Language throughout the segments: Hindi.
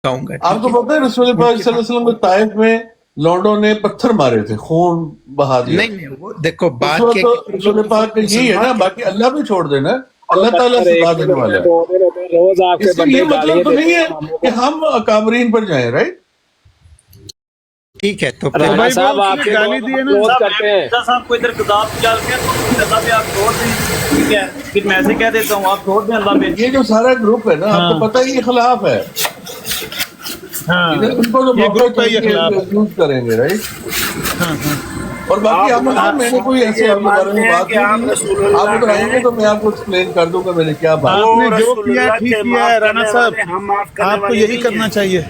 बताऊंगा। आपको पता है रसूल पाक सल्लल्लाहु अलैहि वसल्लम को ताइफ में लौंडों ने पत्थर मारे थे, खून बहा दिया। नहीं, वो देखो उस बात वक्त के तो रसूल पाक का यही है ना, बाकी अल्लाह भी छोड़ देना, अल्लाह ताला सजा देने वाला है। रोज आपके इसका बंदे ये मतलब गालियां तो नहीं देते है हैं कि हम अकाबरीन पर जाएं, राइट? ठीक है। तो राणा भाई साहब आपके गाली दी है ना क्लोज करते हैं। साहब को इधर गदाब डाल के अल्लाह पे आप छोड़ दें, ठीक है, फिर मैं ऐसे कह देता हूँ आप छोड़ दें अल्लाह पे। ये जो सारा ग्रुप है ना, आपको पता है ये खिलाफ है। उनको तो ये ग्रुप है, ये खिलाफ है। यूज करेंगे, राइट? और बाकी आप मैंने कोई ऐसे आपके बारे में बात नहीं की, आप उधर आएंगे तो मैं आपको एक्सप्लेन कर दूंगा मैंने क्या बात। आपने जो किया ठीक किया है राणा साहब, आपको यही करना चाहिए,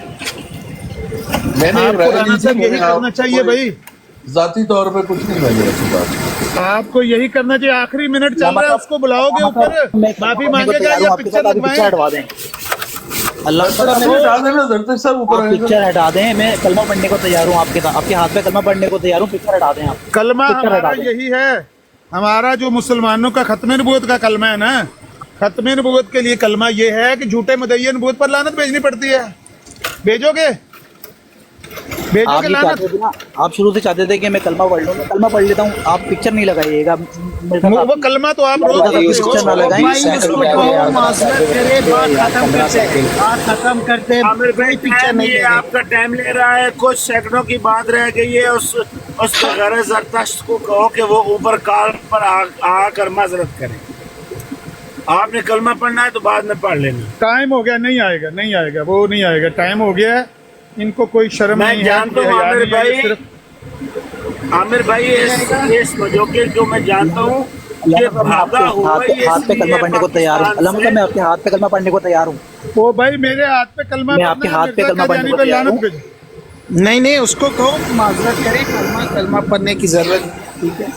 मैंने आपको राणा साहब यही करना चाहिए भाई। जाती तौर पे कुछ नहीं मैंने ऐसी बात। आपको यही करना चाहिए। आखिरी मिनट चल रहा है, उसको बुलाओगे ऊपर, माफी मांगेगा या पिक्चर हटवा दें। अल्लाह हटा देना दरते सब ऊपर आएगा। पिक्चर हटा दें, मैं कलमा पढ़ने को तैयार हूँ, आपके हाथ पे कलमा पढ़ने को तैयार हूँ, पिक्चर हटा दें आप। कलमा पिक्चर हमारा हटा दें। यही है, हमारा जो मुसलमानों का खत्म नबूवत का कलमा है ना, खत्म नबूवत के लिए कलमा ये है कि झूठे मुदय्यन नबूवत पर लानत भेजनी पड़ती है। भेजोगे आप ही लानत? चाहते थे ना, आप शुरू से चाहते थे कि मैं कलमा पढ़ लूँ, मैं कलमा पढ़ लेता हूँ, आप पिक्चर नहीं लगाइएगा। वो कलमा तो आप रोज पिक्चर ना लगाएं। खत्म करते पिक्चर नहीं है, आपका टाइम ले रहा है, कुछ सेकंडों की बात रह गई है। उस गैर जरदश्त को कहो कि वो ऊपर कार पर आकर माजरत करे। आपने कलमा पढ़ना है तो बाद में पढ़ लेना। टाइम हो गया, नहीं आएगा, नहीं आएगा, वो नहीं आएगा, टाइम हो गया है। इनको कोई शर्म मैं नहीं जानता हूँ है, आमिर भाई इस मजोके जो मैं जानता हूँ ये भागा हुआ हाथ पे कलमा पढ़ने को तैयार हूँ। अल्लाह मैं आपके हाथ पे कलमा पढ़ने को तैयार हूँ। वो भाई मेरे हाथ पे कलमा, मैं आपके हाथ पे कलमा पढ़ने को तैयार हूँ। नहीं, उसको कहो माजरत करे, कलमा पढ़ने की जरूरत। ठीक है,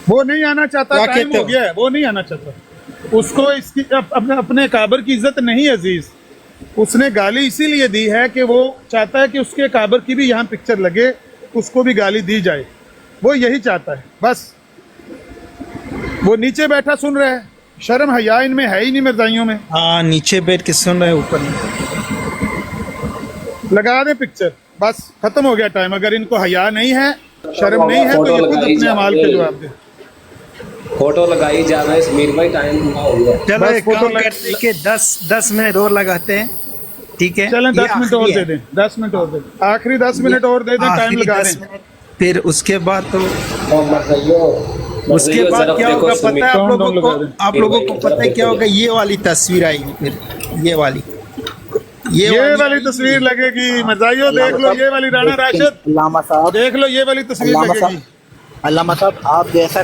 वो नहीं आना चाहता, क्या टाइम कहते हो हो? गया है, वो नहीं आना चाहता। उसको इसकी अपने काबर की इज्जत नहीं है अजीज। उसने गाली इसीलिए दी है कि वो चाहता है कि उसके काबर की भी यहाँ पिक्चर लगे, उसको भी गाली दी जाए, वो यही चाहता है बस। वो नीचे बैठा सुन रहा है, शर्म हया इनमें है ही नहीं मिर्जाइयों में। हाँ, नीचे बैठ के सुन रहे, ऊपर नहीं। लगा दे पिक्चर, बस खत्म हो गया टाइम। अगर इनको हया नहीं है, शर्म नहीं है, तो ये खुद अपने अमाल के जवाब दे। फोटो लगाई जा रहा है समीर भाई, टाइम पूरा हो गया। चलो बस एक फोटो काम करते हैं कि 10 मिनट और लगाते हैं। ठीक है, चलें, 10 ये मिनट और आखिरी दे है। दें, 10 मिनट और दे दें, आखिरी 10 मिनट और दे दें, टाइम आखिरी लगा 10 दें। मिनट, फिर उसके बाद तो उसके उसके बाद क्या होगा पता है आप लोगों को पता है क्या होगा? ये वाली तस्वीर आएगी, फिर ये वाली तस्वीर लगेगी। मजाइयो देख लो, ये वाली राणा राशिद अल्लामा साहब, देख लो, ये वाली तस्वीर लगेगी। अल्लामा साहब आप जैसा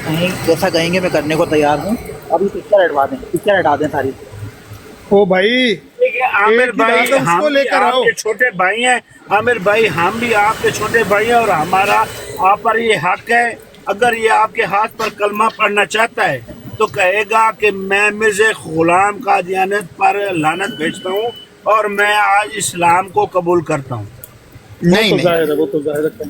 कहेंगे मैं करने को तैयार हूँ। अभी पिक्चर हटवा दें, पिक्चर हटा दें सारी। ओ भाई, आमिर भाई उसको हम भी लेकर आओ। आपके छोटे भाई हैं। आमिर भाई हम भी आपके छोटे भाई हैं और हमारा आप पर ये हक है। अगर ये आपके हाथ पर कलमा पढ़ना चाहता है तो कहेगा कि मैं मिर्ज़ा गुलाम कादियानी पर लानत भेजता हूँ और मैं आज इस्लाम को कबूल करता हूँ। नहीं वो तो जाहिर है।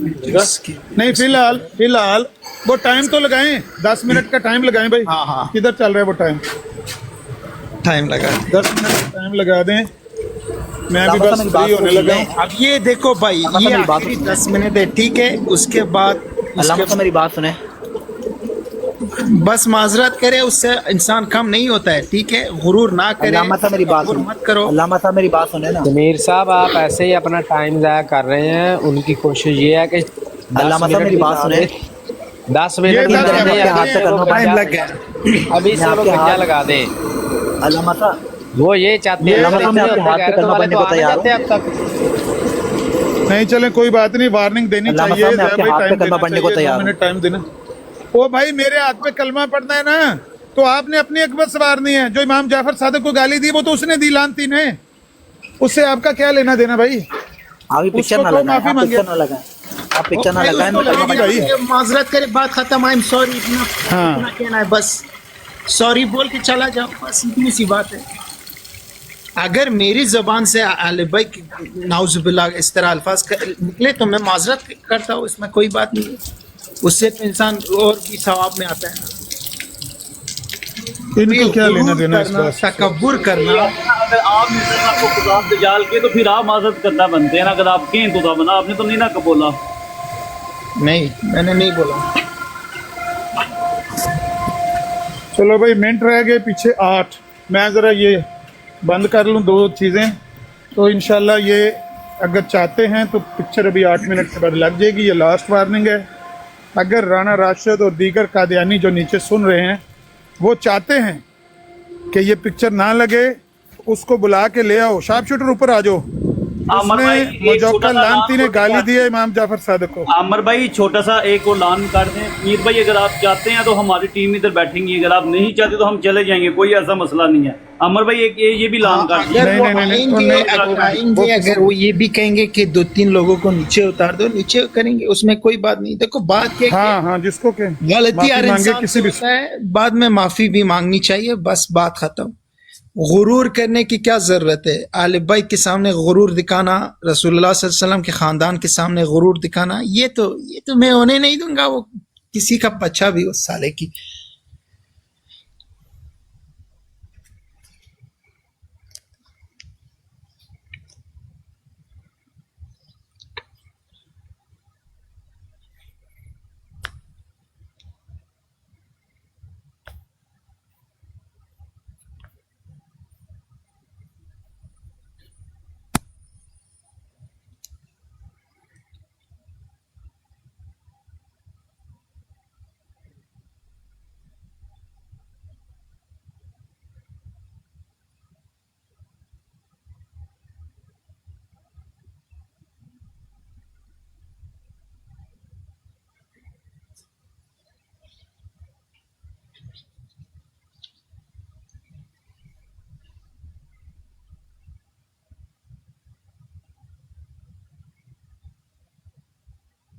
नहीं, फिलहाल वो टाइम तो लगाएं, 10 मिनट का टाइम लगाएं भाई। हाँ। किधर चल रहा है वो टाइम लगा। 10 मिनट का टाइम लगा दें, मैं भी बस फ्री होने लगा हूं। अब ये देखो भाई, ये आखिरी 10 मिनट है, ठीक है? उसके बाद अल्लाह मेरी बात सुने, बस माजरत करे, उससे इंसान कम नहीं होता है। ठीक है, गुरूर ना करे, अल्लाह मेरी बात गुरूर सुने, मत करो। अल्लाह साहब मेरी बात सुने ना। समीर साहब आप ऐसे ही अपना टाइम ज़ाया कर रहे हैं। उनकी कोशिश ये है कि अल्लाह साहब मेरी बात सुने। 10 मिनट ये में हाथ से करना टाइम लग गया। अभी से लोग गंजा लगा दें। अल्लाह साहब वो ये चाहते हैं अल्लाह मैं आपके हाथ पे कलमा पढ़ने को तैयार हूँ। अब तक नहीं चले, कोई बात नहीं, वार्निंग देनी अल्लाह चाहिए। मैं आपके हाथ पे कलमा पढ़ने को तैयार हूँ। 2 मिनट टाइम देना। ओ भाई, मेरे हाथ पे कलमा पढ़ना है ना, तो आपने अपनी अकबर सवारनी है। जो इमाम जाफर सादिक को गाली दी वो तो उसने दी, लानती ने। उससे आपका क्या लेना देना भाई? अभी पिक्चर ना उसको तो लगाएं, माफी आप मांगे। पिक्चर ना लगाएं, आप पिक्चर ना लगाएं। मैं कलमा पढ़ने को तैयार हूँ। माजरत करे, बात खत्म। आई एम सॉरी, इतना हाँ, कहना है, बस सॉरी बोल के चला जाओ, बस इतनी सी बात है। अगर मेरी जबान से भाई नाउजुबिल्लाह इस तरह अल्फाज निकले तो मैं माजरत करता हूँ, इसमें कोई बात नहीं है। उससे तो इंसान और भी सवाब में आता है। इनको क्या लेना देना इस करना, बात से? तकब्बुर करना। अगर आप मिर्जा साहब को खुदा से जाल के तो फिर आप माजरत करना बनते हैं ना। अगर आप कहें खुदा बना, आपने तो नहीं ना बोला। नहीं, मैंने नहीं बोला। चलो भाई, मिनट रह गए पीछे 8। मैं ज़रा ये बंद कर लूँ 2 चीज़ें, तो इंशाल्लाह ये अगर चाहते हैं तो पिक्चर अभी 8 मिनट के बाद लग जाएगी। ये लास्ट वार्निंग है। अगर राना राशिद और दीगर कादियानी जो नीचे सुन रहे हैं वो चाहते हैं कि ये पिक्चर ना लगे, उसको बुला के ले आओ। शार्प शूटर ऊपर आ जाओ। आमर भाई, उसने एक मजौका छोटा सा लानती ने नाम गाली बोल दी है इमाम जाफर सादिक को। आमर भाई, छोटा सा एक और लान कर दें। मीर भाई, अगर आप चाहते हैं तो हमारी टीम इधर बैठेंगी, अगर आप नहीं चाहते तो हम चले जाएंगे, कोई ऐसा मसला नहीं है। अमर भाई, एक ये भी लान कर दें। अगर वो नहीं, तो आएंगे, नहीं, अगर आएंगे, अगर वो ये भी कहेंगे कि 2-3 लोगों को नीचे उतार दो, नीचे करेंगे, उसमें कोई बात नहीं। देखो बात क्या है हाँ हाँ, जिसको के गलती माफी हर मांगे इंसान किसी से भी। होता है, बाद में माफी भी मांगनी चाहिए, बस बात खत्म। गुरूर करने की क्या जरूरत है? आले बैत के सामने गुरूर दिखाना, रसूलुल्लाह सल्लल्लाहु अलैहि वसल्लम के खानदान के सामने गुरूर दिखाना, ये तो मैं होने नहीं दूंगा। वो किसी का बच्चा भी उस साले की।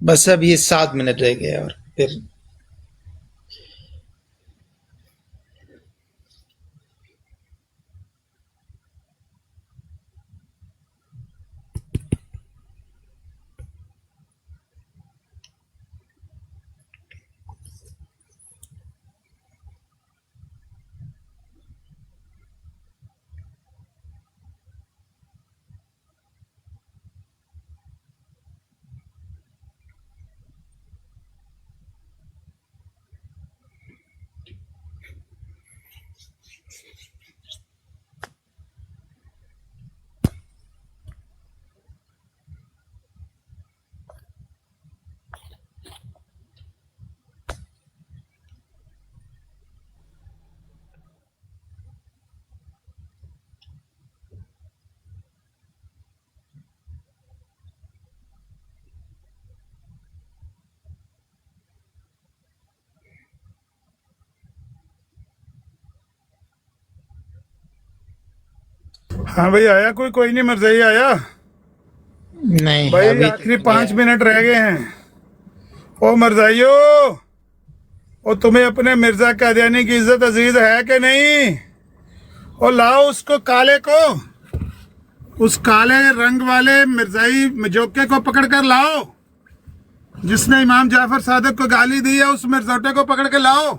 बस अब ये 7 मिनट रह गए और फिर हाँ भाई, आया कोई नहीं, मरज़ई आया नहीं भाई। अभी आखिरी 5 मिनट रह गए हैं। ओ मरज़ाइयो, ओ तुम्हें अपने मिर्जा कादियानी की इज्जत अजीज है कि नहीं? ओ लाओ उसको, काले को, उस काले रंग वाले मिर्जाई मजोके को पकड़ कर लाओ, जिसने इमाम जाफर सादिक को गाली दी है। उस मिर्जोटे को पकड़ के लाओ,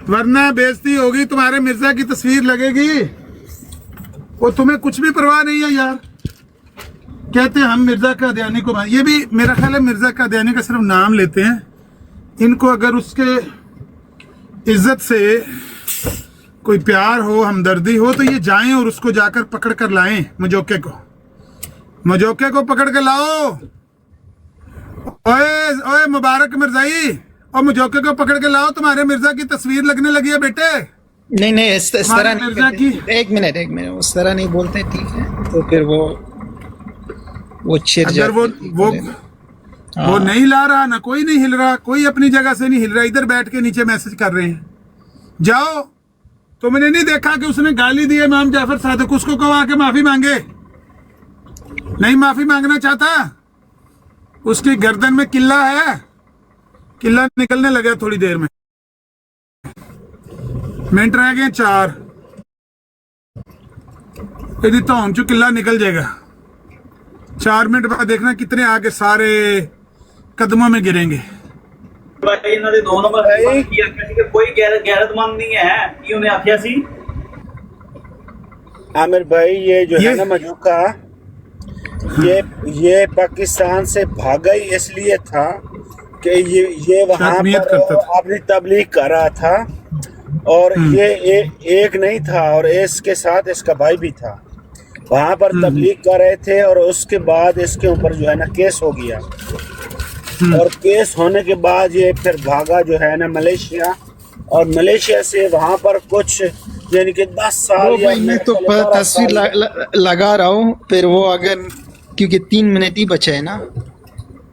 वरना बेइज्जती होगी, तुम्हारे मिर्जा की तस्वीर लगेगी। वो तुम्हें कुछ भी परवाह नहीं है यार। कहते हैं हम मिर्जा कादियानी को, ये भी मेरा ख्याल है मिर्जा कादियानी का सिर्फ नाम लेते हैं। इनको अगर उसके इज्जत से कोई प्यार हो, हमदर्दी हो, तो ये जाएं और उसको जाकर पकड़ कर लाएं। मजोके को पकड़ के लाओ। ओए ओए मुबारक मिर्जाई, और मजोके को पकड़ के लाओ, तुम्हारे मिर्जा की तस्वीर लगने लगी है बेटे। नहीं, इस तरह नहीं मिर्जा करते। एक मिनट, उस तरह नहीं बोलते, ठीक है? तो फिर वो चिढ़ अगर जाती है। वो नहीं ला रहा ना, कोई नहीं हिल रहा, कोई अपनी जगह से नहीं हिल रहा, इधर बैठ के नीचे मैसेज कर रहे हैं। जाओ, तुमने नहीं देखा कि उसने गाली दी है इमाम जाफर सादिक, उसको कहो आके माफी मांगे। नहीं माफी मांगना चाहता, उसकी गर्दन में किल्ला है, किल्ला निकलने लगा थोड़ी देर में। मिनट रह गए 4। यदि धौन चो किला निकल जाएगा 4 मिनट बाद, देखना कितने आगे सारे कदमों में गिरेंगे। भाई ਇਹਨਾਂ ਦੇ 2 ਨੰਬਰ ਕੀ ਆਖਿਆ ਸੀ ਕਿ ਕੋਈ ਗੈਰਤਮੰਦ नहीं है कि उन्हें आखिया सी आमिर भाई ये जो है ना मजूका ये पाकिस्तान से भागा ही इसलिए था कि ये वहाँ पर अपनी तबलीग कर रहा था और ये एक नहीं था और इसके साथ इसका भाई भी था वहाँ पर तबलीग कर रहे थे और उसके बाद इसके ऊपर जो है ना केस हो गया और केस होने के बाद ये फिर भागा जो है ना मलेशिया और मलेशिया से वहाँ पर कुछ यानी कि 10 साल भाई मैं तो तस्वीर लगा रहा हूँ फिर वो अगर क्योंकि 3 मिनट ही बचे है ना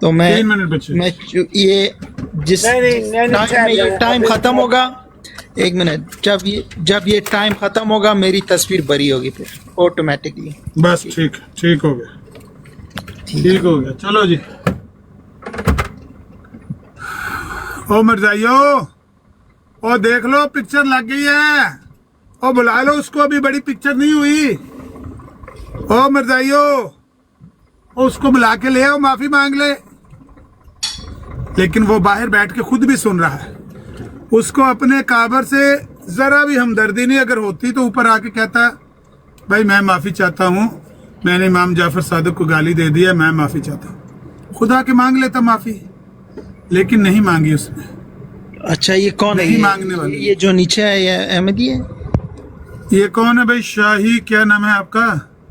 तो मैं 3 मिनट बचे। मैं ये जिस टाइम खत्म होगा 1 मिनट जब ये टाइम खत्म होगा मेरी तस्वीर बरी होगी फिर ऑटोमेटिकली। बस ठीक हो गया ठीक हो गया चलो जी। ओ मिर्जाइयो ओ देख लो पिक्चर लग गई है ओ बुला लो उसको अभी बड़ी पिक्चर नहीं हुई। ओ मिर्जाइयो उसको बुला के ले आओ माफी मांग ले। लेकिन वो बाहर बैठ के खुद भी सुन रहा है उसको अपने काबर से जरा भी हमदर्दी नहीं अगर होती तो ऊपर आके कहता भाई मैं माफी चाहता हूँ मैंने इमाम जाफर सादिक को गाली दे दिया मैं माफी चाहता हूँ खुदा के मांग लेता माफी लेकिन नहीं मांगी उसने। अच्छा ये कौन है नहीं मांगने वाली ये जो नीचे है ये अहमदी है ये कौन है भाई शाही क्या नाम है आपका?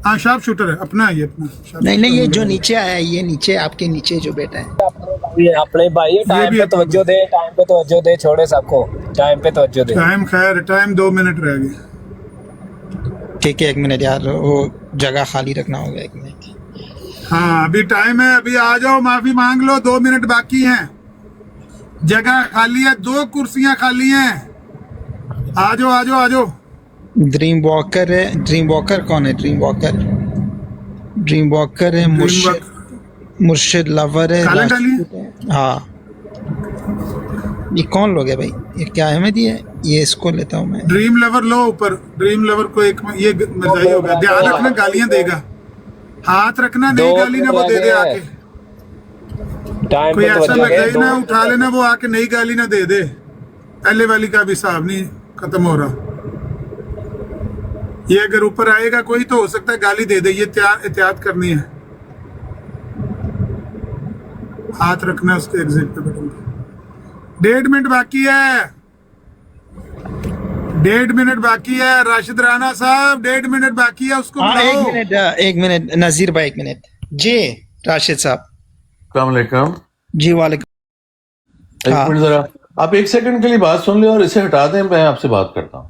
हाँ शार्प शूटर है अपना ये अपना नहीं ये जो नीचे आया है ये नीचे आपके नीचे जो बेटा है ये अपने भाई टाइम पे तवज्जो दे छोड़े सबको टाइम पे तवज्जो दे। टाइम खैर टाइम 2 मिनट रह गए। ठीक है 1 मिनट यार वो जगह खाली रखना होगा 1 मिनट। हाँ अभी टाइम है अभी आ जाओ माफी मांग लो 2 मिनट बाकी हैं जगह खाली है 2 कुर्सियां खाली हैं आ जाओ। ड्रीम वॉकर है ड्रीम वॉकर कौन है ड्रीम वॉकर है मुर्शिद लवर है हाँ ये कौन लोग है भाई ये क्या अहमदी है ये इसको लेता हूँ मैं। ड्रीम लवर लो ऊपर ड्रीम लवर को एक ये मिर्जाई होगा ध्यान रखना गालियां देगा हाथ रखना नहीं गाली ना वो दे दे आके कोई ऐसा लग गई ना उठा लेना वो आके नई गाली ना दे दे पहले वाली का भी हिसाब नहीं खत्म हो रहा। ये अगर ऊपर आएगा कोई तो हो सकता है गाली दे दे ये एहतियात करनी है हाथ रखना उसके एग्जिट पे बटन पे। 1.5 मिनट बाकी है 1.5 मिनट बाकी है राशिद राणा साहब 1.5 मिनट बाकी है उसको बुलाओ। 1 मिनट नजीर भाई 1 मिनट जी राशिद साहब अस्सलाम वालेकुम जी वालेकुम। एक मिनट जरा आप 1 सेकंड के लिए बात सुन ले और इसे हटा दें मैं आपसे बात करता हूँ।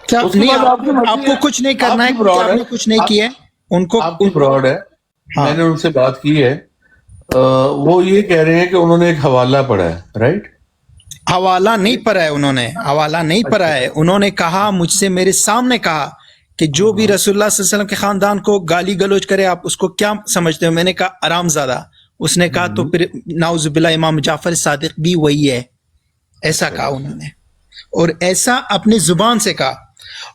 क्या नहीं आपको कुछ नहीं करना है आपने कुछ नहीं किया है उनको आपकी फ्रॉड है। हाँ। मैंने उनसे बात की है वो ये कह रहे हैं कि उन्होंने एक हवाला पढ़ा है राइट हवाला नहीं पढ़ा है उन्होंने कहा मुझसे मेरे सामने कहा कि जो भी रसूलुल्लाह सल्लल्लाहु अलैहि वसल्लम के खानदान को गाली गलौज करे आप उसको क्या समझते हो मैंने कहा आरामजादा उसने कहा तो फिर नाउजुबिल्लाह इमाम जाफर सादिक भी वही है ऐसा कहा उन्होंने और ऐसा अपनी जुबान से कहा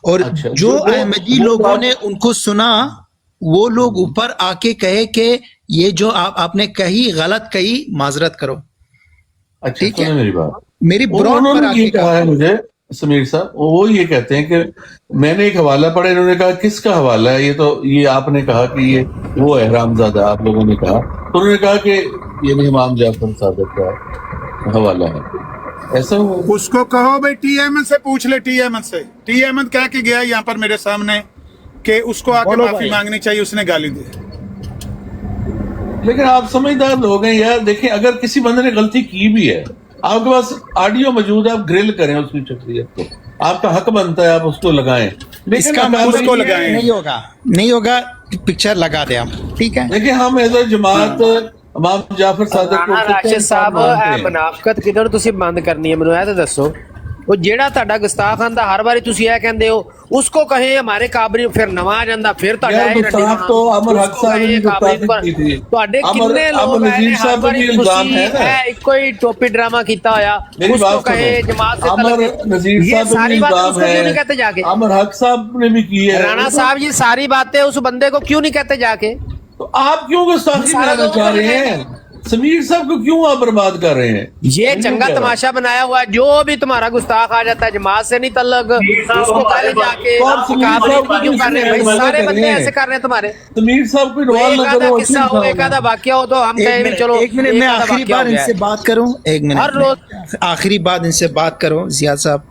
और अच्छा, जो अहमदी लोगों ने उनको सुना वो लोग ऊपर आके कहे कि ये जो आपने कही गलत कही माजरत करो। अच्छा ठीक है मेरी बात मेरी ब्रॉड पर उन्होंने ये आके कहा है मुझे समीर साहब वो ये कहते हैं कि मैंने एक हवाला पढ़ा इन्होंने कहा किसका हवाला है ये आपने कहा कि ये वो है हरामजादा आप लोगों ने कहा तो उन्होंने कहा कि ये नहीं इमाम जाफर सादिक का हवाला है ऐसा उसको कहो भाई टी अहमद से पूछ ले टी अहमद कह के गया यहाँ पर मेरे सामने कि उसको आके माफी मांगनी चाहिए उसने गाली दी। लेकिन आप समझदार लोग हैं यार देखिए अगर किसी बंदे ने गलती की भी है आपके पास ऑडियो मौजूद है आप ग्रिल करें उसकी शख्सियत को आपका हक बनता है आप उसको लगाएं इसका उसको लगाएं नहीं होगा पिक्चर लगा दे हम ठीक है। देखिए हम एज ए जमात इमाम जाफर सादिक को ਰਾਸ਼ਿਦ ਸਾਹਿਬ ਇਹ ਮੁਨਾਫਕਤ ਕਿਧਰ ਤੁਸੀਂ ਬੰਦ ਕਰਨੀ ਹੈ ਮੈਨੂੰ ਇਹ ਤਾਂ ਦੱਸੋ ਉਹ ਜਿਹੜਾ ਤੁਹਾਡਾ ਗੁਸਤਾਖ ਆਂਦਾ ਹਰ ਵਾਰੀ ਤੁਸੀਂ ਇਹ ਕਹਿੰਦੇ ਹੋ उसको कहे हमारे काबरी फिर नवा आ जांदा फिर ਤੁਹਾਡਾ ਇਹ गुस्ताख तो अमर हक साहब ने गुस्ताखी की थी ਤੁਹਾਡੇ ਕਿੰਨੇ ਲੋਕ नजीर साहब पे भी इल्जाम है ना ਇੱਕੋ ਹੀ ਟੋਪੀ ਡਰਾमा ਕੀਤਾ ਹੋਇਆ उसको कहे जमात से अमर नजीर साहब पे भी इल्जाम है नहीं कहते जाके अमर हक साहब ने भी की है राणा साहब ये सारी बातें उस बंदे को क्यों नहीं कहते जाके तो आप क्यों गुस्ताखी बनाना चाह रहे हैं समीर साहब को क्यों आप बर्बाद कर रहे हैं? ये मैं नहीं चंगा कह रहा। तमाशा बनाया हुआ है। जो भी तुम्हारा गुस्ताख आ जाता है जमात से नहीं तल्लक, उसको पहले जाके कौन आप समीर काबरी साहब को क्यों कर रहे हैं भाई? इन्वॉल्व सारे कर बंदे रहे हैं? ऐसे कर रहे हैं तुम्हारे। समीर साहब को कोई इन्वॉल्व एक न आधा करो, किस्सा हो, एक आधा वाकया हो तो हम कहें चलो एक मिनट मैं एक आधा आखिरी वाकया बार हो गया इनसे है। बात करूं, एक हर मिनट रोज आखिरी बात इनसे बात करूं जियाद साहब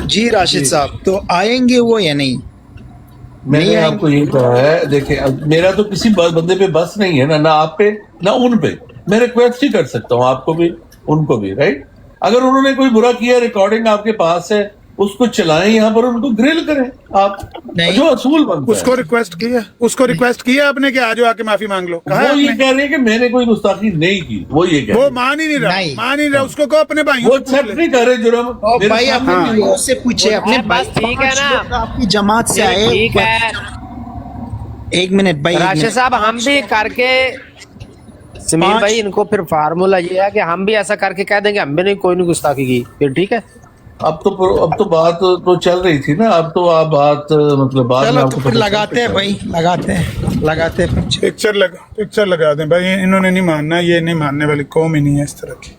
जी, राशिद साहब तो आएंगे वो या नहीं? मैंने नहीं आपको यही कहा है, देखिए अब मेरा तो किसी बंदे पे बस नहीं है ना आप पे ना उन पे। मैं रिक्वेस्ट ही कर सकता हूँ आपको भी उनको भी, राइट? अगर उन्होंने कोई बुरा किया, रिकॉर्डिंग आपके पास है, उसको चलाएं यहाँ पर, उनको ग्रिल करें आप, नहीं। जो असूल बनता उसको है। रिक्वेस्ट किया आपने कि आ जाओ आके माफी मांग लो, कहा वो ये आपने? कह रहे हैं कि मैंने कोई गुस्ताखी नहीं की, वो ये कह रहे वो हैं। मान ही नहीं नहीं। रहा, मान ही नहीं रहा। उसको कहो अपने भाइयों वो से पूछ एक्सेप्ट ले। नहीं कर रहे जुर्म। और मेरे भाई सामने अपने भी हुआ। भाइयों से पूछे, अपने बस भाई ठीक है 5 ना। लोग आपकी जमात से आए। ठीक है एक मिनट भाई, एक राशिद मिनट। साहब, हम भी करके समीर पाँच- भाई इनको फिर फार्मूला ये है कि हम भी ऐसा करके कह देंगे हम भी नहीं कोई नहीं गुस्ताखी की, फिर ठीक है। अब तो बात तो चल रही थी ना, अब तो आप बात मतलब बात में चलो आपको तो फिर पता लगाते चल हैं भाई, लगाते हैं कुछ। पिक्चर लगा दें भाई, इन्होंने नहीं मानना, ये नहीं मानने वाली कौम ही नहीं है इस तरह की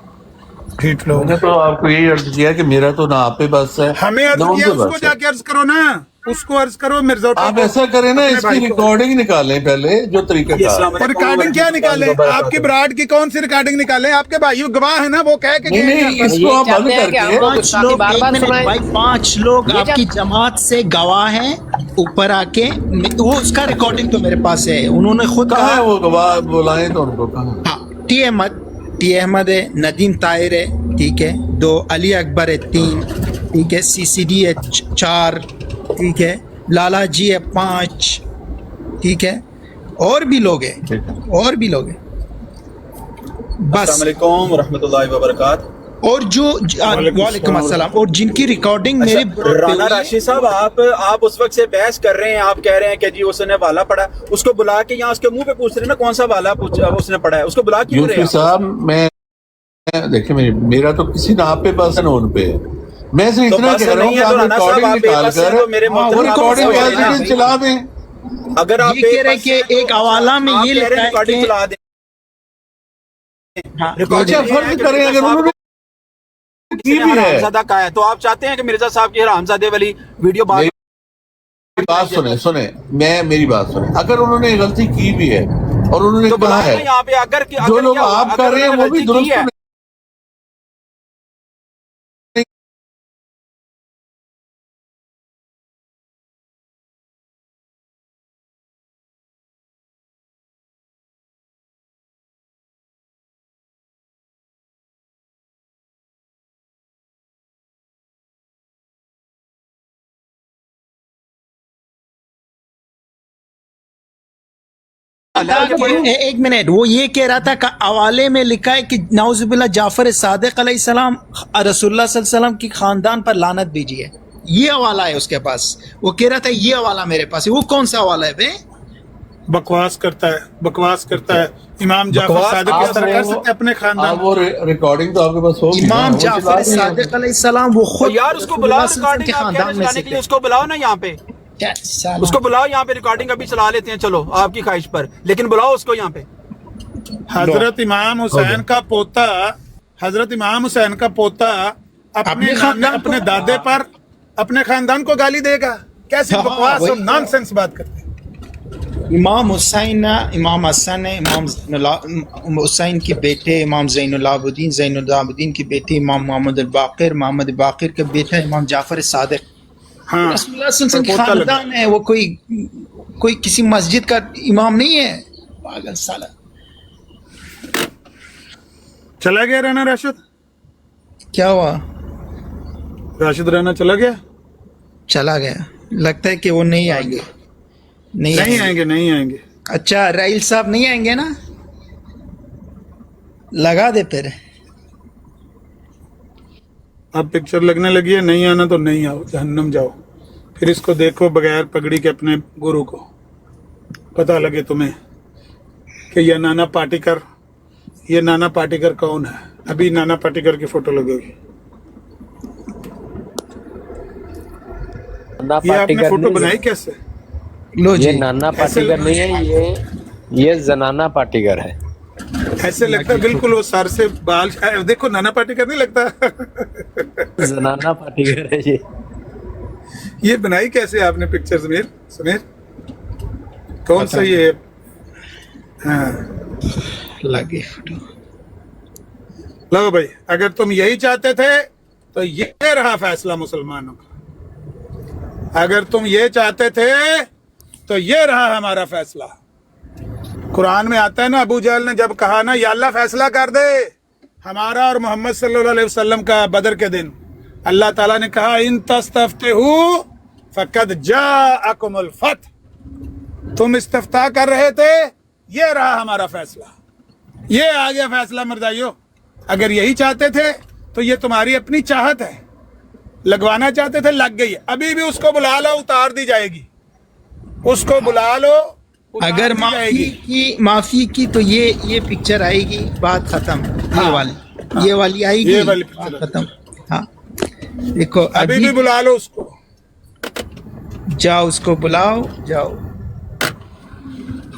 ठीक लोग। मैंने तो आपको यही अर्ज किया कि मेरा तो ना आप पे बस है, हमें अर्ज ना उन किया, पे उसको बस है। जाके अर्ज करो ना, उसको अर्ज करो मिर्जा। आप ऐसा करें ना, इसकी रिकॉर्डिंग निकालें पहले, जो तरीका था। और रिकॉर्डिंग क्या निकाले? आपकी ब्राड की कौन सी रिकॉर्डिंग निकाले? आपके भाइयों गवाह है ना, वो कह के नहीं गए हैं नहीं, यहाँ पर। इसको आप बंद चाहते हैं कि करके हम लोग 5 गुस्ताखी लोग, बार एक बार मिनट सुनाएं। भाई, 5 लोग ये आपकी जमात से गवाह हैं ऊपर आके। वो उसका रिकॉर्डिंग तो मेरे पास है, उन्होंने खुद कहा कहा। है वो गवाह, बुलाएं तो उनको कहा। हाँ, टी अहमद है, नदीम ताहिर है, ठीक है 2, अली अकबर है 3, ठीक है CCD है 4, ठीक है लाला जी है 5, ठीक है और भी लोग हैं, और भी लोग हैं बस। अस्सलामुअलैकुम रहमतुल्लाहि व बरकातहू। और जो वालेकुम अस्सलाम, और जिनकी रिकॉर्डिंग मेरी राना राशिद साहब, आप उस वक्त से बहस कर रहे हैं, आप कह रहे हैं कि जी उसने वाला पढ़ा, उसको बुला के यहाँ उसके मुंह पे पूछ रहे हैं ना कौन सा वाला उसने पढ़ा है, उसको बुला क्यों रहे यूसुफ हैं? साहब, मैं देखिए, मेरा तो किसी ना आप पे बस है ना उन पे है। मैं सिर्फ तो इतना बस कह रहा हूँ नहीं कि है तो आप राना साहब, रिकॉर्डिंग आप निकाल बेबस हैं कर तो मेरे वो मोहतरम आप रिकॉर्डिंग समझ एज लेना। इट इज चला दें। अगर आप ये कह रहे बेबस कि हैं तो एक हवाला में आप ये कह रहे लिखा हैं है रिकॉर्डिंग कि चला दें। हाँ, रिकॉर्डिंग अच्छा, ये है फर्ज कि करें मिर्जा अगर साहब उन्होंने को की भी है, हरामजादा कहा है, तो आप चाहते हैं कि मिर्जा साहब की हरामजादे वाली वीडियो बाद मेरी बात सुने, मेरी बात सुने। अगर उन्होंने गलती की भी है और उन्होंने तो कहा बुलाएं है, ना यहाँ पे। अगर जो लोग क्या हुआ? आप अगर कर रहे हैं उन्होंने वो भी गलती की दुरुस्त है, एक मिनट, वो ये कह रहा था कि हवाले में लिखा है कि नाउजुबिल्लाह जाफर सादिक अलैहिस्सलाम रसूलुल्लाह सल्लल्लाहु अलैहि वसल्लम की खानदान पर लानत भेजी है। ये हवाला है उसके पास। वो कह रहा था ये हवाला मेरे पास है। वो कौन सा हवाला है बे? बकवास करता है। इमाम जाफर बकवास सादिक आप किस तरह कर वो- सकते हैं अपने आप खानदान? वो रिकॉर्डिंग तो आपके पास होगी ना, इमाम वो जाफर चला दें। सादिक अलैहिस्सलाम वो तो खुद यार उसको बुलाओ, रसूलुल्लाह सल्लल्लाहु अलैहि वसल्लम रिकॉर्डिंग के आप कह रहे खानदान हैं में चलाने से के लिए, थे। उसको बुलाओ ना यहाँ पे, क्या साला? उसको बुलाओ यहाँ पे। रिकॉर्डिंग अभी चला लेते हैं, चलो आपकी ख्वाहिश पर, लेकिन बुलाओ उसको यहाँ पे। हजरत इमाम हुसैन का पोता, अपने खानदान अपने को- दादे पर अपने खानदान को गाली देगा? कैसी हाँ, बकवास वही और तो। नॉनसेंस बात करते हैं। इमाम हुसैन, इमाम हसन है, इमाम हुसैन के बेटे इमाम ज़ैनुल-आबिदीन के बेटे इमाम मोहम्मद बाक़िर के बेटा इमाम जाफर सादिक। हाँ, रसूलुल्लाह सल्लल्लाहु अलैहि वसल्लम की पोता लगा। खानदान है। वो कोई किसी मस्जिद का इमाम नहीं है। पागल साला। चला गया राना राशिद? क्या हुआ? राशिद राना चला गया? चला गया। लगता है कि वो नहीं आएंगे। नहीं नहीं आएंगे। अच्छा, राइल साहब नहीं आएंगे ना? लगा दे फिर। अब पिक्चर लगने लगी है, नहीं आना तो नहीं आओ, जहन्नम जाओ। फिर इसको देखो बगैर पगड़ी के अपने गुरु को, पता लगे तुम्हें कि ये नाना पाटेकर कौन है। अभी नाना पाटेकर की फोटो लगेगी। नाना ये आपने पाटेकर फोटो नहीं बनाई है। कैसे? लो ये जी। नाना पाटेकर नहीं है, ये जनाना पाटेकर है। ऐसे लगता है बिल्कुल वो सर से बाल देखो नाना पाटेकर नहीं लगता। जनाना पार्टी कर ये ये बनाई कैसे आपने पिक्चर समीर? समीर कौन सा ये? हाँ लगे लो भाई, अगर तुम यही चाहते थे तो ये रहा फैसला मुसलमानों का। अगर तुम ये चाहते थे तो ये रहा हमारा फैसला। कुरान में आता है ना, अबू जहल ने जब कहा ना, या अल्लाह फैसला कर दे हमारा और मोहम्मद सल्लल्लाहु अलैहि वसल्लम का बदर के दिन, अल्लाह ताला ने कहा इन तस्तफ्तिहु फकद जाअकुमुल फत। तुम इस्तफ्ता कर रहे थे, ये रहा हमारा फैसला, ये आ गया फैसला मर्दाइयो। अगर यही चाहते थे तो ये तुम्हारी अपनी चाहत है, लगवाना चाहते थे, लग गई। अभी भी उसको बुला लो, उतार दी जाएगी। उसको बुला लो, उतार अगर दी जाएगी। माफी की तो ये पिक्चर आएगी, बात खत्म। ये वाली आएगी, ये वाली बात पिक्चर खत्म। हाँ देखो अभी भी बुला लो उसको, जाओ उसको बुलाओ, जाओ।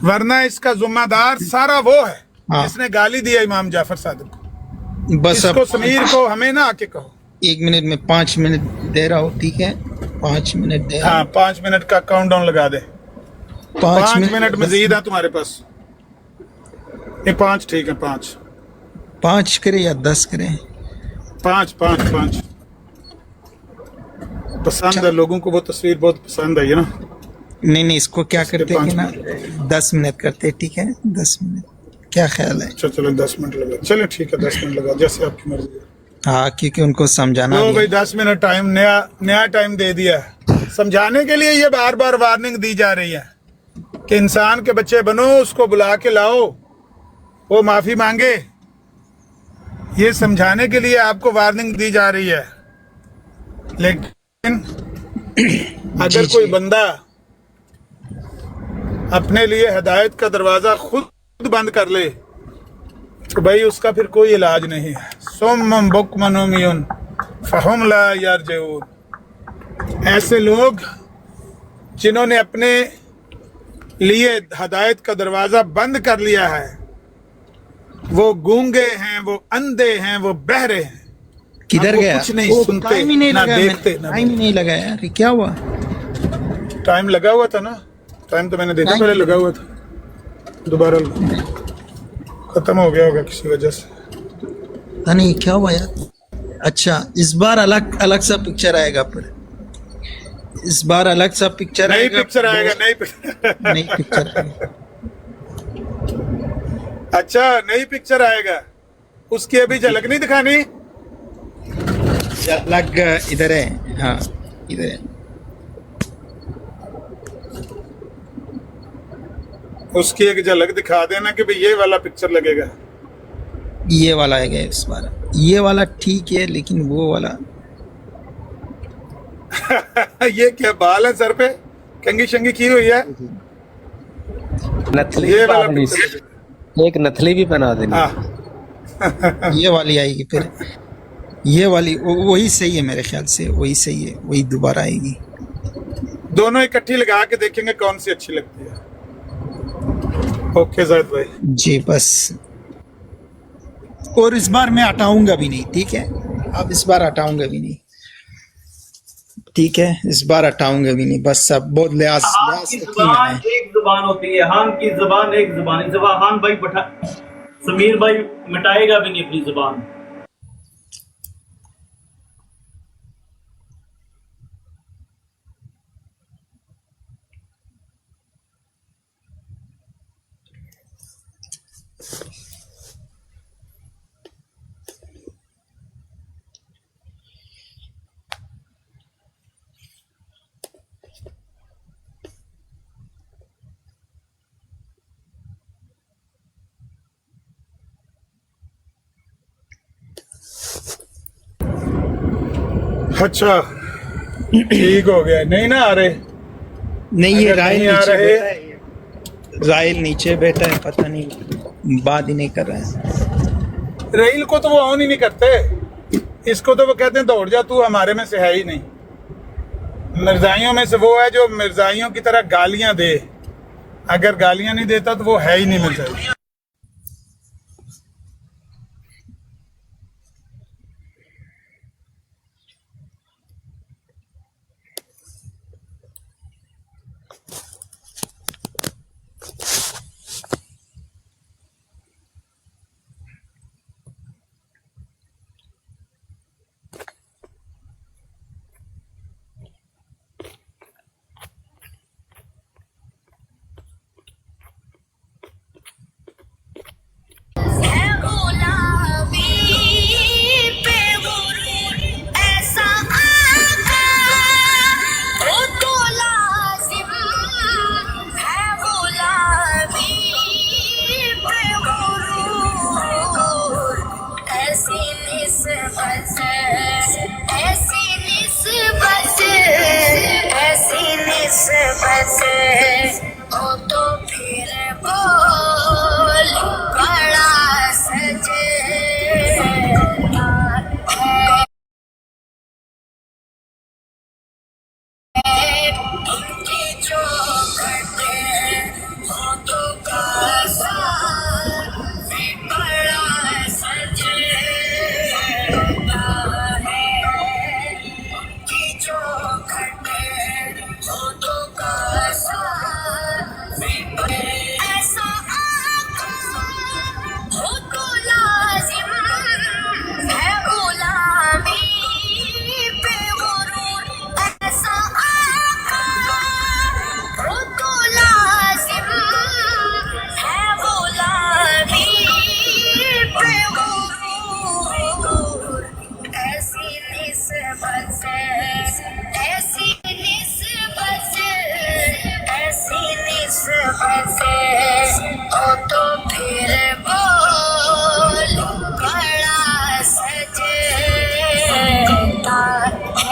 वरना इसका जिम्मेदार सारा वो है हाँ। जिसने गाली दिया इमाम जाफर सादिक को। बस इसको अब समीर को हमें ना आके कहो। 1 मिनट में 5 मिनट दे रहा हूँ, ठीक है? 5 मिनट दे रहा हाँ हूँ। 5 मिनट का काउंटडाउन लगा दे। 5 मिनट 10 मजीद है तुम्हारे पास। ये 5 ठीक है, 5 5 करें या 10 करें? 5 5 5 पसंद है लोगों को, वो तस्वीर बहुत पसंद आई है ना। नहीं, इसको क्या इसके करते 5 कि ना 10 मिनट करते, ठीक है? 10 मिनट, क्या ख्याल है? अच्छा चलो 10 मिनट लगा, चलो ठीक है 10 मिनट लगा, जैसे आपकी मर्जी है। हाँ, क्योंकि उनको समझाना लो भी भाई है। 10 मिनट टाइम, नया टाइम दे दिया है। समझाने के लिए ये बार बार वार्निंग दी जा रही है कि इंसान के बच्चे बनो, उसको बुला के लाओ, वो माफी मांगे। ये समझाने के लिए आपको वार्निंग दी जा रही है। लेकिन अगर कोई बंदा अपने लिए हिदायत का दरवाजा खुद बंद कर ले तो भाई उसका फिर कोई इलाज नहीं है। सुम्मुन बुक्मुन उम्युन फहुम ला यरजिऊन। ऐसे लोग जिन्होंने अपने लिए हिदायत का दरवाजा बंद कर लिया है, वो गूंगे हैं, वो अंधे हैं, वो बहरे हैं। किधर आपको गया? कुछ नहीं वो सुनते, टाइम ही नहीं ना लगा, देखते, ना टाइम ही नहीं लगा यार, ये क्या हुआ? टाइम लगा हुआ था ना। टाइम तो मैंने देखा टाइम- पहले लगा हुआ था, दोबारा खत्म हो गया होगा किसी वजह से। पता नहीं क्या हुआ यार। अच्छा, इस बार अलग सा पिक्चर आएगा, पर इस बार अलग सा पिक्चर नई आएगा। पिक्चर आएगा, नई पिक्चर। नई पिक्चर आएगा। अच्छा नई पिक्चर आएगा, उसकी अभी झलक नहीं दिखानी। अलग इधर है, हाँ इधर है। उसकी एक झलक दिखा देना कि भाई ये वाला पिक्चर लगेगा। ये वाला आएगा इस बार। ये वाला ठीक है, लेकिन वो वाला ये क्या बाल है सर पे, कंगी शंगी की हुई है। नथली ये भी वाला पहना पिक्चर देनी। एक नथली भी बना देनी। हाँ ये वाली आएगी फिर। ये वाली वही सही है मेरे ख्याल से, वही सही है, वही दोबारा आएगी। दोनों इकट्ठी लगा के देखेंगे कौन सी अच्छी लगती है। ओके जाहिद भाई। जी बस। और इस बार मैं हटाऊंगा भी नहीं, ठीक है? अब इस बार हटाऊंगा भी नहीं, ठीक है? इस बार हटाऊंगा भी नहीं, बस सब बहुत लिहाज हान की रखी जुबान मैंने। एक जुबान होती है, हान की जुबान एक जुबान। इस दफा हान भाई समीर भाई मिटाएगा भी नहीं अपनी जुबान। अच्छा ठीक हो गया। नहीं ना आ रहे? नहीं, ये अगर राइल नहीं आ नीचे रहे- बैठा है, राइल नीचे बैठा है, पता नहीं बात ही नहीं कर रहा है। रहील को तो वो ऑन ही नहीं करते, इसको तो वो कहते हैं दौड़ जा तू, हमारे में से है ही नहीं। मिर्जाइयों में से वो है जो मिर्जाइयों की तरह गालियां दे, अगर गालियां नहीं देता तो वो है ही नहीं मिर्जाई। हो तो फिर बोल बड़ा सजता है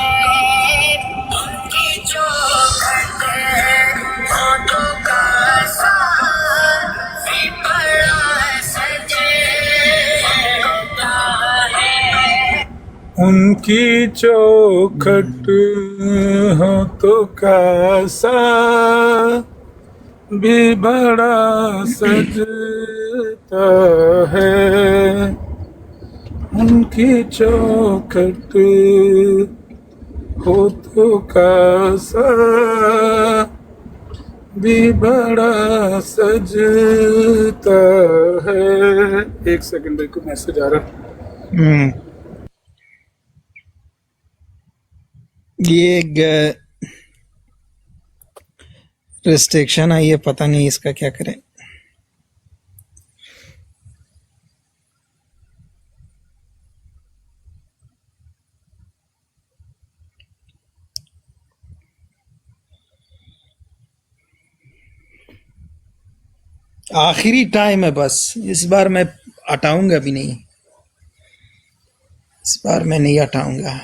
उनकी जो होठों का साथ बड़ा सजता है उनकी चौखट होठों का सा भी बड़ा सजता है उनकी चौखट होठों का सा भी बड़ा सजता है। एक सेकंड भाई को मैसेज आ रहा। ये रिस्ट्रिक्शन है, ये पता नहीं इसका क्या करें। आखिरी टाइम है बस, इस बार मैं हटाऊंगा भी नहीं, इस बार मैं नहीं हटाऊंगा।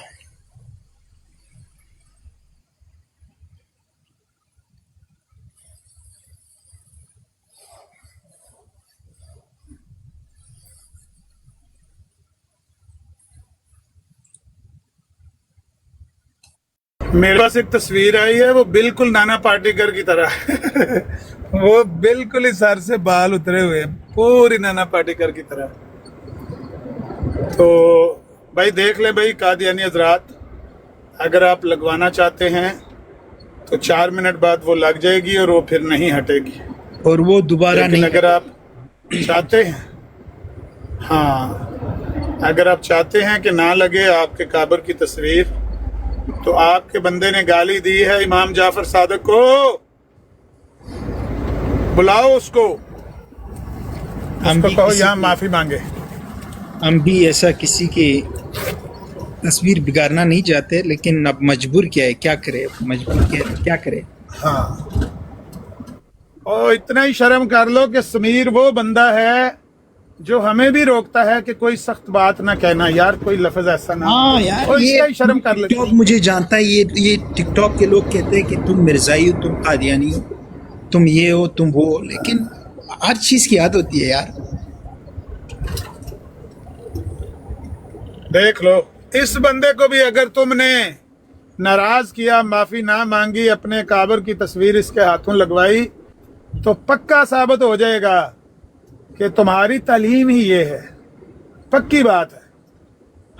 मेरे पास एक तस्वीर आई है, वो बिल्कुल नाना पाटेकर की तरह वो बिल्कुल ही सर से बाल उतरे हुए हैं, पूरी नाना पाटेकर की तरह। तो भाई देख ले भाई कादियानी हजरात, अगर आप लगवाना चाहते हैं तो 4 मिनट बाद वो लग जाएगी और वो फिर नहीं हटेगी, और वो दोबारा नहीं। अगर आप चाहते हैं, हाँ अगर आप चाहते हैं कि ना लगे आपके काबर की तस्वीर, तो आपके बंदे ने गाली दी है इमाम जाफर सादिक को, बुलाओ उसको कहो यहाँ माफी मांगे। हम भी ऐसा किसी की तस्वीर बिगाड़ना नहीं चाहते, लेकिन अब मजबूर क्या है, क्या करे, मजबूर क्या करे। हाँ और इतना ही शर्म कर लो कि समीर वो बंदा है जो हमें भी रोकता है कि कोई सख्त बात ना कहना, यार कोई लफ्ज ऐसा ना। हाँ यार, और ये इसका ही शर्म कर ले। टिकटॉक मुझे जानता है, ये टिकटॉक के लोग कहते हैं कि तुम मिर्जाई हो, तुम कादियानी हो, तुम ये हो, तुम वो, लेकिन हर चीज की याद होती है यार। देख लो, इस बंदे को भी अगर तुमने नाराज किया, माफी ना मांगी, अपने काबर की तस्वीर इसके हाथों लगवाई, तो पक्का साबित हो जाएगा कि तुम्हारी तालीम ही ये है। पक्की बात है।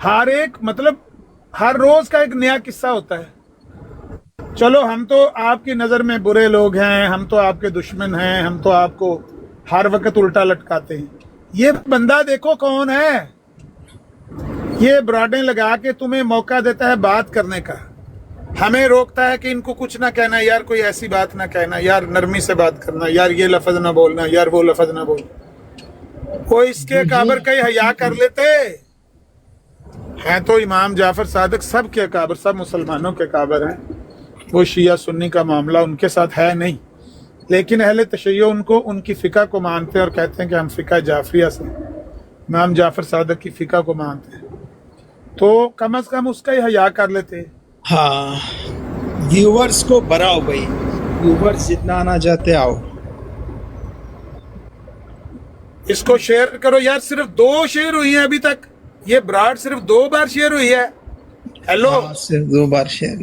हर एक मतलब हर रोज का एक नया किस्सा होता है। चलो हम तो आपकी नजर में बुरे लोग हैं, हम तो आपके दुश्मन हैं, हम तो आपको हर वक्त उल्टा लटकाते हैं। ये बंदा देखो कौन है, ये ब्राडें लगा के तुम्हें मौका देता है बात करने का, हमें रोकता है कि इनको कुछ ना कहना यार, कोई ऐसी बात ना कहना यार, नरमी से बात करना यार, ये लफ्ज ना बोलना यार, वो लफ्ज ना बोलना। वो इसके काबर का ही हया कर लेते हैं। तो इमाम जाफर सादिक सब के काबर, सब मुसलमानों के काबर हैं। वो शिया सुन्नी का मामला उनके साथ है नहीं, लेकिन अहले तशय्यो उनको उनकी फ़िका को मानते हैं और कहते हैं कि हम फ़िका जाफरिया से इमाम जाफर सादिक की फ़िका को मानते हैं। तो कम से कम उसका ही हया कर लेते। हाँ, व्यूवर्स को बढ़ाओ भाई, व्यूवर्स जितना आना चाहते आओ। इसको शेयर करो यार, सिर्फ 2 शेयर हुई है अभी तक, ये ब्राड सिर्फ 2 बार शेयर हुई है। हेलो, सिर्फ 2 बार शेयर।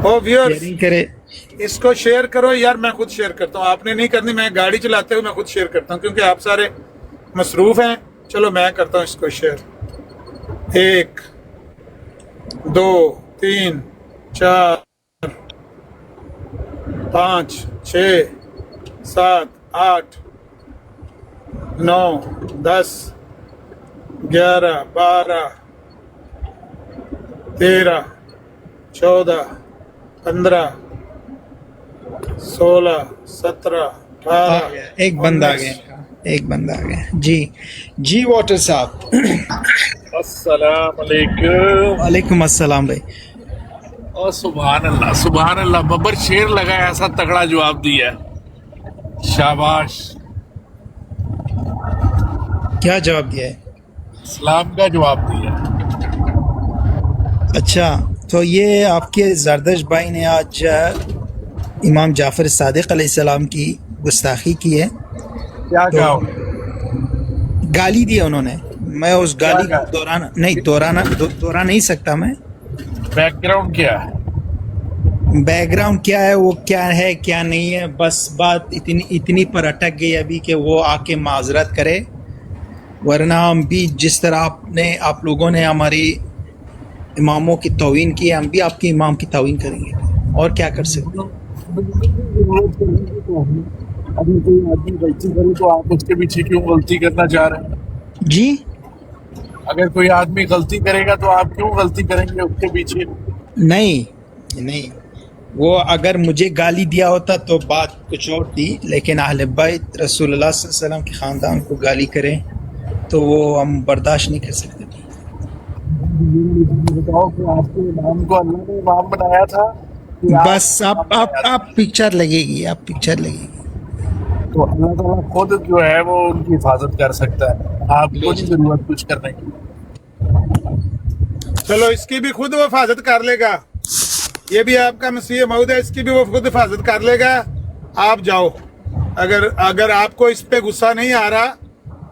ओ व्यूअर्स करे, इसको शेयर करो यार। मैं खुद शेयर करता हूँ, आपने नहीं करनी, मैं गाड़ी चलाते हुए मैं खुद शेयर करता हूँ क्योंकि आप सारे मसरूफ हैं। चलो मैं करता हूँ इसको शेयर। 1 2 3 4 5 6 7 8 9 10 11 12 13 14 15 16 17 18। एक बंदा आ गया, एक बंदा आ गया। जी वाटर साहब। अस्सलाम वालेकुम। वालेकुम अस्सलाम भाई। और सुभान अल्लाह, बब्बर शेर लगा, ऐसा तगड़ा जवाब दिया, शाबाश। क्या जवाब दिया है? इस्लाम का जवाब दिया। अच्छा, तो ये आपके जरदश भाई ने आज इमाम जाफ़र सादिक अलैहिस्सलाम की गुस्ताखी की है। क्या तो क्या गाली दी है उन्होंने। मैं उस गाली को दोहरा नहीं सकता मैं। बैकग्राउंड क्या है? बैकग्राउंड क्या है, वो क्या है क्या नहीं है, बस बात इतनी पर अटक गई अभी कि वो आके माजरत करे, वरना हम भी जिस तरह आप लोगों ने हमारी इमामों की तौहीन की है, हम भी आपके इमाम की तौहीन करेंगे। और क्या कर सकते हैं? अभी कोई आदमी गलती करे तो आप उसके पीछे क्यों गलती करना चाह रहे हैं? जी, अगर कोई आदमी गलती करेगा तो आप क्यों गलती करेंगे उसके पीछे? नहीं, वो अगर मुझे गाली दिया होता तो बात कुछ और थी, लेकिन अहले बैत रसूलुल्लाह सल्लल्लाहु अलैहि वसल्लम के ख़ानदान को गाली करें तो वो हम बर्दाश्त नहीं कर सकते। बताओ कि आपके इमाम को अल्लाह ने इमाम बनाया था कि बस आप पिक्चर लगेगी, आप पिक्चर लगेगी। तो अल्लाह ताला खुद जो है वो उनकी हिफाजत कर सकता है, आपको नहीं जरूरत कुछ करने की। चलो, इसकी भी खुद वो हिफाजत कर लेगा। ये भी आपका मसीह मऊद है, इसकी भी वो खुद हिफाजत कर लेगा। आप जाओ। अगर आपको इस पे गुस्सा नहीं आ रहा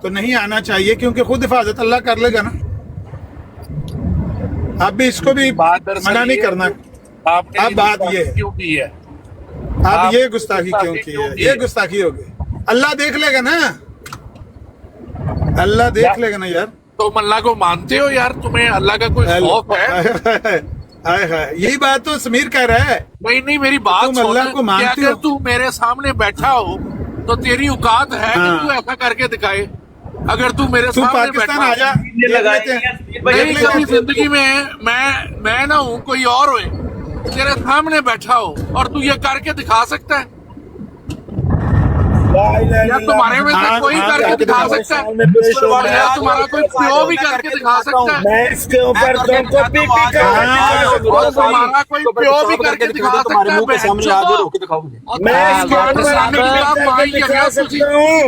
तो नहीं आना चाहिए, क्योंकि खुद हिफाजत अल्लाह कर लेगा ना। आप भी इसको भी मना नहीं करना। आपने अब बात ये है, क्यों की है? आप ये गुस्ताखी क्यों की है? ये गुस्ताखी होगी। अल्लाह देख लेगा ना, अल्लाह देख लेगा ना यार। तुम अल्लाह को मानते हो यार? तुम्हें अल्लाह का कोई खौफ है? हाय, यही बात तो समीर कह रहा है। नहीं, मेरी बात तुम सुन। अल्लाह को मानते अगर हो? तू मेरे सामने बैठा हो तो तेरी औकात है कि तू ऐसा करके दिखाए। अगर तू मेरे तू सामने पाकिस्तान बैठा आ जा, नहीं, कभी जिंदगी में मैं ना हूँ, कोई और होए तेरे सामने बैठा हो और तू ये करके दिखा सकता है? या तुम्हारे में से कोई करके दिखा सकता है? या तुम्हारा कोई प्यो भी करके दिखा सकता है? मैं इसके ऊपर तुमको पीपी और तुम्हारा कोई प्यो भी करके दिखा सकता है? मैं इसके ऊपर माई जगह तुसी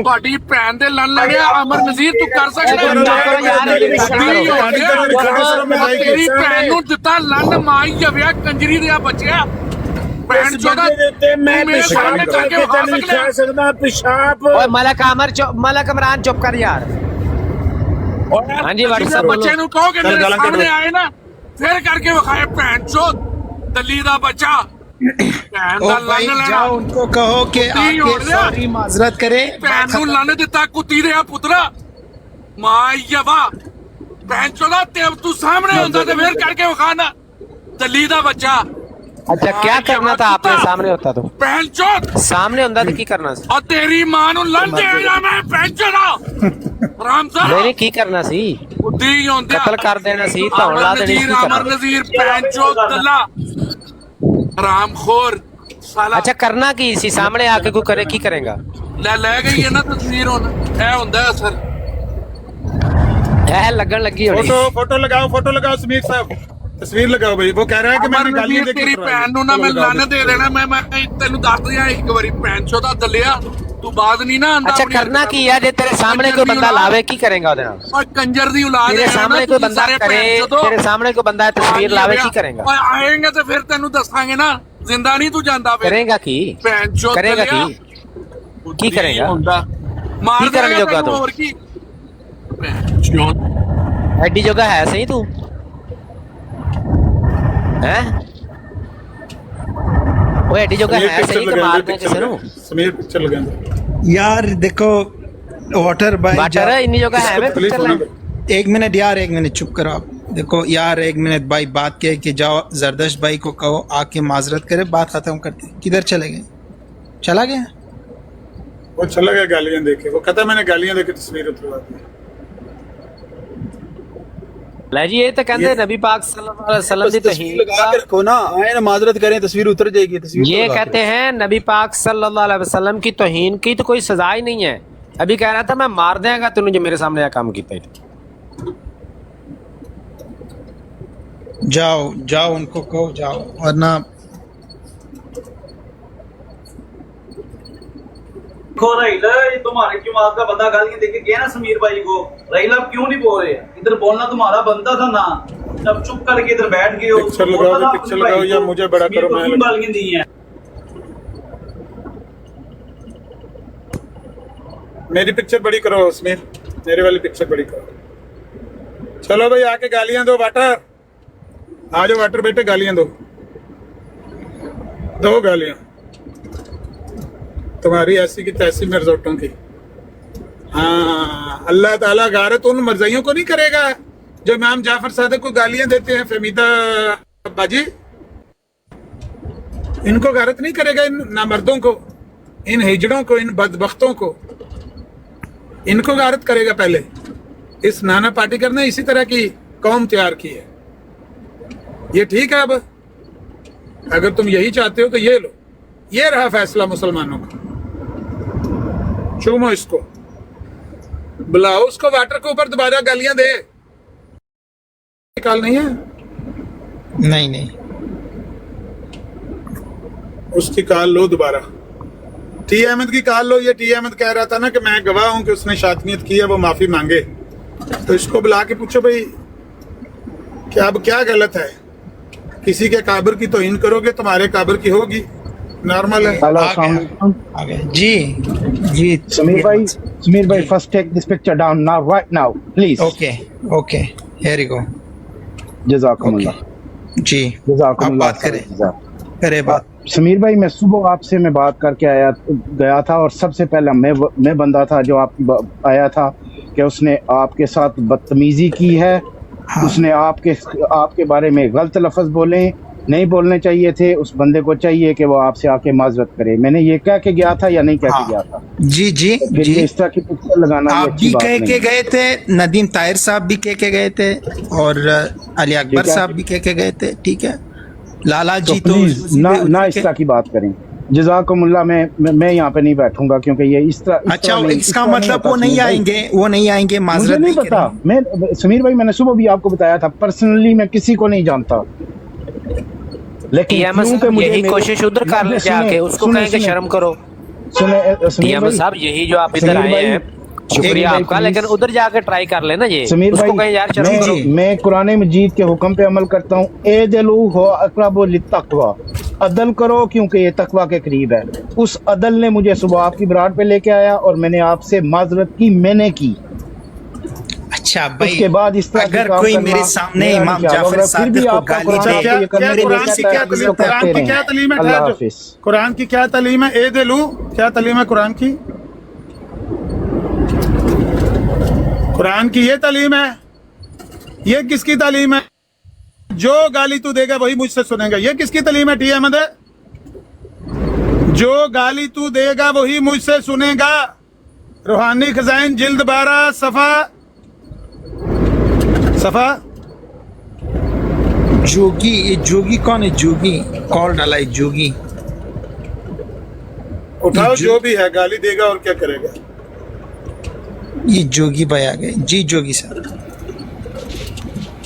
ਤੁਹਾਡੀ ਭੈਣ ਦੇ ਲੜ ਲੜਿਆ ਅਮਰ ਨਜ਼ੀਰ ਤੂੰ ਕਰ ਸਕਦਾ ਤੇਰੀ ਭੈਣ ਨੂੰ ਦਿੱਤਾ ਲੰਨ ਮਾਈ ਜਵਿਆ ਕੰਜਰੀ ਦੇ ਬੱਚਿਆ ਭੈਣ ਚੋਦਾ मैं पेशाब करके तो नहीं खा सकता पेशाब। ओए मलक इमरान चुप कर यार। हाँ जी, व्हाट्सएप बोलो। बच्चे ਨੂੰ ਕਹੋ ਕਿ ਮੇਰੇ ਸਾਹਮਣੇ ਆਏ ਨਾ ਫਿਰ ਕਰਕੇ ਵਿਖਾਏ ਭੈਣ ਚੋਦ ਦਲੀ ਦਾ ਬੱਚਾ ਭੈਣ ओ ਦਾ भाई ਲੰਨ ਲੈਣਾ जाओ, उनको कहो कि कुत्ती आके उड़ गया। सॉरी माजरत करे। ਭੈਣ ਨੂੰ ਲੰਨ ਦਿੱਤਾ ਕੁੱਤੀ ਦੇ ਪੁੱਤਰਾ ਮਾਈਵਾ ਭੈਣ ਚੋਦਾ ਤੇ ਤੂੰ ਸਾਹਮਣੇ ਹੁੰਦਾ ਤੇ ਫਿਰ ਕਰਕੇ ਵਿਖਾ ਨਾ ਦਲੀ ਦਾ ਬੱਚਾ। अच्छा, क्या करना था आपने सामने होता तो? ਭੈਣ ਚੋਦ सामने ਹੁੰਦਾ तो की करना सी? और तेरी मां ਨੂੰ ਲੰਨ ਦੇਣਾ ਮੈਂ ਭੈਣ ਚੋਦਾ ਰਾਮਜ਼ਾਦਾ नहीं की करना सी? ਕੁੱਤੀ ਹੁੰਦਿਆ कत्ल कर देना सी, धौन ला देनी सी। अमर नजीर भैन चोद दल्ला रामखोर साला। अच्छा, करना की सी? सामने आके कोई करे की करेगा? ले गई है ना तस्वीर हुन ए हुंदा असर ऐ लगन लगी होनी। फोटो लगाओ समीर साहब, तस्वीर लगाओ भाई। वो कह रहा है कि मैंने गालियां दे के तेरी भैन ਨੂੰ ਨਾ ਮੈਂ ਲੰਨ ਦੇ ਦੇਣਾ। ਮੈਂ ਤੈਨੂੰ ਦੱਸ ਦਿਆਂ ਇੱਕ ਵਾਰੀ ਭੈਣ ਚੋਦਾ ਦਲਿਆ ਤੂੰ ਬਾਦ ਨਹੀਂ ਨਾ ਆਂਦਾ। अच्छा, करना की है? जे तेरे सामने कोई बंदा लावे की करेगा ਉਹਦੇ ਨਾਲ? ਓਏ ਕੰਜਰ ਦੀ ਔਲਾਦ तेरे सामने कोई बंदा करे, तेरे सामने कोई बंदा तस्वीर लावे की करेगा? ਓਏ ਆਏਗਾ ਤੇ ਫਿਰ ਤੈਨੂੰ ਦੱਸਾਂਗੇ ਨਾ, ਜ਼ਿੰਦਾ ਨਹੀਂ ਤੂੰ ਜਾਂਦਾ ਫਿਰ। करेगा की? ਭੈਣ ਚੋਦ करेगा ਦਲਿਆ की करेगा? मार की करने जोगा तू? और की भैन एडी जगह है सही तू हैं? वो एडी जगह है सही कि मार दे किसी नु? समीर पिक्चर लगाएंगे यार देखो वाटर भाई वाटर है इन्नी जगह है मैं प्लीज पिक्चर बोलो। एक मिनट यार, एक मिनट चुप करो आप। देखो यार, एक मिनट भाई, बात क्या है कि जाओ जरदश भाई को कहो आके माजरत करे, बात खत्म करते। किधर चले गए? चला गया? वो चला गया गालियां देके। वो कहता है मैंने गालियां देके तस्वीर उतरवा दी। ले जी, ये तो कहते नबी पाक सल्लल्लाहु अलैहि वसल्लम दी तौहीन लगा के रखो ना, आए ना माजरत करें, तस्वीर उतर जाएगी। तस्वीर ये कहते हैं नबी पाक सल्लल्लाहु अलैहि वसल्लम की तौहीन की तो कोई सजा ही नहीं है। अभी कह रहा था मैं मार देगा तूने जो मेरे सामने यह काम किया। जाओ उनको कहो जाओ, वरना देखो रहीला, ये तुम्हारे क्यों का बंदा गालियां देके गया ना समीर भाई को। रहीला आप क्यों नहीं बोल रहे? इधर बोलना तुम्हारा बनता था ना, तब चुप करके इधर बैठ गए हो। पिक्चर लगाओ, पिक्चर लगाओ या मुझे बड़ा करो। मैं क्यों गालियां दी हैं? मेरी पिक्चर बड़ी करो समीर, मेरे वाली पिक्चर बड़ी करो। चलो भाई आके गालियां दो। वाटर आ जाओ, वाटर बेटे गालियां दो गालियां तुम्हारी ऐसी की तैसी मिर्जोटों की। हाँ, अल्लाह ताला गारत उन मर्जियों को नहीं करेगा जो इमाम जाफर सादिक को गालियां देते हैं। फहमीदा बाजी, इनको गारत नहीं करेगा, इन नामर्दों को, इन हिजड़ों को, इन बदबख्तों को, इनको गारत करेगा। पहले इस नाना पाटेकर ने इसी तरह की कौम तैयार की है। ये ठीक है। अब अगर तुम यही चाहते हो तो ये लो, ये रहा फैसला मुसलमानों का। चूमो इसको, बुलाओ उसको वाटर के ऊपर, दोबारा गालियां दे। निकाल नहीं है, नहीं उसकी कॉल लो दोबारा। टी अहमद की कॉल लो। ये टी अहमद कह रहा था ना कि मैं गवाह हूं कि उसने शातनियत की है, वो माफी मांगे। तो इसको बुला के पूछो भाई क्या अब क्या गलत है। किसी के काबर की तौहीन करोगे, तुम्हारे काबर की होगी। नॉर्मल है। हेलो आ गए जी समीर भाई first take this picture down now, right now please. Okay here you go. जज़ाकुमुल्लाह जी, आप बात करें बात। समीर भाई, मैं सुबह आपसे मैं बात करके गया था और सबसे पहला मैं बंदा था जो आप आया था कि उसने आपके साथ बदतमीजी की है। हाँ। उसने आपके बारे में गलत लफ्ज बोले, नहीं बोलने चाहिए थे। उस बंदे को चाहिए कि वो आपसे आके माजरत करे। मैंने ये कह के गया था या नहीं कह के गया था? जी इस तरह की पिक्चर लगाना आप भी कह के गए थे, नदीम ताहिर साहब भी कह के गए थे और अली अकबर साहब भी कह के गए थे। ठीक है, लाला जी तो ना इस तरह की बात करें। जज़ाकुमुल्लाह। मैं यहाँ पे नहीं बैठूंगा क्योंकि ये इस तरह। अच्छा, इसका मतलब वो नहीं आएंगे माजरत नहीं पता। मैं समीर भाई, मैंने सुबह भी आपको बताया था, पर्सनली मैं किसी को नहीं जानता, लेकिन यही कोशिश उधर कर ले जाके, उसको कहें कि शर्म करो। सुने साहब, यही जो आप इधर आए हैं, शुक्रिया आपका, लेकिन उधर जाके ट्राई कर लेना। ये समीर उसको भाई, कहें यार शर्म करो। मैं कुरान मजीद के हुक्म पे अमल करता हूँ। एदलू हो अक़रबु लित्तक़वा, अदल करो क्योंकि ये तकवा के करीब है। उस अदल ने मुझे सुबह आपकी बरात पे लेके आया और मैंने आपसे माजरत की, मैंने की। अच्छा भाई, उसके बाद इस तरह अगर कोई मेरे सामने इमाम जाफर सादिक को गाली दे, कुरान की क्या तालीम है? कुरान की क्या तालीम है? ए दिलू क्या तालीम है कुरान की? कुरान की ये तालीम है? ये किसकी तालीम है? जो गाली तू देगा वही मुझसे सुनेगा। ये किसकी तालीम है? टी अहमद है। जो गाली तू देगा वही मुझसे सुनेगा। रूहानी खजाइन जिल्द 12 सफा। जोगी, ये जोगी कौन है? जोगी कॉल डाला है, जोगी। उठाओ, जो भी है गाली देगा और क्या करेगा। ये जोगी भाई आ गए जी। जोगी सर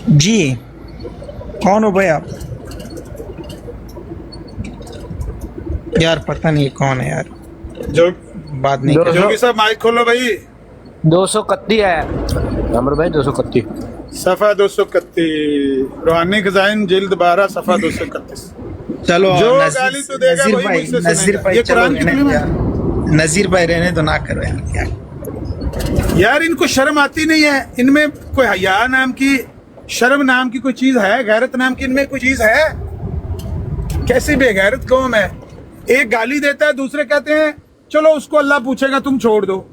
जी, कौन हो भाई आप? यार पता नहीं कौन है यार, जो बात नहीं कर। जोगी साहब माइक खोलो भाई। 231 है अमर भाई, 231 सफा 231, रूहानी खजाइन जिल्द 12 सफा 231। चलो जो गाली तो देगा वही मुझसे सुनेगा। ये कुरान की तालीम है। नजीर भाई रहने तो ना करो यार, इनको शर्म आती नहीं है। इनमें कोई हया नाम की, शर्म नाम की कोई चीज है? गैरत नाम की इनमें कोई चीज है? कैसी बेगैरत कौम है। एक गाली देता है, दूसरे कहते हैं चलो उसको अल्लाह पूछेगा, तुम छोड़ दो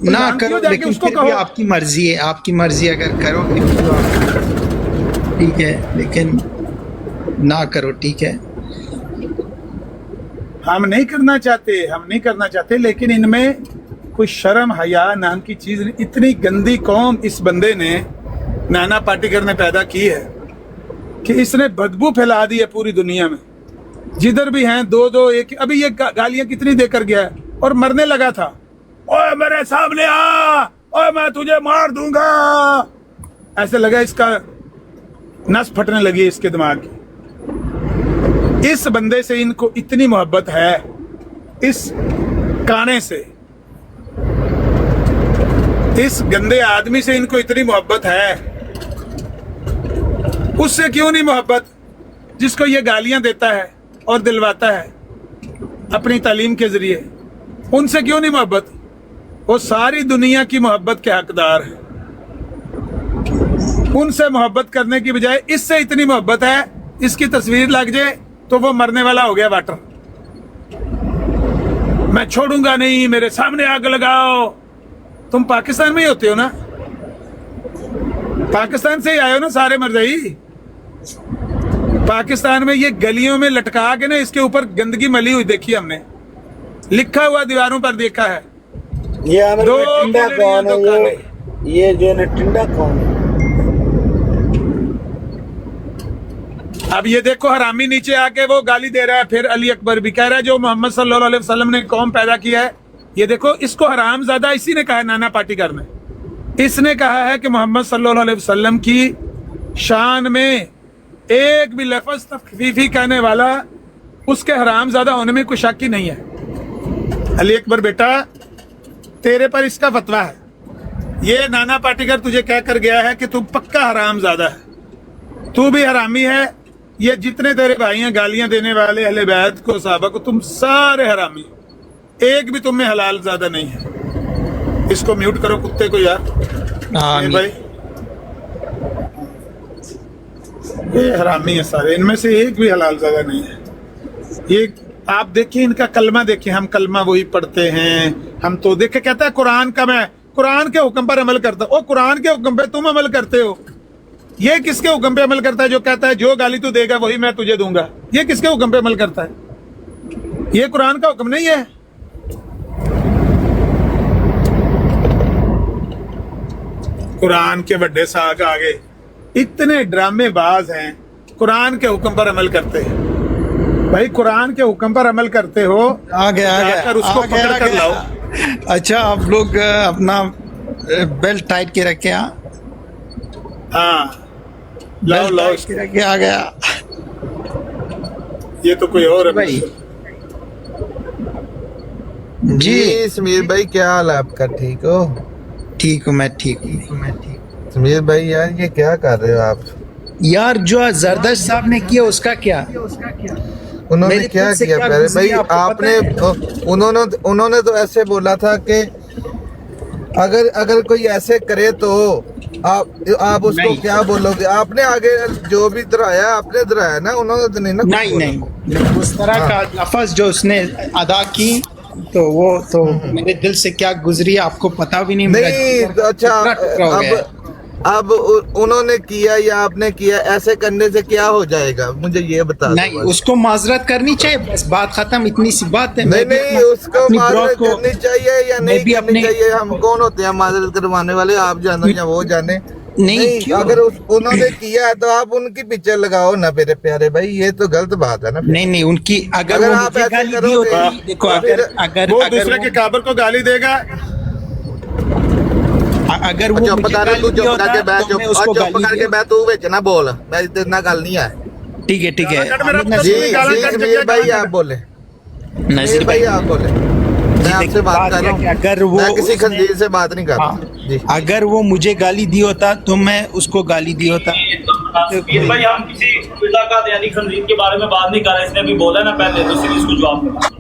ना करो। लेकिन फिर भी आपकी मर्जी है, आपकी मर्जी अगर करोगे तो ठीक है, लेकिन ना करो। ठीक है, हम नहीं करना चाहते, लेकिन इनमें कोई शर्म हया नाम की चीज नहीं। इतनी गंदी कौम इस बंदे ने, नाना पाटेकर ने पैदा की है कि इसने बदबू फैला दी है पूरी दुनिया में। जिधर भी हैं दो एक। अभी ये गालियां कितनी देकर गया है और मरने लगा था। ओए मेरे सामने आ, ओए मैं तुझे मार दूंगा। ऐसे लगा इसका नस फटने लगी इसके दिमाग की। इस बंदे से इनको इतनी मोहब्बत है, इस ठिकाने से। इस गंदे आदमी से इनको इतनी मोहब्बत है, उससे क्यों नहीं मोहब्बत जिसको ये गालियां देता है और दिलवाता है अपनी तालीम के जरिए? उनसे क्यों नहीं मोहब्बत? वो सारी दुनिया की मोहब्बत के हकदार है। उनसे मोहब्बत करने की बजाय इससे इतनी मोहब्बत है, इसकी तस्वीर लग जाए तो वो मरने वाला हो गया वाटर। मैं छोड़ूंगा नहीं, मेरे सामने आग लगाओ। तुम पाकिस्तान में ही होते हो ना, पाकिस्तान से ही आए हो ना सारे मरज़ई। पाकिस्तान में ये गलियों में लटका के ना इसके ऊपर गंदगी मली हुई देखी हमने, लिखा हुआ दीवारों पर देखा है। ये आमिर दो भाई टिंडा गिलहरियां, कौन दो है? काले। ये जो है ना टिंडा कौन है? अब ये देखो हरामी नीचे आके वो गाली दे रहा है, फिर अली अकबर भी कह रहा है जो मोहम्मद सल्लल्लाहु अलैहि वसल्लम ने कौम पैदा किया है। ये देखो, इसको हरामजादा इसी ने कहा है, नाना पाटीकर ने। इसने कहा है कि मोहम्मद सल्लल्लाहु अलैहि वसल्लम की शान में एक भी लफ्ज तखफीफी कहने वाला, उसके हरामजादा होने में कोई शक ही नहीं है। अली अकबर बेटा, तेरे पर इसका फतवा है। ये नाना पाटीकर तुझे कह कर गया है कि तू पक्का हरामजादा है, तू भी हरामी है। ये जितने तेरे भाई हैं गालियां देने वाले अहले बैत को, सहाबा को, तुम सारे हरामी, एक भी तुम में हलाल ज्यादा नहीं है। इसको म्यूट करो कुत्ते को यार। ये भाई ये हरामी है सारे, इनमें से एक भी हलाल ज्यादा नहीं है। ये आप देखिए, इनका कलमा देखिए, हम कलमा वही पढ़ते हैं। हम तो देखे कहता है कुरान का, मैं कुरान के हुक्म पर अमल करता हूँ। कुरान के हुक्म पे तुम अमल करते हो। ये किसके हुक्म पे अमल करता है जो कहता है जो गाली तू देगा वही मैं तुझे दूंगा? ये किसके हुक्म पे अमल करता है? ये कुरान का हुक्म नहीं है। कुरान के बड़े साग आगे इतने ड्रामेबाज हैं, कुरान के हुक्म पर अमल करते हैं। भाई कुरान के हुक्म पर अमल करते हो, आ गया उसको पकड़ कर लाओ। अच्छा, आप लोग अपना बेल्ट टाइट के रखे। हाँ, लाओ लाओ, रखे। आ गया ये तो कोई और है भाई। जी समीर भाई, क्या हाल है आपका? ठीक हो? ठीक हूँ, मैं ठीक हूँ। समीर भाई यार, ये क्या कर रहे हो आप? यार जो जरदाश्त साहब ने किया उसका क्या? उन्होंने मेरे क्या खुद से किया? क्या प्यारे भाई, गुजरी आपको आपने उन्होंने तो ऐसे बोला था कि अगर कोई ऐसे करे तो आप उसको नहीं। क्या बोलोगे? आपने आगे जो भी दोहराया आपने दोहराया ना, उन्होंने तो नहीं ना कुछ नहीं बोला। नहीं, उस तरह का लफ्ज जो उसने अदा की तो वो तो मेरे दिल से क्या गुजरी आपको पता भी नहीं। नहीं तो अच्छा, अब उन्होंने किया या आपने किया, ऐसे करने से क्या हो जाएगा मुझे ये बता दो। नहीं, उसको माजरत करनी चाहिए, बस बात खत्म, इतनी सी बात है। नहीं, उसको माजरत करनी चाहिए या नहीं करनी चाहिए? हम कौन होते हैं माजरत करवाने वाले? आप जानो या वो जाने। नहीं, अगर उन्होंने किया है तो आप उनकी पिक्चर लगाओ ना मेरे प्यारे भाई, ये तो गलत बात है ना। नहीं, उनकी अगर आप ऐसे करोगे, देखो, अगर वो दूसरे के काबर को गाली देगा, अगर वो चुप कर, तू चुप करके बैठ, चुप करके बैठ, तू विच ना बोल, मैं तेरे नाल गल नहीं है। ठीक है ठीक है। जी समीर भाई आप बोले, नजीर भाई आप बोले, मैं आपसे बात कर रहा हूँ। अगर वो मैं किसी खंजीर से बात नहीं कर रहा जी। अगर वो मुझे गाली दी होता तो मैं उसको गाली दी होता। समीर भाई, हम किसी इलाका यानी खंजीर के बारे में बात नहीं कर रहे, इसने अभी बोला ना पहले, तो इसलिए इसको जवाब दो।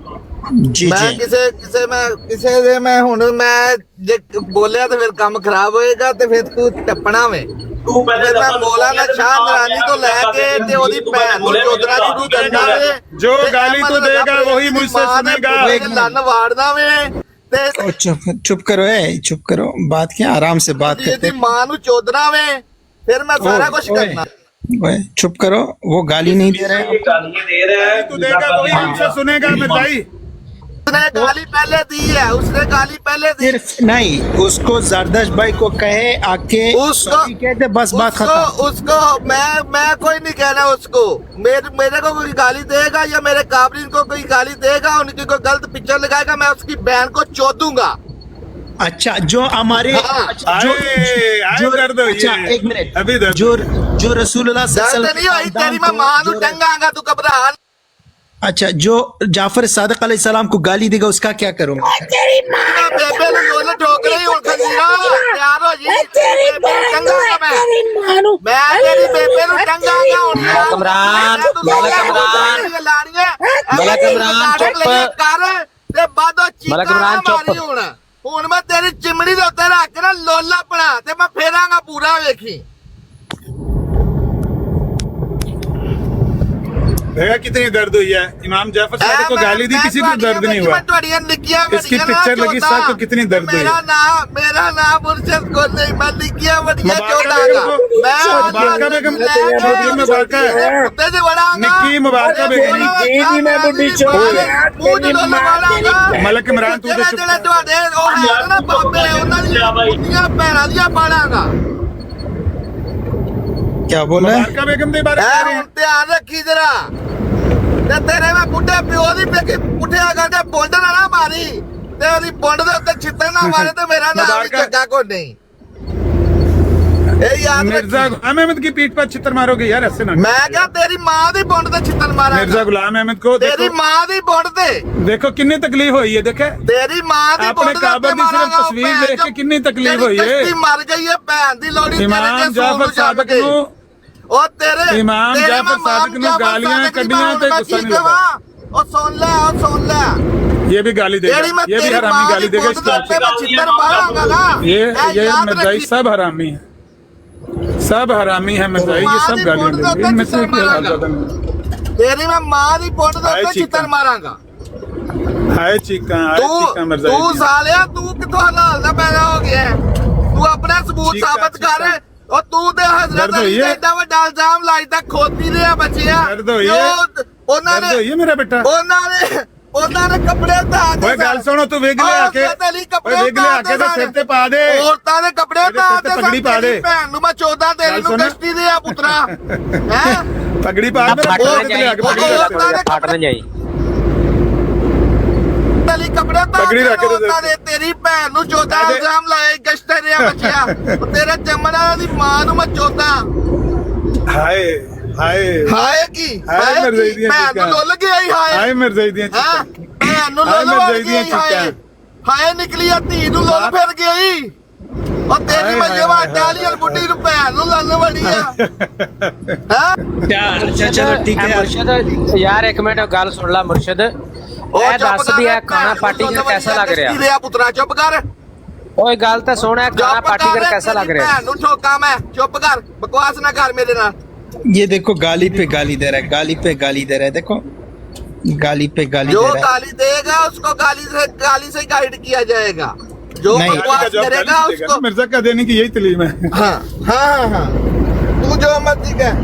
जी मैं जी, ਕਿਸੇ ਦੇ ਮੈਂ ਹੁਣ ਮੈਂ ਜੇ ਬੋਲਿਆ ਤੇ ਫਿਰ ਕੰਮ ਖਰਾਬ ਹੋਏਗਾ ਤੇ ਫਿਰ ਤੂੰ ਟੱਪਣਾ ਵੇ। ਤੂੰ ਪਹਿਲੇ ਮੈਂ ਬੋਲਾ ਨਾ ਸ਼ਾਹ ਨਰਾਨੀ ਤੋਂ ਲੈ ਕੇ ਤੇ ਉਹਦੀ ਭੈਣ ਨੂੰ ਚੋਦਰਾ ਦੀ ਤੂੰ ਕਰਨਾ ਵੇ। जो गाली तू देगा वही मुझसे सुनेगा। ਲੰਨ ਵਾੜਦਾ ਵੇ ਤੇ ओ, चुप करो, चुप करो, बात क्या, आराम से बात करते। ਇਹਦੀ ਮਾਂ ਨੂੰ ਚੋਦਰਾ वे फिर मैं सारा कुछ करना। ओए, चुप करो, वो गाली नहीं दे रहे। गालियां दे रहा है, तू देगा वही मुझसे सुनेगा। मैं भाई, उसने गाली पहले दी है, उसने गाली पहले दी। सिर्फ नहीं, उसको जरदाश्त भाई को कहे आके उसको कहते बस बात खत्म। उसको मैं कोई नहीं कहना उसको। मेरे को कोई गाली देगा या मेरे काबरीन को कोई गाली देगा, उनकी कोई गलत पिक्चर लगाएगा, मैं उसकी बहन को चोदूंगा। अच्छा, जो हमारे जो दर्द हुई अच्छा है। एक मिनट, अभी दर्द जो रसूलुल्लाह दर्द नहीं हुई तेरी, मैं मां नू टंगांगा, तू घबरा। अच्छा, जो जाफर सादिक अलैहिस्सलाम को गाली देगा उसका क्या करूंगा? ਬੇਬੇ ਨੂੰ ਲੋਲ ਠੋਕ ਰਹੀ ਹੁਣ ਖੰਜੀਰਾ ਤਿਆਰ ਹੋ ਜੀ ਤੇਰੀ ਟੰਗਾਂਗਾ ਮੈਂ ਤੇਰੀ ਬੇਬੇ ਨੂੰ ਟੰਗਾਂਗਾ ਹੁਣ ਮਲਕ ਇਮਰਾਨ ਚੁੱਪ ਕਰ ਤੇ ਬਾਦੋਂ ਮਲਕ ਇਮਰਾਨ ਚੁੱਪ। ਹੁਣ ਮੈਂ ਤੇਰੀ ਚਿਮੜੀ ਦੇ ਉੱਤੇ ਰੱਖ ਕੇ ਨਾ ਲੋਲਾ ਬਣਾ ਤੇ ਮੈਂ ਫੇਰਾਂਗਾ ਪੂਰਾ ਵੇਖੀ। देखा कितनी दर्द हुई है। इमाम जाफर सादिक को गाली दी, किसी को दर्द नहीं हुआ। इसकी पिक्चर लगी साथ तो कितनी दर्द हुई। मेरा नाम मुर्शद को नहीं, मैं लिखिया बढ़िया मुबारका बेगम, मुबारका निक्की, मुबारका बेगम, मलक इमरान तू तो क्या बोला? मुबारका बेगम दे बारे में ध्यान रखी जरा ਤੇ ਤੇਰੇ ਮੈਂ ਬੁੱਢੇ ਪਿਓ ਦੀ ਪੇਕੀ ਪੁੱਠਿਆ ਕਰਕੇ ਬੁੰਡ ਨਾ ਨਾ ਮਾਰੀ ਤੇ ਉਹਦੀ ਬੁੰਡ ਦੇ ਉੱਤੇ ਛਿੱਤਰ ਨਾ ਮਾਰੇ ਤੇ ਮੇਰਾ ਨਾਮ ਵੀ ਜੱਗਾ ਕੋ ਨਹੀਂ। ਇਹ ਯਾਦ मिर्जा गुलाम अहमद की पीठ पर छितर मारोगे यार, ऐसे ना। ਮੈਂ ਕਿਹਾ ਤੇਰੀ ਮਾਂ ਦੀ ਬੁੰਡ ਤੇ ਛਿੱਤਰ ਮਾਰਾਂਗਾ। मिर्जा गुलाम अहमद को ਤੇਰੀ ਮਾਂ ਦੀ ਬੁੰਡ ਤੇ देखो कितनी तकलीफ हुई है। देखे ਤੇਰੀ ਮਾਂ ਦੀ अपने ਬੁੰਡ काबा की सिर्फ तस्वीर देख के कितनी तकलीफ हुई है। ਮਰ ਗਈ ਹੈ ਭੈਣ ਦੀ ਲੋੜੀ इमाम जाफर सादिक ਨੂੰ ਉਹ ਤੇਰੇ इमाम जाफर सादिक ਨੂੰ गालियां कड्डियां ते गुस्सा नहीं लगा। ਉਹ ਸੁਣ ਲੈ ये भी गाली देगा, ये भी हरामी गाली देगा। ये मिर्जाई सब हरामी है, सब हरामी है मिर्जाई, ये सब गालियां देंगे। इनमें से कोई हाल ज्यादा नहीं। तेरी मैं मां दी पुंड दे उत्ते चित्तर मारांगा। हाय चीका मिर्जाई। तू सालिया तू किथों हलाल दा पैदा हो गया है? तू अपना सबूत साबित कर। और तू ते हजरत अली दे एडा वड्डा इल्जाम लाइदा खोती रिया बचिया। ਉਹਨਾਂ ਨੇ मेरा बेटा ਉਹਨਾਂ ਨੇ ਕੱਪੜੇ ਉਤਾਰ ਦੇ। ਓਏ ਗੱਲ ਸੁਣੋ, ਤੂੰ ਵੇਗ ਲਿਆ ਕੇ ਤੇ ਸਿਰ ਤੇ ਪਾ ਦੇ। ਔਰਤਾਂ ਦੇ ਕੱਪੜੇ ਉਤਾਰ ਦੇ, ਪਗੜੀ ਪਾ ਦੇ। ਭੈਣ ਨੂੰ ਮੈਂ 14 ਤੇਰੀ ਨੂੰ ਕਸ਼ਤੀ ਦੇ ਆ ਪੁੱਤਰਾ ਹੈ ਪਗੜੀ ਪਾ ਦੇ। ਫਟ ਨਾ ਜਾਈ ਤੇਰੀ ਕੱਪੜੇ ਉਤਾਰ ਦੇ, ਤੇਰੀ ਭੈਣ ਨੂੰ 14 ਇਲਜ਼ਾਮ ਲਾਏ ਗਸ਼ਤੇ ਦੇ ਆ ਬੱਚਿਆ। ਤੇਰੇ ਚਮੜਾ ਦੀ ਮਾਂ ਨੂੰ ਮੈਂ 14 ਹਾਏ ਹਾਏ ਕੀ ਭੈਣ ਨੂੰ ਲੁੱਲ ਗਿਆ ਹੀ ਹਾਏ ਮਿਰਜ਼ਾਈ ਦੀਆਂ ਚੀਕਾਂ, ਭੈਣ ਨੂੰ ਲੁੱਲ ਵੜ ਗਿਆ ਹੀ ਹਾਏ ਨਿਕਲੀ ਆ ਧੀ ਨੂੰ ਲੁੱਲ ਫਿਰ ਗਈ। ਉਹ ਤੇਰੀ ਮੱਜਵਾ ਟਾਲੀਅਲ ਬੁੱਢੀ ਨੂੰ ਭੈਣ ਨੂੰ ਲੁੱਲ ਵੜੀ ਆ। चलो ठीक है। मुर्शद यार एक मिनट गल सुन ला मुर्शद, ਇਹ ਦੱਸ ਵੀ ਇਹ ਖਾਣਾ ਪਾਰਟੀ कैसा लग रहा? ਪੁੱਤਰਾ ਚੁੱਪ ਕਰ। ਓਏ ਗੱਲ ਤਾਂ ਸੁਣ, ਇਹ ਖਾਣਾ ਪਾਰਟੀ कैसा लग रहा? ਭੈਣ ਨੂੰ ਠੋਕਾਂ ਮੈਂ, ਚੁੱਪ ਕਰ, ਬਕਵਾਸ ਨਾ ਕਰ ਮੇਰੇ ਨਾਲ। ये देखो गाली पे गाली दे रहा है, गाली पे गाली दे रहा है। देखो गाली पे गाली जो दे रहा है। गाली देगा उसको गाली से गाइड किया जाएगा। जो नहीं। बकवास करेगा उसको मिर्जा का देने की यही तलीम है। हाँ तू जो मर्जी कह।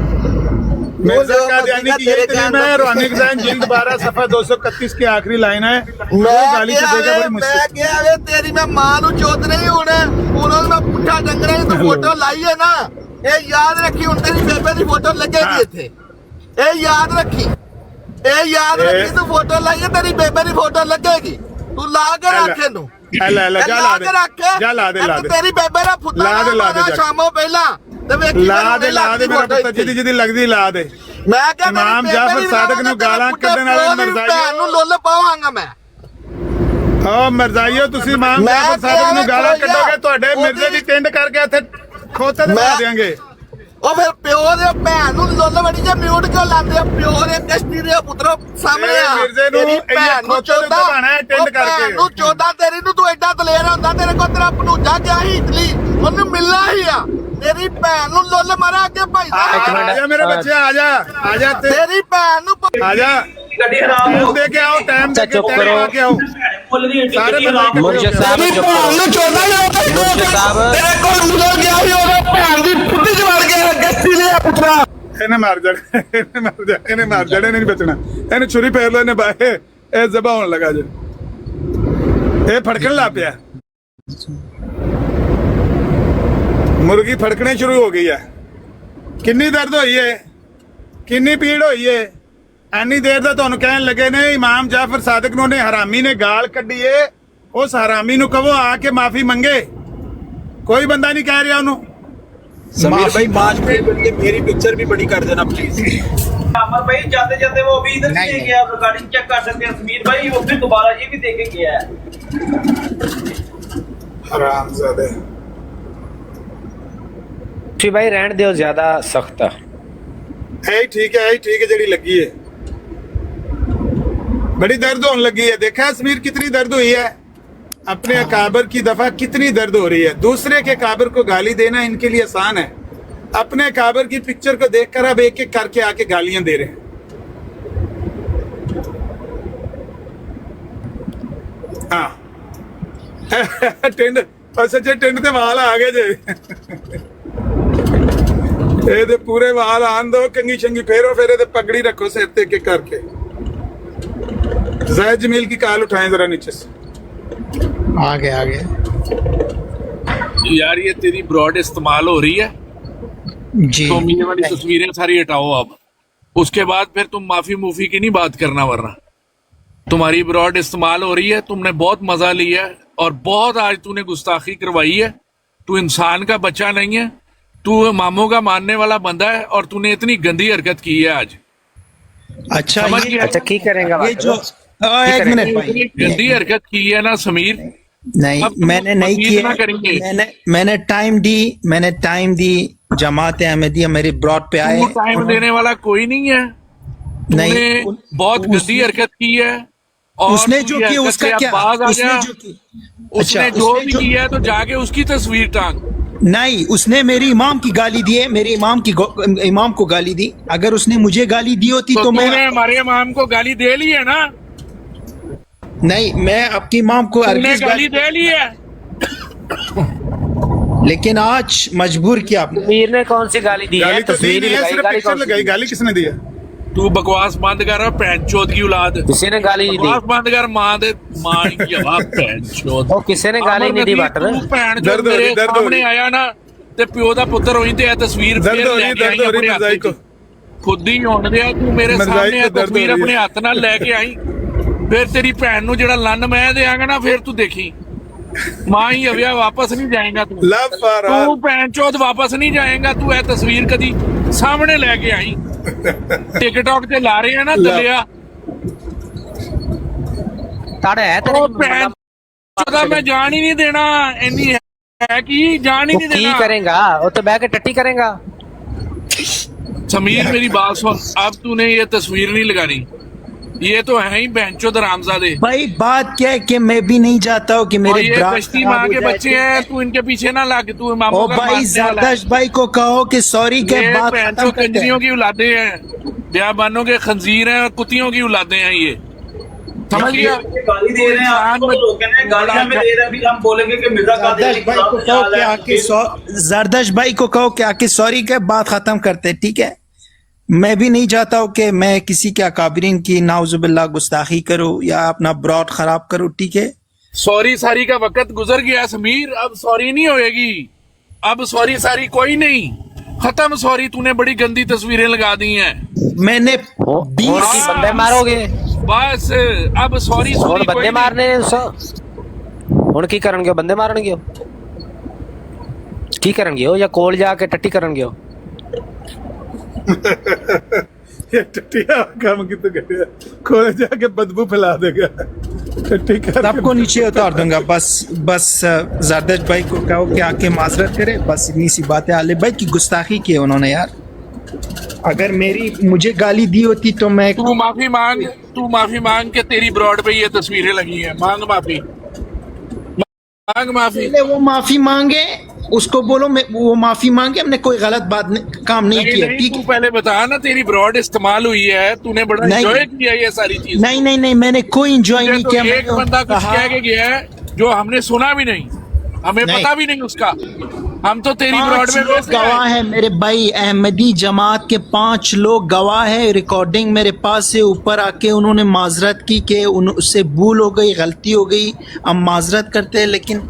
मिर्जा का देने की यही तलीम है। रूहानी ग़ज़ाइन जिल्द 12 सफ़ा 231 की आखिरी लाइन है। गाली से देगा बड़ी मुश्किल। मैं क्या वे तेरी मैं मां ਨੂੰ ਚੋਦ ਨਹੀਂ ਹੁਣ ਮੈਂ ਪੁੱਠਾ ਡੰਗਰੇ ਦੀ ਫੋਟੋ ਲਾਈ ਹੈ ਨਾ। ਇਹ ਯਾਦ ਰੱਖੀ, ਹੁਣ ਤੇਰੀ ਬੇਬੇ ਦੀ ਫੋਟੋ ਲੱਗੇਗੀ ਇੱਥੇ। ਇਹ ਯਾਦ ਰੱਖੀ ਤੂੰ ਫੋਟੋ ਲਾਈ ਹੈ, ਤੇਰੀ ਬੇਬੇ ਦੀ ਫੋਟੋ ਲੱਗੇਗੀ। ਤੂੰ ਲਾ ਕੇ ਰੱਖ ਇਹਨੂੰ, ਜਾ ਲਾ ਦੇ ਤੇਰੀ ਬੇਬੇ ਦਾ ਫੁੱਟਾ ਲਾ ਸ਼ਾਮੋਂ ਪਹਿਲਾਂ ਤੇ ਵੇਖੀ ਲਾ ਦੇ ਮੇਰਾ ਪੁੱਤ, ਜਿਹਦੀ ਲੱਗਦੀ ਲਾ ਦੇ। ਮੈਂ ਕਿਹਾ ਇਮਾਮ ਜਾਫਰ ਸਾਦਿਕ ਨੂੰ ਗਾਲਾਂ ਕੱਢਣ ਵਾਲੇ ਮਿਰਜ਼ਾਈ ਨੂੰ ਲੁੱਲ ਪਾਵਾਂਗਾ ਮੈਂ। ਓ ਮਿਰਜ਼ਾਈਓ, ਤੁਸੀਂ ਇਮਾਮ ਜਾਫਰ ਸਾਦਿਕ ਨੂੰ ਗਾਲਾਂ ਕੱਢੋਗੇ, ਤੁਹਾਡੇ ਮਿਰਜ਼ੇ ਦੀ ਟਿੰਡ ਕਰਕੇ ਇੱਥੇ ਖੋਤੇ ਤੇ ਪਾ ਦੇਾਂਗੇ। ਉਹ ਫਿਰ ਪਿਓ ਦੇ ਭੈਣ ਨੂੰ ਲੁੱਲ ਵੜੀ ਜੇ ਮਿਊਟ ਕਿਉਂ ਲਾਉਂਦੇ ਆ? ਪਿਓ ਦੇ ਕਸ਼ਤੀ ਦੇ ਪੁੱਤਰੋ ਸਾਹਮਣੇ ਆ। ਮਿਰਜ਼ੇ ਨੂੰ ਇਹ ਖੋਤੇ ਤੇ ਪਾਣਾ ਹੈ ਟਿੰਡ ਕਰਕੇ। ਨੂੰ 14 ਤੇਰੀ ਨੂੰ ਤੂੰ ਐਡਾ ਦਲੇਰ ਹੁੰਦਾ, ਤੇਰੇ ਕੋਲ ਤੇਰਾ ਭਣੂਜਾ ਗਿਆ ਸੀ ਇਟਲੀ, ਉਹਨੂੰ ਮਿਲਣਾ ਹੀ ਆ। ਤੇਰੀ ਭੈਣ ਨੂੰ ਲੁੱਲ ਮਾਰਾ ਕੇ ਭਾਈ ਆ ਮੇਰੇ ਬੱਚੇ, ਆ ਜਾ ਤੇਰੀ ਭੈਣ ਨੂੰ ਆ ਜਾ ਗੱਡੀ ਖਰਾਬ ਹੋ ਦੇ ਕੇ ਆਓ, ਟਾਈਮ ਤੇ ਚੁੱਪ ਕਰੋ। ਕੇ ਆਓ ਸਾਰੇ ਬੰਦੇ। ਮੁਰਸ਼ਦ ਸਾਹਿਬ ਚੁੱਪ ਕਰੋ। ਮੁਰਸ਼ਦ ਸਾਹਿਬ ਤੇਰੇ ਕੋਲ ਮੁੰਡਾ ਗਿਆ ਸੀ, ਉਹਦੇ ਭੈਣ ਦੀ ਫੁੱਟੀ ਚ ਵੜ ਗਿਆ ਗੱਡੀ ਲਿਆ ਪੁੱਤਰਾ। ਇਹਨੇ ਮਾਰ ਜਾਣਾ, ਨਹੀਂ ਬਚਣਾ। ਇਹਨੇ ਛੁਰੀ ਫੇਰ ਲੋ, ਇਹਨੇ ਬਾਹੇ ਇਹ ਜ਼ਬਾ ਹੋਣ ਲੱਗਾ ਜੇ, ਇਹ ਫੜਕਣ ਲੱਗ ਪਿਆ। ਮੁਰਗੀ ਫੜਕਣੇ ਸ਼ੁਰੂ ਹੋ ਗਈ ਹੈ। ਕਿੰਨੀ ਦਰਦ ਹੋਈ ਹੈ, ਕਿੰਨੀ ਪੀੜ ਹੋਈ ਹੈ। ਐਨੀ ਦੇਰ ਦਾ ਤੁਹਾਨੂੰ ਕਹਿਣ ਲੱਗੇ ਨੇ ਇਮਾਮ ਜਾਫਰ ਸਾਦਿਕ ਨੂੰ ਨੇ ਹਰਾਮੀ ਨੇ ਗਾਲ ਕੱਢੀ ਏ। ਉਸ ਹਰਾਮੀ ਨੂੰ ਕਹੋ ਆ ਕੇ ਮਾਫੀ ਮੰਗੇ। ਕੋਈ ਬੰਦਾ ਨਹੀਂ ਕਹਿ ਰਿਹਾ ਉਹਨੂੰ। समीर भाई 5 मिनट के लिए मेरी पिक्चर भी बड़ी कर देना प्लीज। अमर भाई जाते जाते वो अभी इधर भी गया, आप रिकॉर्डिंग चेक कर सकते हैं। समीर भाई वो फिर दोबारा ये भी देख के गया है। हरामजादे। जी भाई रहने दो, ज्यादा सख्त है ठीक है जड़ी लगी है, बड़ी दर्द होने लगी है। देखा समीर कितनी दर्द हुई है, अपने अकाबर की दफा कितनी दर्द हो रही है। दूसरे के काबर को गाली देना इनके लिए आसान है, अपने काबर की पिक्चर को देखकर अब एक एक करके आके गालियां दे रहे हैं। हाँ टिंड सच्चे टिंड ते वाल आ गए जे ये पूरे वाल आन दो, कंगी शंगी फेरो, फिर ये पगड़ी रखो सिर ते के करके। जैद जमील की कॉल उठाएं जरा नीचे से। आ गए यार ये तेरी ब्रॉड इस्तेमाल हो रही है जी। तो ये वाली तस्वीरें सारी हटाओ अब, उसके बाद फिर तुम माफी मूफी की नहीं बात करना, वरना तुम्हारी ब्रॉड इस्तेमाल हो रही है। तुमने बहुत मजा लिया है और बहुत आज तूने गुस्ताखी करवाई है। तू इंसान का बच्चा नहीं है, तू मामों का मानने वाला बंदा है और तूने इतनी गंदी हरकत की है आज। अच्छा समझ गया? अच्छा की करेगा ये जो एक मिनट भाई, इतनी गंदी हरकत की है ना समीर, नहीं अब तुम मैंने नहीं मजीद किया। ना करेंगे। मैंने टाइम दी जमात अहमदिया मेरी ब्रॉड पे आए। तू टाइम देने वाला कोई नहीं है। नहीं तूने बहुत गंदी हरकत की है और उसने तू जो ये किया हरकत उसका से अब क्या, बाज आ उसने जा। जो की, उसने अच्छा, जो उसने भी जो- किया है तो जाके उसकी तस्वीर टांग। नहीं उसने मेरी इमाम की गाली दी है, मेरे इमाम को गाली दी। अगर उसने मुझे गाली दी होती तो मैं तूने हमारे इमाम को गाली दे ली है ना, नहीं, मैं आपकी इमाम को तूने हरगिज़ गाली दे ली है। लेकिन आज मजबूर किया आपने। तस्वीर ने कौन सी गाली दी है? गाली तो दी तस्वीर ही नहीं है, लगाई, सिर्फ गाली पिक्चर कौन सी लगाई। दी? गाली किसने दी है? तू बकवास बंद कर, भैन चोद की औलाद। किसी ने गाली नहीं बकवास दी, बंद कर, मां दे मां की औलाद भैन चोद। वो किसी ने गाली नहीं दी बट तू भैन चोद दर्द हो रही, मेरे दर्द हो सामने रही। आया ना ते प्यो दा पुत्र होई ते तस्वीर दर्द फिर हो रही, लेके आई दर्द हो रही अपने मिर्जाई हाथ को। च। खुद ही होने दिया तू मेरे मिर्जाई सामने को दर्द हो तस्वीर रही है। अपने हाथ नाल लेके आई, फिर तेरी भैन नु जेड़ा लन्न मैं देंगा ना, फिर तू देखी मां ही अविया वापस नहीं जाएगा तू। लव फॉर तू भैन चोद वापस नहीं जाएगा। तू ये तस्वीर कदी सामने लेके आई। टिकटॉक ते ला रहे हैं ना दलिया, ताड़े है ओ भैन चोदा मैं जान ही नहीं देना। इन्नी है कि जान ही नहीं की देना। करेगा? वो तो बह के टट्टी करेगा। समीर मेरी बात सुन, अब तूने ये तस्वीर नहीं लगानी, ये तो है ही बहनचोद हरामजादे। भाई बात क्या है कि मैं भी नहीं चाहता हूँ कि और मेरे ये ब्रांड कश्ती खराब माँ हो के जाए, बच्चे ठीक हैं, है? तू इनके पीछे ना लग। तू मामू ओ का भाई मानने वाला है। जरदश भाई को कहो कि सॉरी के ये बात बहन खत्म चो करते कंजरियों हैं। की औलादे हैं, ब्याबानों के खंजीर हैं, कुतियों की औलादे हैं ये। समझ गया? गाली दे रहे हैं आपको, लोग कह रहे हैं गालियां में दे रहे हैं। अभी हम बोलेंगे कि मिर्जा कादिर जरदश भाई को कहो कि आके जरदश भाई को कहो कि आके सॉरी के बात खत्म करते हैं, ठीक है? मैं भी नहीं चाहता हूँ कि मैं किसी के अकाबरीन की नाउजुबिल्लाह गुस्ताखी करूँ या अपना ब्रॉड खराब करूँ, ठीक है? सॉरी सारी का वक्त गुजर गया समीर, अब सॉरी नहीं होएगी। अब सॉरी सारी कोई नहीं, खत्म सॉरी। तूने बड़ी गंदी तस्वीरें लगा दी हैं। मैंने और 20 की बंदे मारोगे? बस अब सॉरी और सॉरी बंदे मारने हुण की करनगे? बंदे मारनगे की करनगे हो, या कोल जाके टट्टी करनगे हो? ये टट्टिया काम की तो गया, खोले जाके बदबू फैला देगा। टट्टी कर सबको नीचे उतार दूंगा। बस जरदश भाई को कहो कि आके माजरत करे, बस इतनी सी बात है। आले भाई की गुस्ताखी की है उन्होंने यार। अगर मुझे गाली दी होती तो मैं तू माफी मांग के तेरी ब्रॉड पे ये तस्वीरें लगी हैं। मांग माफी। पहले वो माफी मांगे, उसको बोलो वो माफी मांगे, हमने कोई गलत काम नहीं किया, ठीक तू है? पहले बता ना, तेरी ब्रॉड इस्तेमाल हुई है, तूने बड़ा नहीं। एंजॉय किया ये सारी चीज। नहीं मैंने कोई एंजॉय नहीं तो किया। एक मैंने बंदा कुछ कहा- कह के गया है जो हमने सुना भी नहीं, हमें नहीं। पता भी नहीं उसका। हम तो तेरी ब्रॉड 5 में लोग वैसे गवाह आए। है मेरे भाई, अहमदी जमात के 5 लोग गवाह है। रिकॉर्डिंग मेरे पास से ऊपर आके उन्होंने माजरत की कि उससे भूल हो गई, गलती हो गई, हम माजरत करते हैं। लेकिन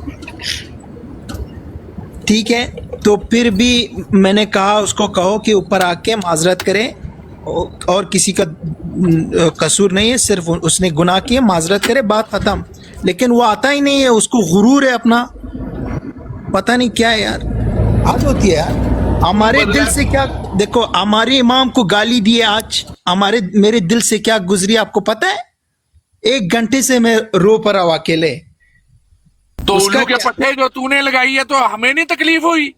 ठीक है, तो फिर भी मैंने कहा उसको कहो कि ऊपर आके माजरत करे, और किसी का कसूर नहीं है, सिर्फ उसने गुनाह किए, माजरत करे, बात खत्म। लेकिन वो आता ही नहीं है, उसको गुरूर है अपना, पता नहीं क्या है यार, हद होती है यार। हमारे दिल से क्या, देखो हमारे इमाम को गाली दिए आज, मेरे दिल से क्या गुजरी आपको पता है? 1 घंटे से मैं रो पड़ा हूं अकेले। तो उसका उल्लू के क्या- पट्टे जो तूने लगाई है तो हमें नहीं तकलीफ हुई?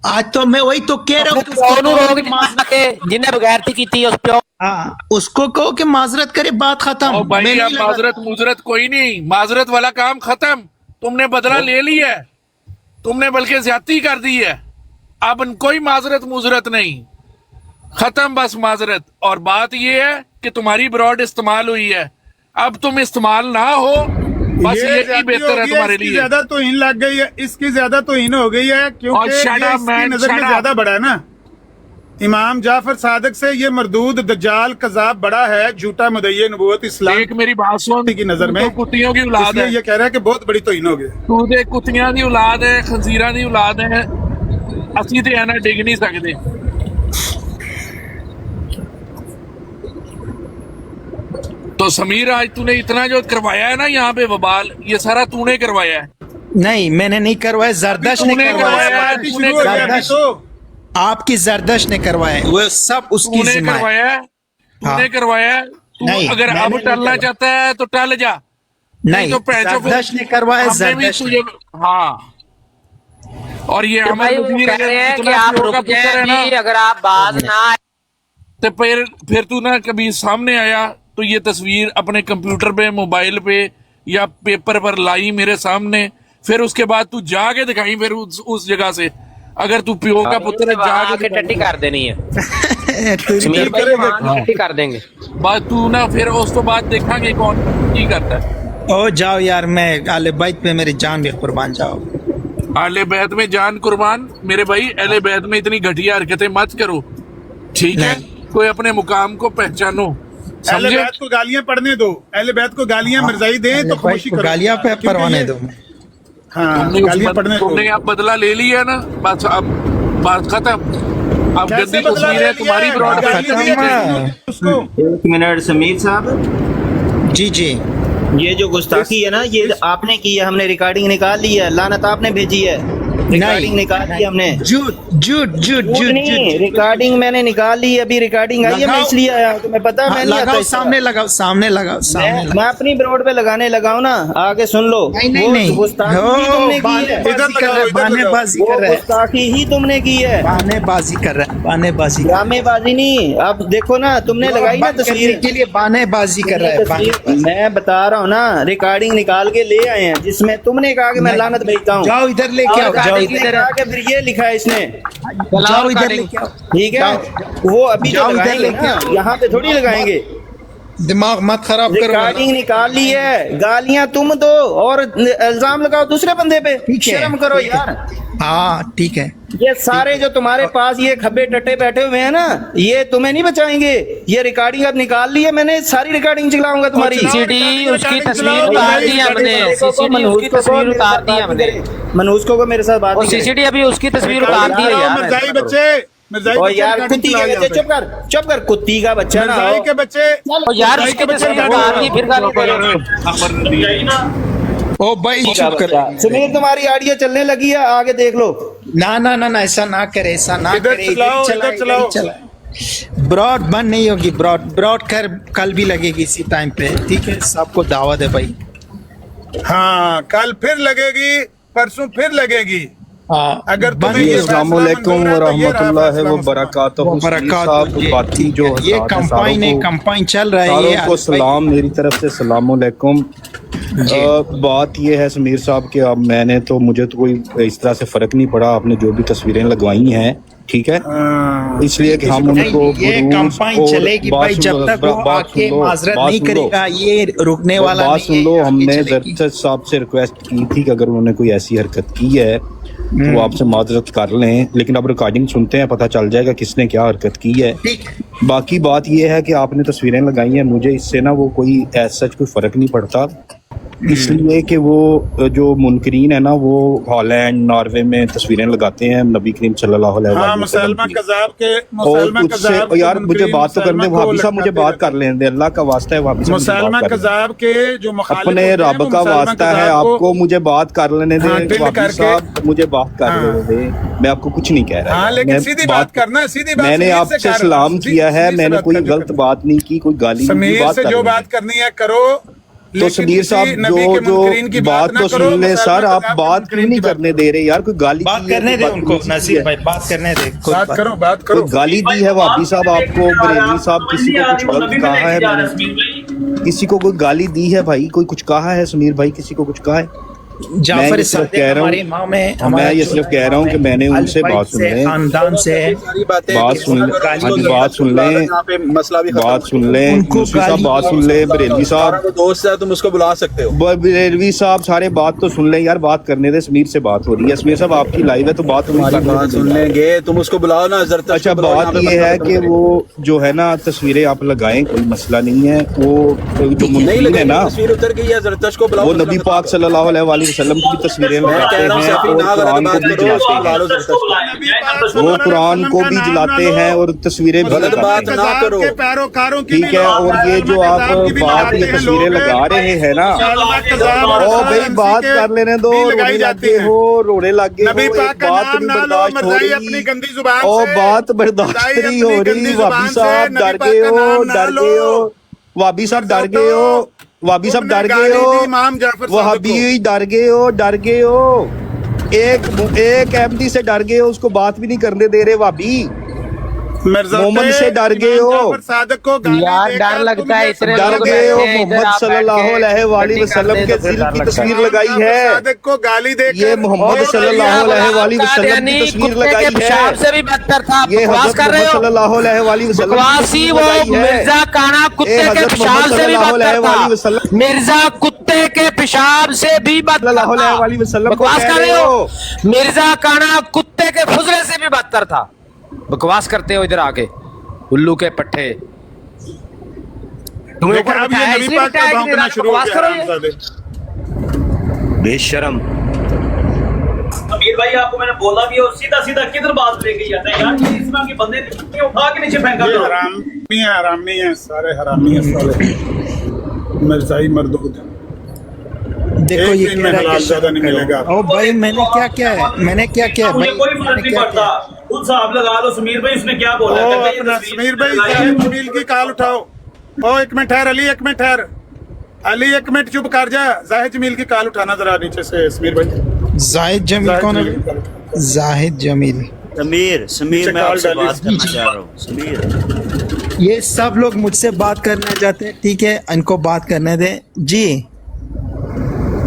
आज तो मैं वही तो कह रहा हूँ कि जिन्हें बगैरती की थी उस पे हाँ, उसको कहो कि माजरत करे, बात खत्म। और भाई मैं अब नहीं लगा- माजरत मुजरत कोई नहीं, माजरत वाला काम खत्म। तुमने बदला ले लिया है, तुमने बल्कि ज्यादती कर दी है। अब कोई माजरत मुजरत नहीं, खत्म बस माजरत। और बात यह है कि तुम्हारी ब्रॉड इस्तेमाल हुई है, अब तुम इस्तेमाल ना हो, बस ये यही ज्यादती बेहतर हो है गई तुम्हारे इसकी लिए। ज्यादा तौहीन लग गई है, इसकी ज्यादा तौहीन हो गई है और क्योंकि shut ये up, इसकी man, नजर में shut up. ज्यादा बड़ा है ना। इमाम जाफर सादिक से ये मरदूद दज्जाल कजाब बड़ा है, झूठा मुदय्य नबूवत इस्लाम एक मेरी बात सुन, की नजर में तू तो कुत्तियों की औलाद इसलिए है, ये कह रहा है कि बहुत बड़ी तौहीन हो गई। तू ते कुत्तियां दी औलाद है, खंजीरां दी औलाद है, ਅਸੀਂ ਤੇ ਐਨਾ ਡਿੱਗ नहीं सकते। तो समीर आज तूने इतना जो करवाया है ना यहाँ पे बवाल, ये सारा तूने करवाया है। नहीं मैंने नहीं करवाया, जरदश ने तूने करवाया। करवाया, पार्टी तूने शुरू हो गई अभी जरदश तो। आपकी जरदश ने करवाया, वो सब उसकी तूने जिम्मा है। करवाया है, तूने हाँ। करवाया है। तू नहीं, अगर मैंने अब नहीं टलना करवाया। चाहता है तो टल जा, नहीं तो पैंचो को- जरदश ने करवाया, हमने भी जरदश ने। तुझे हाँ। और ये अमर भाई वो वजीर कह रहे हैं कि इतना आप प्यो का रुक पुत्र जाए है ना, अभी, अगर आप बाज ना आए तो फिर तू ना कभी सामने आया तो ये तस्वीर अपने कंप्यूटर पे, मोबाइल पे या पेपर पर लाई मेरे सामने, फिर उसके बाद तू जाके दिखाई फिर उस जगह से, अगर तू प्यो का पुत्र है वहाँ जाके आके टट्टी कर देनी है तू समीर भाई, वहाँ आके टट्टी कर देंगे। बात तू ना फिर उस तो बाद देखेंगे कौन की करता है। ओ जाओ यार, मैं आले बैत पे मेरी जान भी कुर्बान जाओ। आले बैत में जान कुर्बान मेरे भाई, अहले बैत में इतनी घटिया हरकतें मत करो, ठीक है? कोई अपने मुकाम को पहचानो, अहले समझे? बैत को गालियां पढ़ने दो, अहले बैत को गालियां मिर्जाई दें तो खामोशी करो। गालियां पे क्योंकि परवाने ये- दो। हाँ गालियां पढ़ने दो। तुमने अब बदला ले लिया ना, बस अब बात खत्म। अब कैसे गंदी बदला ले तस्वीर है लिया? तुम्हारी ब्रॉड गाली खत्म दिया है। उसको। 1 मिनट समीर साहब, जी जी, ये जो गुस्ताखी है ना, ये आपने की है, हमने रिकॉर्डिंग निकाल ली है, लानत आपने भेजी है, रिकॉर्डिंग निकाल ली हमने। झूठ झूठ झूठ झूठ झूठ नहीं, झूठ। रिकॉर्डिंग मैंने निकाल ली, अभी रिकॉर्डिंग आई है, मैं लगाओ। इसलिए आया हूं, तुम्हें पता है मैं नहीं आता लगाओ इस सामने, तरह। लगाओ सामने, लगाओ सामने मैं लगाओ। अपनी ब्रॉड पे लगाने लगाऊं ना, आगे सुन लो। नहीं नहीं वो नहीं, गुस्ताखी हो, ही तुमने की है, बहानेबाजी कर रहा है, बहानेबाजी वो कर रहा है, गुस्ताखी ही तुमने की है, बहानेबाजी कर रहा है, बहानेबाजी कर रहा है। ड्रामेबाजी नहीं। अब देखो ना, तुमने लगाई ना बात करने तस्वीर के लिए बहानेबाजी कर रहा है, बहानेबाजी। मैं बता रहा हूँ ना, रिकॉर्डिंग निकाल के ले आए हैं, जिसमें तुमने कहा कि मैं लानत भेजता हूँ। जाओ इधर लेके आओ, जाओ इधर, फिर ये लिखा है इसने, जाओ इधर लेके आओ। ठीक है? वो अभी जो जाओ इधर लगाएंगे लेके ना, आओ। यहाँ पे थोड़ी लगाएंगे। दिमाग मत खराब करो। रिकॉर्डिंग निकाल ली है, गालियां तुम दो और इल्जाम लगाओ दूसरे बंदे पे। ठीक है, शर्म करो ठीक है। यार। हाँ ठीक है। ये सारे जो तुम्हारे पास ये खब्बे टट्टे बैठे हुए हैं ना, ये तुम्हें नहीं बचाएंगे। ये रिकॉर्डिंग अब निकाल ली है मैंने, सारी रिकॉर्डिंग चलाऊंगा तुम्हारी। सीसीडी उसकी तस्वीर उतार दी हमने, सीसीडी उसकी तस्वीर उतार दी हमने, मनहूस को मेरे साथ बात और नहीं करे। सीसीडी अभी उसकी तस्वीर उतार दी है यार। मिर्जाई बच्चे, मिर्जाई और बच्चे यार recording कुत्ती के चलाओ बच्चे, यहाँ पे। चुप कर कुत्ती का बच्चा ना मिर्जाई हो। के बच्चे, और यार मिर्जाई उसकी के बच्चे तस्वीर उतार दी, फिर गाली दे रहे हो। ओ भाई चुप कर। सुनील तुम्हारी ऑडियो चलने लगी है, आगे देख लो। ना ना ना ना, ऐसा ना करे, ऐसा ना इधर करे। चलाओ, चला, इधर चलाओ। ब्रॉड बंद नहीं होगी, ब्रॉड कर कल भी लगेगी इसी टाइम पे, ठीक है? सबको दावत है भाई। हाँ कल फिर लगेगी, परसों फिर लगेगी। हाँ, अगर बंद तुम्हें ये नहीं होगी। अस्सलामुअलैकुम वरहमतुल्लाहि व बरकातहू। बाकी जो ये कंपाइन है, कंपाइन चल रहा है। ये को सलाम मेरी तरफ से, सलामुअलैकुम। बात ये है समीर साहब कि अब मैंने तो, मुझे तो कोई इस तरह से फर्क नहीं पड़ा, आपने जो भी तस्वीरें लगवाई हैं, ठीक है, इसलिए कि हम उनको ये कंपाइन चलेगी भाई, जब तक वो आके माजरत नहीं करेगा ये रुकने वाला बात नहीं सुन है। लो, ये हमने चलेगी। जज साहब से रिक्वेस्ट की थी कि अगर उन्होंने कोई ऐसी हरकत की है तो वो आपसे माजरत कर लें, लेकिन अब रिकॉर्डिंग सुनते हैं, पता चल जाएगा किसने क्या हरकत की है। ठीक है। बाकी बात ये है कि आपने तस्वीरें लगाई हैं, मुझे इससे ना वो कोई सच कोई फर्क नहीं पड़ता। इसलिए कि वो जो मुनकरीन है ना वो हॉलैंड नॉर्वे में तस्वीरें लगाते हैं नबी करीम सल्लल्लाहु अलैहि हाँ, वसल्लम मुसलमान की। कज़ाब के और मुसलमान उससे कज़ाब के यार मुझे मुनकरीन बात तो करने मुसलमान को भाभी साहब मुझे लटकाते बात रहते कर लेने दे, अल्लाह का वास्ता है भाभी साहब मुझे बात मुसलमान कर लेने दे। कज़ाब के जो मुखालिफ अपने होते हैं, रब वो का मुसलमान वास्ता है कज़ाब को- आपको मुझे बात कर लेने दे हाँ, टिल्ड भाभी करके- साहब मुझे बात कर हाँ। लेने दे, मैं आपको कुछ नहीं कह रहा हाँ, यार, लेकिन मैं सीधी बात करना, सीधी बात मैंने समीर से आपसे कर- सलाम सीधी- किया है, सीधी से मैंने बात कोई करनी गलत करनी। बात नहीं की, कोई गाली नहीं समीर बात से कर जो लेने बात दे। करनी है करो, तो लेकिन समीर किसी साहब नबी के मुनकरीन की जो बात ना तो करो, सुन ले मुसलमान सर, आप कज़ाब के बात मुनकरीन क्यों नहीं की बात करने करो। दे रहे यार, कोई गाली बात की है, करने कोई दे उनको बदतमीजी की नसीर है। भाई, बात करने दे कोई बात करो, बात कोई करो। गाली दी है भाभी साहब आपको, बरेली साहब किसी को कुछ गलत कहा है मैंने, किसी को कोई गाली दी है भाई, कोई कुछ कहा है समीर भाई, किसी को कुछ कहा है? मैं जाफर ये सिर्फ सादिक कह रहा हमारे हूँ, इमाम है, मैं ये सिर्फ कह रहा हूँ कि मैंने उनसे बात सुन लें, खानदान से सारी बातें बात सुन ले, हाँ जी, बात सुन लें, यहाँ पे मसला भी खत्म बात सुन लें, उनको मुफ्ती साहब गाली- बात सुन लें, बरेलवी सारा साहब, वो दोस्त है, तुम उसको बुला सकते हो। बरेलवी साहब सारे बात तो सुन लें यार, बात करने दे, समीर से बात हो रही है, समीर साहब आपकी लाइव है तो बात तुम्हारी करने बात दे। सुन लेंगे, तुम उसको बुलाओ ना जरतश को अच्छा, बुलाओ, यहाँ बात पे ये मसला है खत्म कि करें। वो जो है ना तस्वीरें आप लगाएं, कोई मसला नहीं है, वो जो नहीं मुनकरीन है लगे ना तस्वीर उतर गई है, जरतश को बुलाओ, वो मसला नबी खत्म पाक करो। सल्लल्लाहु अलैहि वसल्लम की भी तस्वीरें मैं लगाते कह रहा हूँ हैं सैफी और ना गलत कुरान को बात भी करो, उसको जलाते बुला हैं, लो जरतश को। नबी पाक वो सल्लल्लाहु अलैहि कुरान वसल्लम को का भी नाम जलाते ना लो। हैं और तस्वीरें भी गलत लगाते बात हैं। ना करो। के पैरोकारों की ठीक भी है, लोग- और ये जो मुसलमान आप कज़ाब की भी बात लगाते ये हैं तस्वीरें लोग। लगा रहे हैं ना, मुसलमान कज़ाब और ओ भाई MC बात के कर लेने दो, भी रोने लगाई जाती लगे हैं। हो, रोने लगे हो, नबी एक पाक का बात नाम नहीं ना लो, बर्दाश्त हो मर्ज़ाई रही, अपनी गंदी जुबान और से, बात बर्दाश्त मर्ज़ाई नहीं अपनी हो गंदी रही, जुबान वाबी से साहब नबी डर पाक गए का हो, नाम ना डर लो। गए हो, वाबी साहब डर गए हो, वाबी साहब डर गए गाली हो, दी इमाम जाफर सादिक वहाबी डर गए हो, डर गए हो, एक एमडी से डर गए हो, उसको बात भी नहीं करने दे रहे वाबी, मोहम्मद से डर गए हो, यार डर लगता है, इतने डर लोग गए हो, बैठे हैं इधर, मोहम्मद आप बैठ सल्लल्लाहु के अलैहि वसल्लम के तो फिर दिल डर की लगता है। तस्वीर लगाई है, सादिक को गाली दे ये मोहम्मद सल्लल्लाहु अलैहि वसल्लम की तस्वीर लगाई है, से भी बदतर था, ये बकवास हजरत कर रहे मोहम्मद हो। सल्लल्लाहु अलैहि वसल्लम की बकवासी तस्वीर वो लगाई है। मिर्जा काना कुत्ते ये के हजरत पेशाब मोहम्मद से भी सल्लल्लाहु बदतर अलैहि था, वसल्लम मिर्जा कुत्ते के पेशाब से भी बदतर सल्लल्लाहु अलैहि था। वसल्लम को बकवास कह कर रहे रहे हो। हो, मिर्जा काना कुत्ते के फुजरे से भी बदतर था, बकवास करते हो इधर आके उल्लू के पट्टे। तुम्हें ऊपर अब ये बिठाया, नबी इसलिए पाक का बिठाया कि भौंकना नहीं, शुरू हो बकवास गया करो ये। हरामजादे। बेशरम। अमीर भाई आपको मैंने बोला भी, और सीधा सीधा किधर बात लेके जाता है यार, ये इस तरह के बंदे ने उठा के नीचे फेंका ये करो। हरामी है, सारे हरामी है साले, मिर्जाई मर्दूद। देखो एक ये दिन कह में रहा है हलाल कि ज्यादा नहीं मिलेगा। ओ भाई मैंने क्या किया है, मैंने क्या किया है मुझे भाई, कोई फर्क मैंने नहीं क्या पड़ता, किया? खुद साहब लगा लो। समीर भाई उसने क्या बोला, ओ कहते हैं ये अपना तस्वीर समीर भाई लगाई है। जाहिद जमील की कॉल उठाओ। ओ एक मिनट ठहर अली, एक मिनट ठहर अली, एक मिनट चुप कर जा। जाहिद जमील की कॉल उठाना जरा नीचे से समीर भाई। जाहिद जमील कौन है? जाहिद जमील, समीर नीचे मैं कॉल आपसे डाली। बात करना चाह रहा हूँ समीर। ये सब लोग मुझसे बात करना चाहते हैं, ठीक है इनको बात करने दें जी।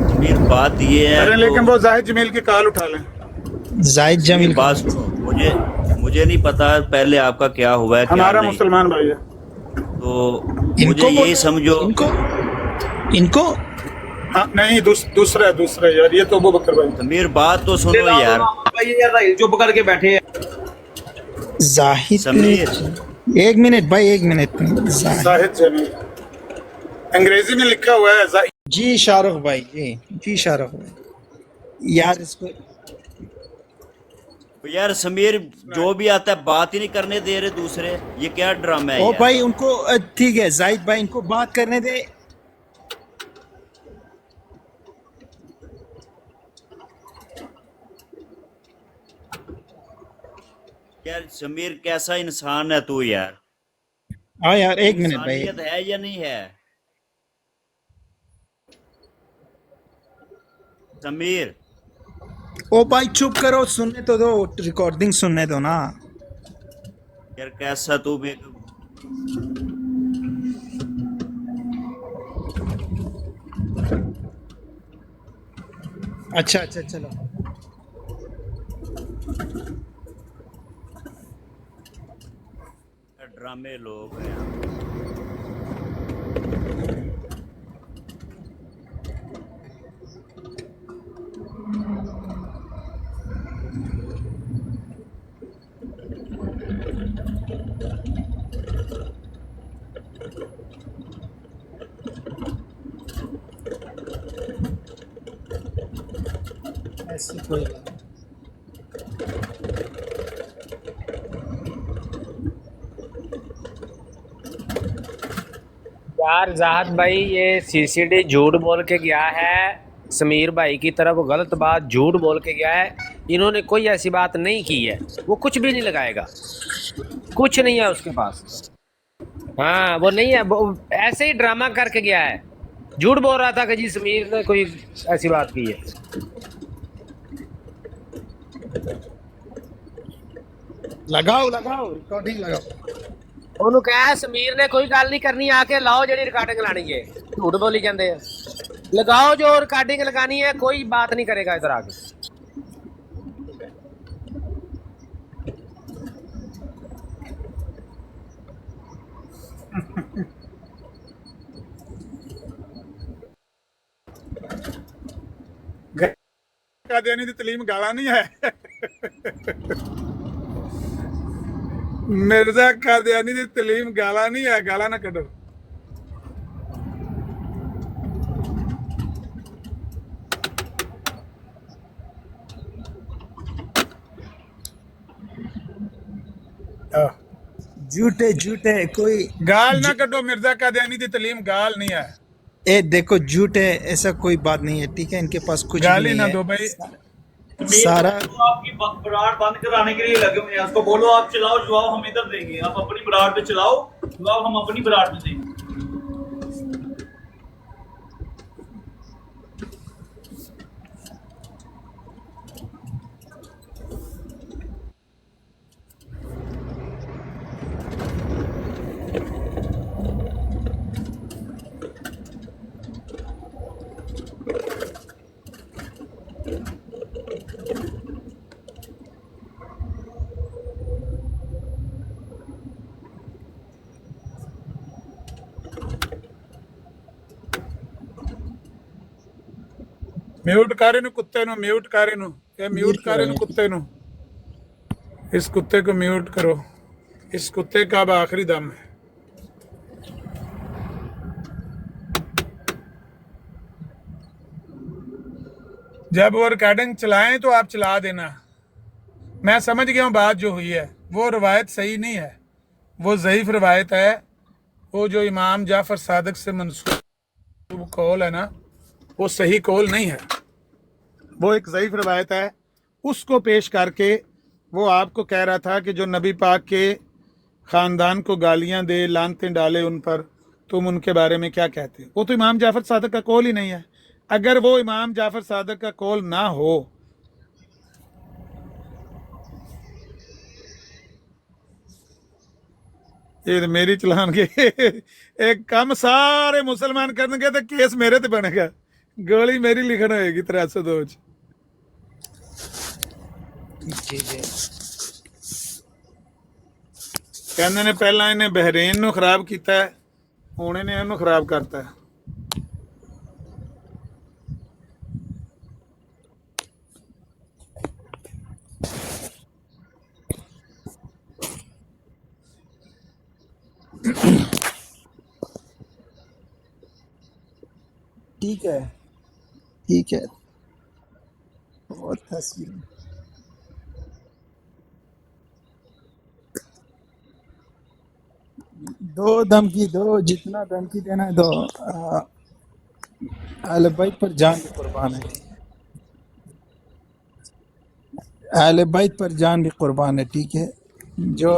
समीर बात ये है अरे तो लेकिन वो जाहिद जमील की कॉल उठा लें। जाहिद जमील बात सुनो, मुझे नहीं पता पहले आपका क्या हुआ है क्या हमारा नहीं, मुसलमान भाई है। तो मुझे यही समझो इनको हाँ नहीं दूसरा यार, ये तो अबू बकर भाई। समीर बात तो सुनो यार, भाई यार चुप करके बैठे हैं। जाहिद समीर एक मिनट भाई, एक मिनट। जाहिद जमील अंग्रेजी में लिखा हुआ है जाहिद। जी शाहरुख भाई, जी शाहरुख भाई यार इसको यार समीर जो भी आता है बात ही नहीं करने दे रहे दूसरे, ये क्या ड्रामा है ओ यार? भाई उनको ठीक है जाहिद भाई इनको बात करने दे। यार समीर कैसा इंसान है तू यार? हाँ यार एक मिनट भाई, इंसानियत है या नहीं है समीर? ओ भाई चुप करो, सुनने तो दो, रिकॉर्डिंग सुनने दो ना। यार कैसा तू भी अच्छा चलो। ड्रामे लोग हैं। ऐसी कोई बात यार जाहद भाई, ये सीसीडी झूठ बोल के गया है, समीर भाई की तरफ गलत बात झूठ बोल के गया है। इन्होंने कोई ऐसी बात नहीं की है, वो कुछ भी नहीं लगाएगा, कुछ नहीं है उसके पास। हाँ वो नहीं है, वो ऐसे ही ड्रामा करके गया है, झूठ बोल रहा था कि जी समीर ने कोई ऐसी बात की है। लगाओ लगाओ रिकॉर्डिंग लगाओ। ਉਹਨੂੰ ਕਹੇ ਸਮੀਰ ਨੇ ਕੋਈ ਗੱਲ ਨਹੀਂ ਕਰਨੀ, ਆ ਕੇ ਲਾਓ ਜਿਹੜੀ ਰਿਕਾਰਡਿੰਗ ਲਾਣੀ ਹੈ। ਝੂਠ ਬੋਲੀ ਜਾਂਦੇ ਆ, लगाओ जो रिकॉर्डिंग लगानी है, कोई बात नहीं करेगा इधर आके। कादियानी दी तलीम गाला नहीं है। मिर्जा कादियानी दी तलीम गाला नहीं है, गाला ना करो। झूठे झूठे कोई गाल ना कटो, मिर्जा कादियानी दी तलीम गाल नहीं है। ए देखो झूठे ऐसा कोई बात नहीं है, ठीक है, इनके पास कुछ गाल भी ही नहीं ना है। दो भाई। सारा आपकी बरात बंद कराने के लिए लगे हुए हैं, उसको बोलो आप चलाओ, जवाब हम इधर देंगे, आप अपनी बरात पे चलाओ, जवाब हम अपनी बरात पे देंगे। म्यूट कर इन्हू कुत्ते नु, म्यूट कर इन्हू, ये म्यूट कर इन्हू कुत्ते नु। इस कुत्ते को म्यूट करो, इस कुत्ते का अब आखिरी दम है। जब वो रिकॉर्डिंग चलाएं तो आप चला देना। मैं समझ गया हूँ बात जो हुई है, वो रवायत सही नहीं है, वो ज़ईफ रवायत है। वो जो इमाम जाफर सादिक से मंसूब कौल है ना, वो सही कौल नहीं है, वो एक ज़ईफ रवायत है। उसको पेश करके वो आपको कह रहा था कि जो नबी पाक के ख़ानदान को गालियां दे, लानतें डाले उन पर, तुम उनके बारे में क्या कहते हो। वो तो इमाम जाफर सादिक का कौल ही नहीं है। अगर वो इमाम जाफर सादिक का कौल ना हो, ये तो मेरी चलान के एक कम सारे मुसलमान करनगे तो केस मेरे ते बनेगा, गोली मेरी लिखन होएगी 302 च। कहंदे ने पहला इन्हें बहरीन नूं खराब कीता है, हुण इन्हें इहनूं खराब करता है। ठीक है ठीक है, बहुत तस्वीर दो, धमकी दो, जितना धमकी देना है दो। अहले बैत पर जान भी कुर्बान है, अहले बैत पर जान भी कुर्बान है, ठीक है। जो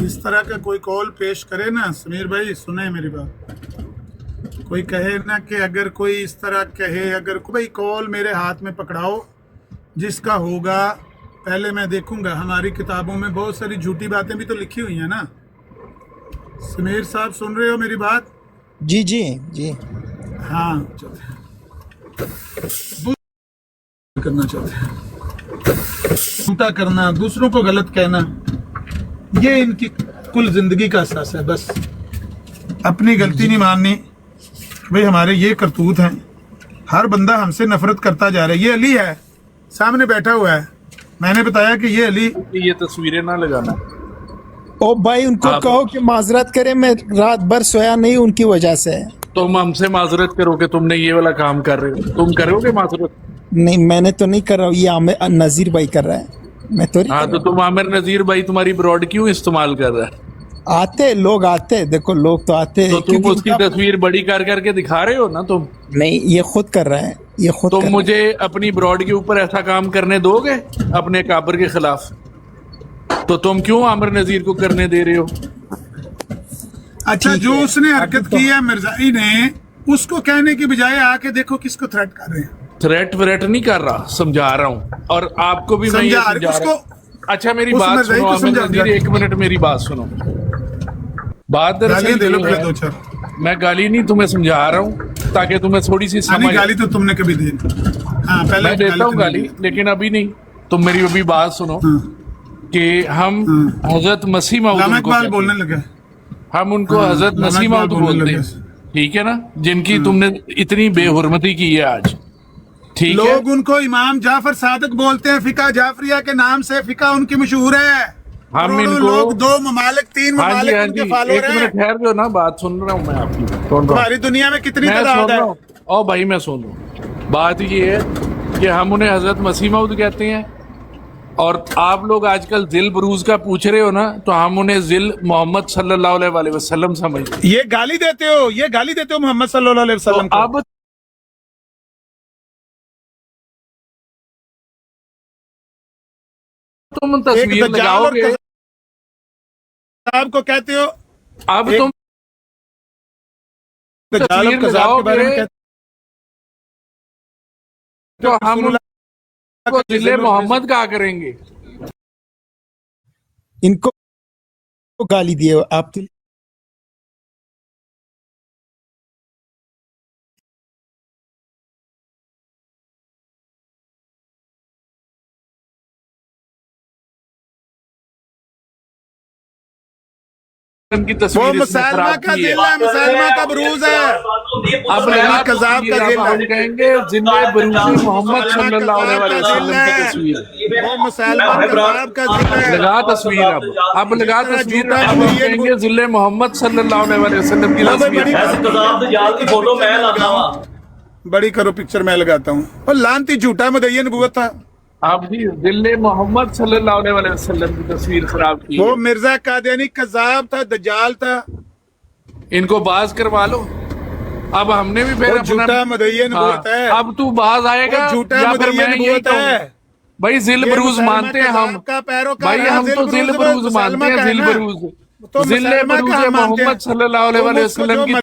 इस तरह का कोई कॉल पेश करे ना, समीर भाई सुने मेरी बात, कोई कहे ना कि अगर कोई इस तरह कहे, अगर कोई कॉल मेरे हाथ में पकड़ाओ, जिसका होगा पहले मैं देखूंगा। हमारी किताबों में बहुत सारी झूठी बातें भी तो लिखी हुई हैं ना। समीर साहब सुन रहे हो मेरी बात? जी जी जी हाँ, करना चाहते हैं, झूठा करना, दूसरों को गलत कहना, ये इनकी कुल जिंदगी का अहसास है। बस अपनी गलती नहीं माननी, भाई हमारे ये करतूत हैं, हर बंदा हमसे नफरत करता जा रहा है। ये अली है सामने बैठा हुआ है, मैंने बताया कि ये अली, ये तस्वीरें ना लगाना। ओ भाई उनको कहो कि माजरत करे, मैं रात भर सोया नहीं उनकी वजह से। तुम हमसे माजरत करो कि तुमने ये वाला काम कर रहे हो, तुम करोगे माजरत? नहीं मैंने तो नहीं कर रहा हूँ, ये आमिर नजीर भाई कर रहा है, मैं तो नहीं हाँ कर तो तुम आमिर नजीर भाई तुम्हारी ब्रॉड क्यों इस्तेमाल कर रहा है? रहा। आते लोग आते, देखो लोग तो आते तो हैं, तुम क्योंकि उसकी तस्वीर बड़ी कर करके दिखा रहे हो ना तुम। नहीं ये खुद कर रहा है, ये खुद तुम कर मुझे अपनी ब्रॉड के ऊपर ऐसा काम करने दोगे अपने काबर के खिलाफ? तो तुम क्यों आमिर नजीर को करने दे रहे हो? अच्छा जो उसने हरकत की है मिर्जाई ने, उसको कहने की बजाय आके देखो किसको थ्रेट कर रहे हैं। थ्रेट व्रेट नहीं कर रहा, समझा रहा हूँ, और आपको भी मैं ये समझा समझा रहा हूँ। अच्छा मेरी उस बात मिर्जाई सुनो को आमिर समझा नजीर, दिया। एक मिनट मेरी बात सुनो। बात गालियां दे लो दरअसल पहले ये दो है, चार। मैं गाली नहीं तुम्हें समझा रहा हूँ ताकि तुम्हें थोड़ी सी नहीं समझ। गाली तो तुमने कभी दी नहीं। हाँ पहले मैं देता हूँ तो गाली, नहीं दी। लेकिन अभी नहीं। तुम मेरी अभी बात सुनो कि हम हजरत मसीह मौद लामा उनको इकबाल कहते बोलने हैं। लगे। हम उनको हाँ, हजरत लामा मसीह इकबाल मौद बोलने बोलते हैं, लगे। ठीक है ना, जिनकी तुमने इतनी बेहुरमती की है आज, ठीक है। लोग उनको इमाम जाफर सादिक बोलते हैं, फिका जाफरिया के नाम से फिका उनकी मशहूर है। हम करोड़ों इनको लोग, 2 ममालिक 3 हाँ जी ममालिक हाँ उनके जी, फॉलोअर एक मिनट हैं। ठहर दो ना, बात सुन रहा हूँ मैं आपकी, सुन रहा हूँ। हमारी दुनिया में कितनी मैं तादाद सुन है? रहा हूँ, ओ भाई मैं सुन रहा हूँ। बात ये है कि हम उन्हें हजरत मसीह मौद कहते हैं, और आप लोग आजकल जिल बरूज का पूछ रहे हो ना, तो हम उन्हें जिल मोहम्मद सल्लल्लाहु अलैहि वसल्लम समझते हैं। ये गाली देते हो, ये गाली देते हो मोहम्मद सल्लल्लाहु अलैहि वसल्लम तो को। अब तुम एक तस्वीर दज्जाल और लगाओगे, कज़ाब को कहते हो, अब एक तुम दज्जाल और तस्वीर कज़ाब के बारे में लगाओगे कहते तो हम रसूलुल्लाह उनको के जिले जिल मोहम्मद कहा करेंगे। इनको गाली दिए आप तो। उनकी वो तस्वीर इसने मुसलमा खराब का की है। जिल है, मुसलमा का बरूज है। अब लगा कज़ाब का जिल हम है। कहेंगे जिले बरूज मोहम्मद सल्लल्लाहु अलैहि वसल्लम की तस्वीर। वो मुसलमान कज़ाब का जिल है। लगा तस्वीर, अब लगा तस्वीर, झूठा अब हम मुबय्यन कहेंगे जिले मोहम्मद सल्लल्लाहु अलैहि वसल्लम की तस्वीर। बड़ी करो पिक्चर मैं लगाता हूँ। और लानती झूठा मुदय्यन नबूवत था। अब जी जिले मोहम्मद सल्लल्लाहु अलैहि वसल्लम की तस्वीर खराब की वो है। मिर्जा कादियानी कज़ाब था, दज्जाल था। इनको बाज करवा लो। अब हमने भी फिर वो अपना झूठा मुदय्यन नबूवत है। अब तू बाज आएगा वो झूठा या फिर मुदय्यन मैं यही नबूवत है। कहूँगा। भाई जिल ये बरूज मुसलमान मानते हैं हम, कज़ाब का पैरोकार भाई है। हम तो जिल जिल बरूज बरूज मुसलमान मानते हैं, का है जिल ना। बरूज तो जिले मुसलमान का बरूज हम मानते मोहम्मद हैं। सल्लल्लाहु अलैहि वसल्लम की अब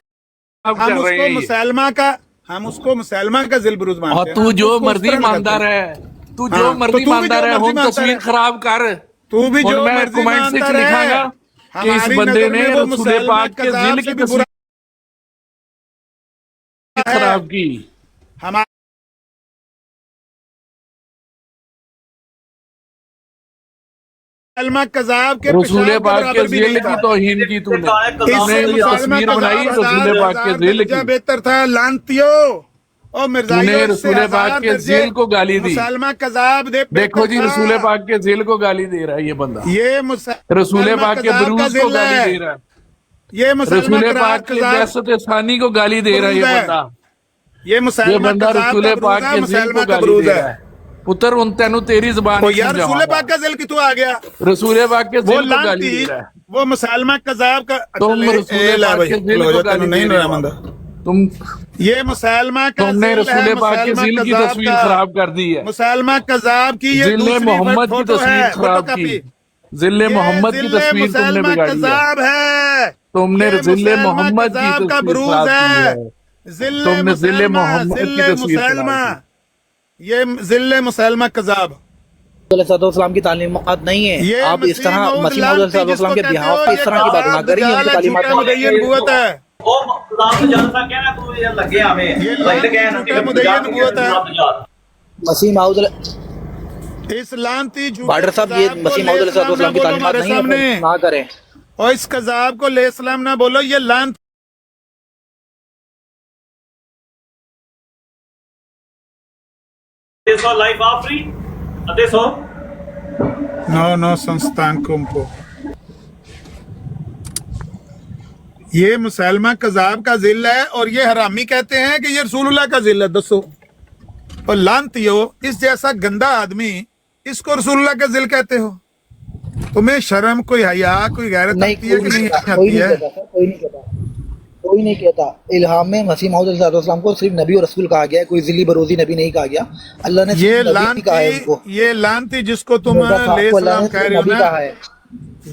हम कर रहे उसको हैं ये। मुसलमान का, हम उसको मुसलमान का जिल बरूज मानते और हैं। तू हम जो उसको उस मर्जी तरह मानता लगाते हैं। रहे, तू हाँ, जो तो मर्जी तू भी मानता जो रहे, मर्जी हम मानता तस्वीर रहे। खराब कर। तू भी और जो मैं मर्जी कमेंट मानता सेक्शन रहे। लिखागा कि इस हमारी बंदे नजर ने में वो रसूल मुसलमान पाक के कज़ाब जिल से की भी बुरा तस्वीर खराब की। हमारे मुसलमान कज़ाब के रसूल पेशाब के पाक के बराबर भी जिल नहीं की था। तौहीन की तूने, तूने इससे ये मुसलमान तस्वीर बनाई कज़ाब रसूल पाक के जिल दर्जा की। बेहतर था। लानतियो और मिर्जाइयों तूने से रसूल हजार पाक के दर्जे जिल को गाली दी। मुसलमान कज़ाब दे देखो जी बेहतर रसूल था। पाक के जिल को गाली दे रहा है ये बंदा। ये रसूल पाक के कज़ाब का बरूज को जिल गाली है। दे रहा है। ये मुसलमान रसूल पाक के कज़ाब दहशत सानी को गाली दे रहा है ये बरूज है। बंदा। ये ये मुसलमान बंदा कज़ाब रसूल का पाक बरूज है, के जिल को मुसलमान का गाली बरूज दे है। रहा है। पुत्र उन तेनु तेरी जुबान ओ नहीं यार रसूल समझाऊंगा। पाक का जिल की तू आ गया। रसूल पाक के वो जिल को गाली लानती दे रहा है। वो मुसलमान कज़ाब का तुम रसूल पाक के जिल को गाली दे रहे हो। तुम ये मुसलमान का तुमने जिल है, रसूल पाक के मुसलमान जिल की कज़ाब तस्वीर का। खराब कर दी है। मुसलमान कज़ाब की ये जिले दूसरी मोहम्मद की फोटो तस्वीर है, खराब फोटोकॉपी। की। जिले मोहम्मद की जिले तस्वीर तुमने मुसलमान बिगाड़ी है। कज़ाब है। तुमने ये जिले मुसलमान मोहम्मद की कज़ाब का तस्वीर बरूज खराब की है। है। जिले तुमने जिले मुसलमान, मोहम्मद की जिले तस्वीर खराब मुसलमान, ये जिले मुसलमान कज़ाब सल्लल्लाहु की तालीमात नहीं है। ये आप इस तरह मसीह मौद सल्लल्लाहु के बिहाफ पे इस तरह की बात ना करिए। उनकी तालीमात मुदय्यन नबूवत है। मसीह मौद इस लानती बार्डर साहब, ये मसीह मौद सल्लल्लाहु की तालीमात नहीं है, ना करें। और इस कज़ाब को ले सलाम ना बोलो, ये लान Adesso live apri? Adesso? नो संस्थान कुंपो। ये मुसलमा कज़ाब का जिल है और ये हरामी कहते हैं कि ये रसूलुल्लाह का जिल है। दसो, और लानतियो, इस जैसा गंदा आदमी इसको रसूलुल्लाह का जिल कहते हो? तुम्हें शर्म, कोई हया, कोई गैरत आती है कि नहीं आती है? कोई नहीं कहता। इल्हाम में मसीह मौऊद अलैहिस्सलाम को सिर्फ नबी और रसूल कहा गया है, कोई जिली बरोजी नबी नहीं कहा गया। अल्लाह ने ये लानती जिसको तुम अलैहिस्सलाम कह रहे हो ना,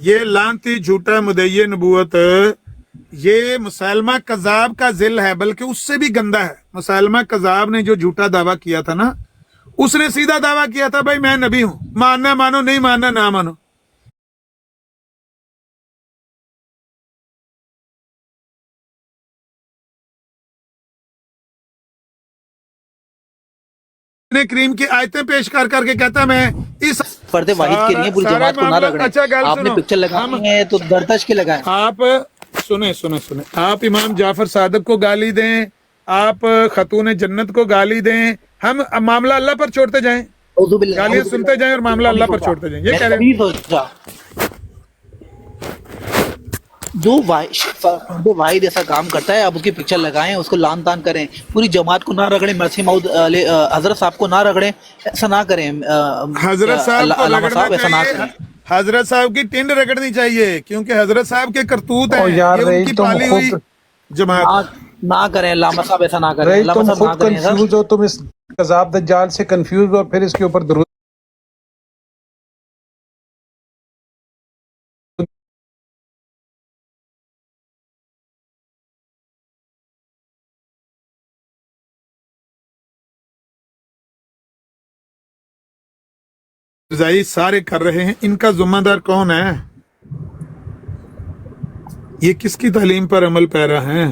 ये लानती झूठा मुदय्य नबूवत, ये मुसलमा कज़ाब का जिल है, बल्कि उससे भी गंदा है। मुसलमा कज़ाब ने जो झूठा दावा किया था ना, उसने सीधा दावा किया था भाई मैं नबी हूं, मानना मानो, नहीं मानना ना मानो। करीम की आयतें पेश कर करके कहता मैं इस फर्द वाहिद के लिए पूरी जमात को ना रगड़ें। अच्छा, आपने पिक्चर लगाई है तो दरदश के लगाएं। आप सुने, आप इमाम जाफर सादिक को गाली दें, आप खतून जन्नत को गाली दें, हम मामला अल्लाह पर छोड़ते जाएं, गालियां सुनते जाएं और मामला अल्लाह पर छोड़ते जाएं, ये कह रहे हैं। जो वाहिद ऐसा काम करता है, आप उसकी पिक्चर लगाएं, उसको लान तान करें, पूरी जमात को ना रगड़ें, मसीह मौऊद हजरत साहब को ना रगड़ें, ऐसा ना करें। हजरत साहब को रगड़ना चाहिए, हजरत साहब की टिंड रगड़नी चाहिए, क्योंकि हजरत साहब के करतूत हैं, ये उनकी पाली हुई जमात। ना करें, लामा साहब ऐसा ना करें, तुम खुद कंफ्यूज हो, तुम इस कज़ाब दज्जाल से कंफ्यूज हो, फिर इसके ऊपर दुरूद सारे कर रहे हैं, इनका जिम्मेदार कौन है? ये किसकी तालीम पर अमल पैरा है?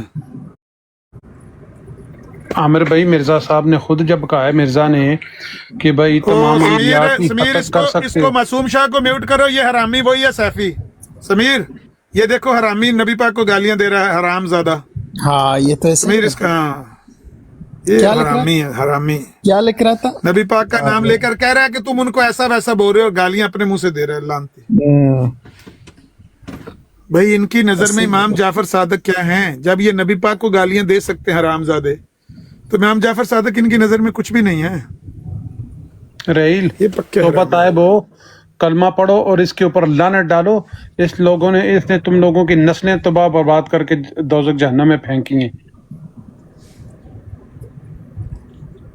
आमिर भाई, मिर्जा साहब ने खुद जब कहा है, मिर्जा ने, कि भाई तमाम समीर, इसको मासूम शाह को म्यूट करो, ये हरामी वही है सैफी। समीर, ये देखो हरामी नबी पाक को गालियां दे रहा है, हरामजादा। हाँ, ये तो समीर इसका, ये हरामी है, हरामी। क्या लिख रहा था? नबी पाक का नाम लेकर कह रहा है कि तुम उनको ऐसा वैसा बोल रहे हो और गालियां अपने मुंह से दे रहे हो, लानती। भाई इनकी नजर में इमाम जाफर सादिक क्या हैं? जब ये नबी पाक को गालियां दे सकते हैं हरामजादे, तो इमाम जाफर सादिक इनकी नजर में कुछ भी नहीं है। रहील, ये पक्के तो बताए वो कलमा पढ़ो और इसके ऊपर लानत डालो। इसने तुम लोगों की नस्लें तबाह बर्बाद करके दोज़ख जहन्नम में फेंकी हैं।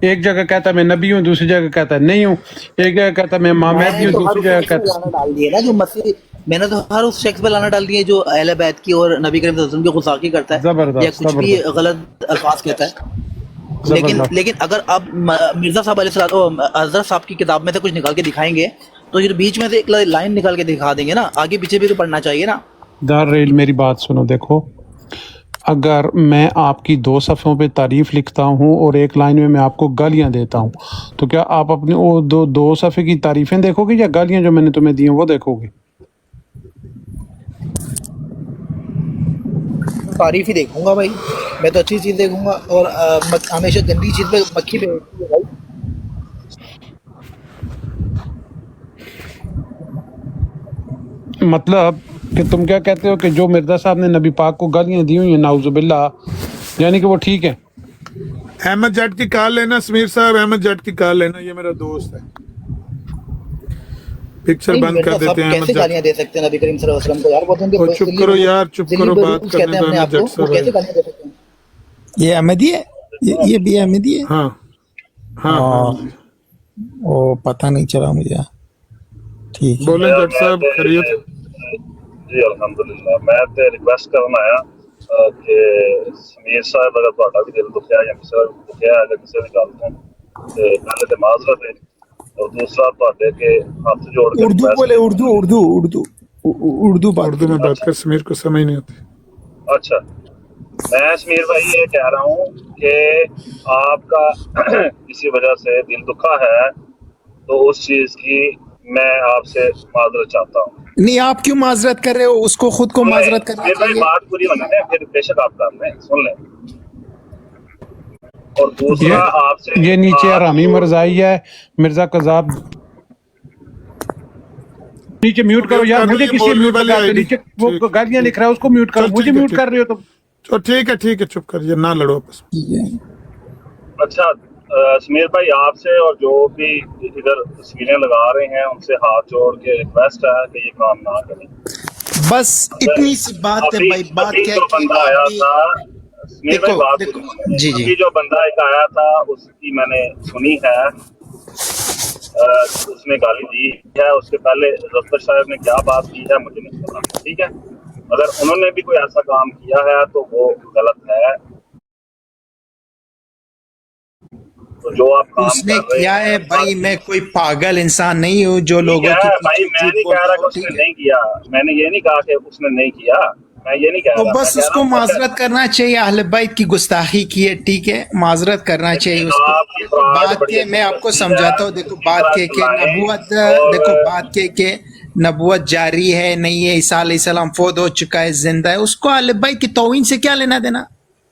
एक जगह कहता है मैं नबी हूँ, दूसरी जगह कहता है नहीं हूँ, एक जगह कहता है मैं महदी हूँ, दूसरी जगह कहता है डाल दिए ना जो मसीह। मैंने तो हर उस शख्स पे लाना डाल दिए जो अहले बैत की और नबी करीम सल्लल्लाहु अलैहि वसल्लम की गुस्ताखी करता है या कुछ भी गलत अल्फाज कहता है। लेकिन अगर आप मिर्जा साहब हजरत साहब की किताब में से कुछ निकाल के दिखाएंगे, तो ये बीच में से एक लाइन निकाल के दिखा देंगे ना, आगे पीछे भी तो पढ़ना चाहिए ना। दार रेल, मेरी बात सुनो, देखो अगर मैं आपकी 2 सफ़ों पे तारीफ लिखता हूँ और एक लाइन में मैं आपको गालियाँ देता हूँ, तो क्या आप अपने वो दो सफ़े की तारीफें देखोगे या गालियाँ जो मैंने तुम्हें दी हैं वो देखोगे? तारीफ ही देखूंगा भाई, मैं तो अच्छी चीज देखूंगा, और हमेशा गंदी चीज पे मक्खी पे भाई। मतलब कि तुम क्या कहते हो कि जो मिर्जा साहब ने नबी पाक को गालियां दी हुई हैं, नाउजुबिल्लाह, यानी कि वो ठीक है? अहमद जट की कॉल लेना समीर साहब, अहमद जट की कॉल लेना, ये मेरा दोस्त है। पिक्चर बंद कर देते हैं। कैसे गालियां दे सकते हैं नबी करीम सल्लल्लाहु अलैहि वसल्लम को? यार बहुत उनके चुप करो यार, चुप करो, बात करने दो अहमद जट साहब। कैसे गालियां दे सकते हैं? ये अहमदी है, ये भी अहमदी है। हाँ, ओ पता नहीं चला मुझे। ठीक है, बोले जट साहब, खैरियत? जी अल्हम्दुलिल्लाह। मैं ते रिक्वेस्ट करना आया कि समीर साहब अगर ਤੁਹਾਡਾ भी दिल दुखिया या किसी ਦਾ दुखिया है किसी भी गल ਤੋਂ ਤੇ ਪਹਿਲੇ ਤੇ ਮਾਜ਼ਰਤ है, और दूसरा ਤੁਹਾਡੇ के हाथ जोड़ के उर्दू बोले, उर्दू में बात कर, समीर को समझ नहीं आती। अच्छा, मैं समीर भाई ये कह रहा हूँ कि आपका किसी वजह से दिल दुखा है, तो उस चीज की मैं आपसे माजरत चाहता हूँ। नहीं, आप क्यों माजरत कर रहे हो? उसको खुद को माजरत करना मेरे भाई चाहिए। बात पूरी होने दें, फिर बेशक आप कर लें, सुन लें। और दूसरा आपसे ये नीचे हरामी मरजाई है, मिर्जा कजाब नीचे म्यूट करो यार, मुझे किसी म्यूट लगा के नीचे वो गालियां लिख रहा है उसको म्यूट करो, मुझे म्यूट कर रहे हो तुम। तो ठीक है चुप करिए, ना लड़ो आपस में। अच्छा समीर भाई, आपसे और जो भी इधर तस्वीरें लगा रहे हैं उनसे हाथ जोड़ के रिक्वेस्ट है कि ये काम ना करें। बस इतनी सी बात है भाई। बात क्या है जो बंदा आया था समीर भाई, बात जी जी, अभी जो बंदा एक आया था उसकी मैंने सुनी है, उसने गाली दी है। उसके पहले जफ्तर साहब ने क्या बात की है मुझे नहीं पता, ठीक है। अगर उन्होंने भी कोई ऐसा काम किया है तो वो गलत है। तो जो आप काम उसने कर रहे किया है भाई, मैं कोई पागल इंसान नहीं हूँ जो लोगों की भाई, मैं नहीं कह रहा कि उसने नहीं किया, मैंने ये नहीं कहा कि उसने नहीं किया, मैं ये नहीं कह तो रहा। बस उसको माजरत करना चाहिए। अहले बैत की गुस्ताखी की है, ठीक है, माजरत करना चाहिए उसको। बात के मैं आपको समझाता हूँ। देखो बात के नबूवत, देखो बात के नबूवत जारी है नहीं है, ईसा अलैहिस्सलाम फौत हो चुका है, जिंदा है, उसको अहले बैत की तौहीन से क्या लेना देना।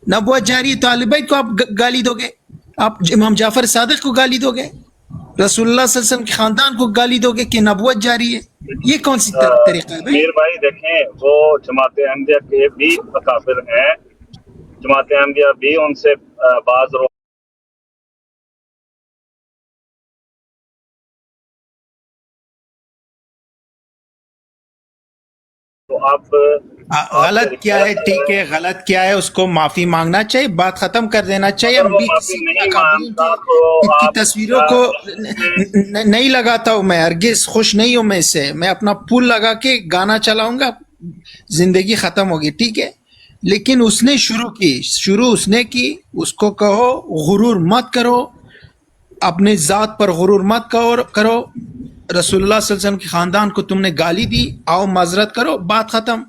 नबूवत जारी है तो अहले बैत को आप गाली दोगे, आप इमाम जाफर सादिक को गाली दोगे, रसूलुल्लाह सल्लल्लाहु अलैहि वसल्लम के खानदान को गाली दोगे कि नबूवत जारी है। ये कौन सी तरीका है भाई? मीर भाई देखें, वो जमात अहमदिया के भी अकाबिर हैं, जमात अहमदिया भी उनसे बाज तो आप गलत क्या है, ठीक है, गलत क्या है उसको माफी मांगना चाहिए, बात खत्म कर देना चाहिए। हम भी किसी की तस्वीरों को नहीं लगाता हूँ मैं, हरगिज खुश नहीं हूँ मैं इससे। मैं अपना पुल लगा के गाना चलाऊंगा, जिंदगी खत्म होगी, ठीक है। लेकिन उसने शुरू उसने की, उसको कहो गुरूर मत करो, अपने जात पर गुरूर मत करो। रसूलुल्लाह सल्लल्लाहु अलैहि वसल्लम के खानदान को तुमने गाली दी, आओ माजरत करो, बात खत्म।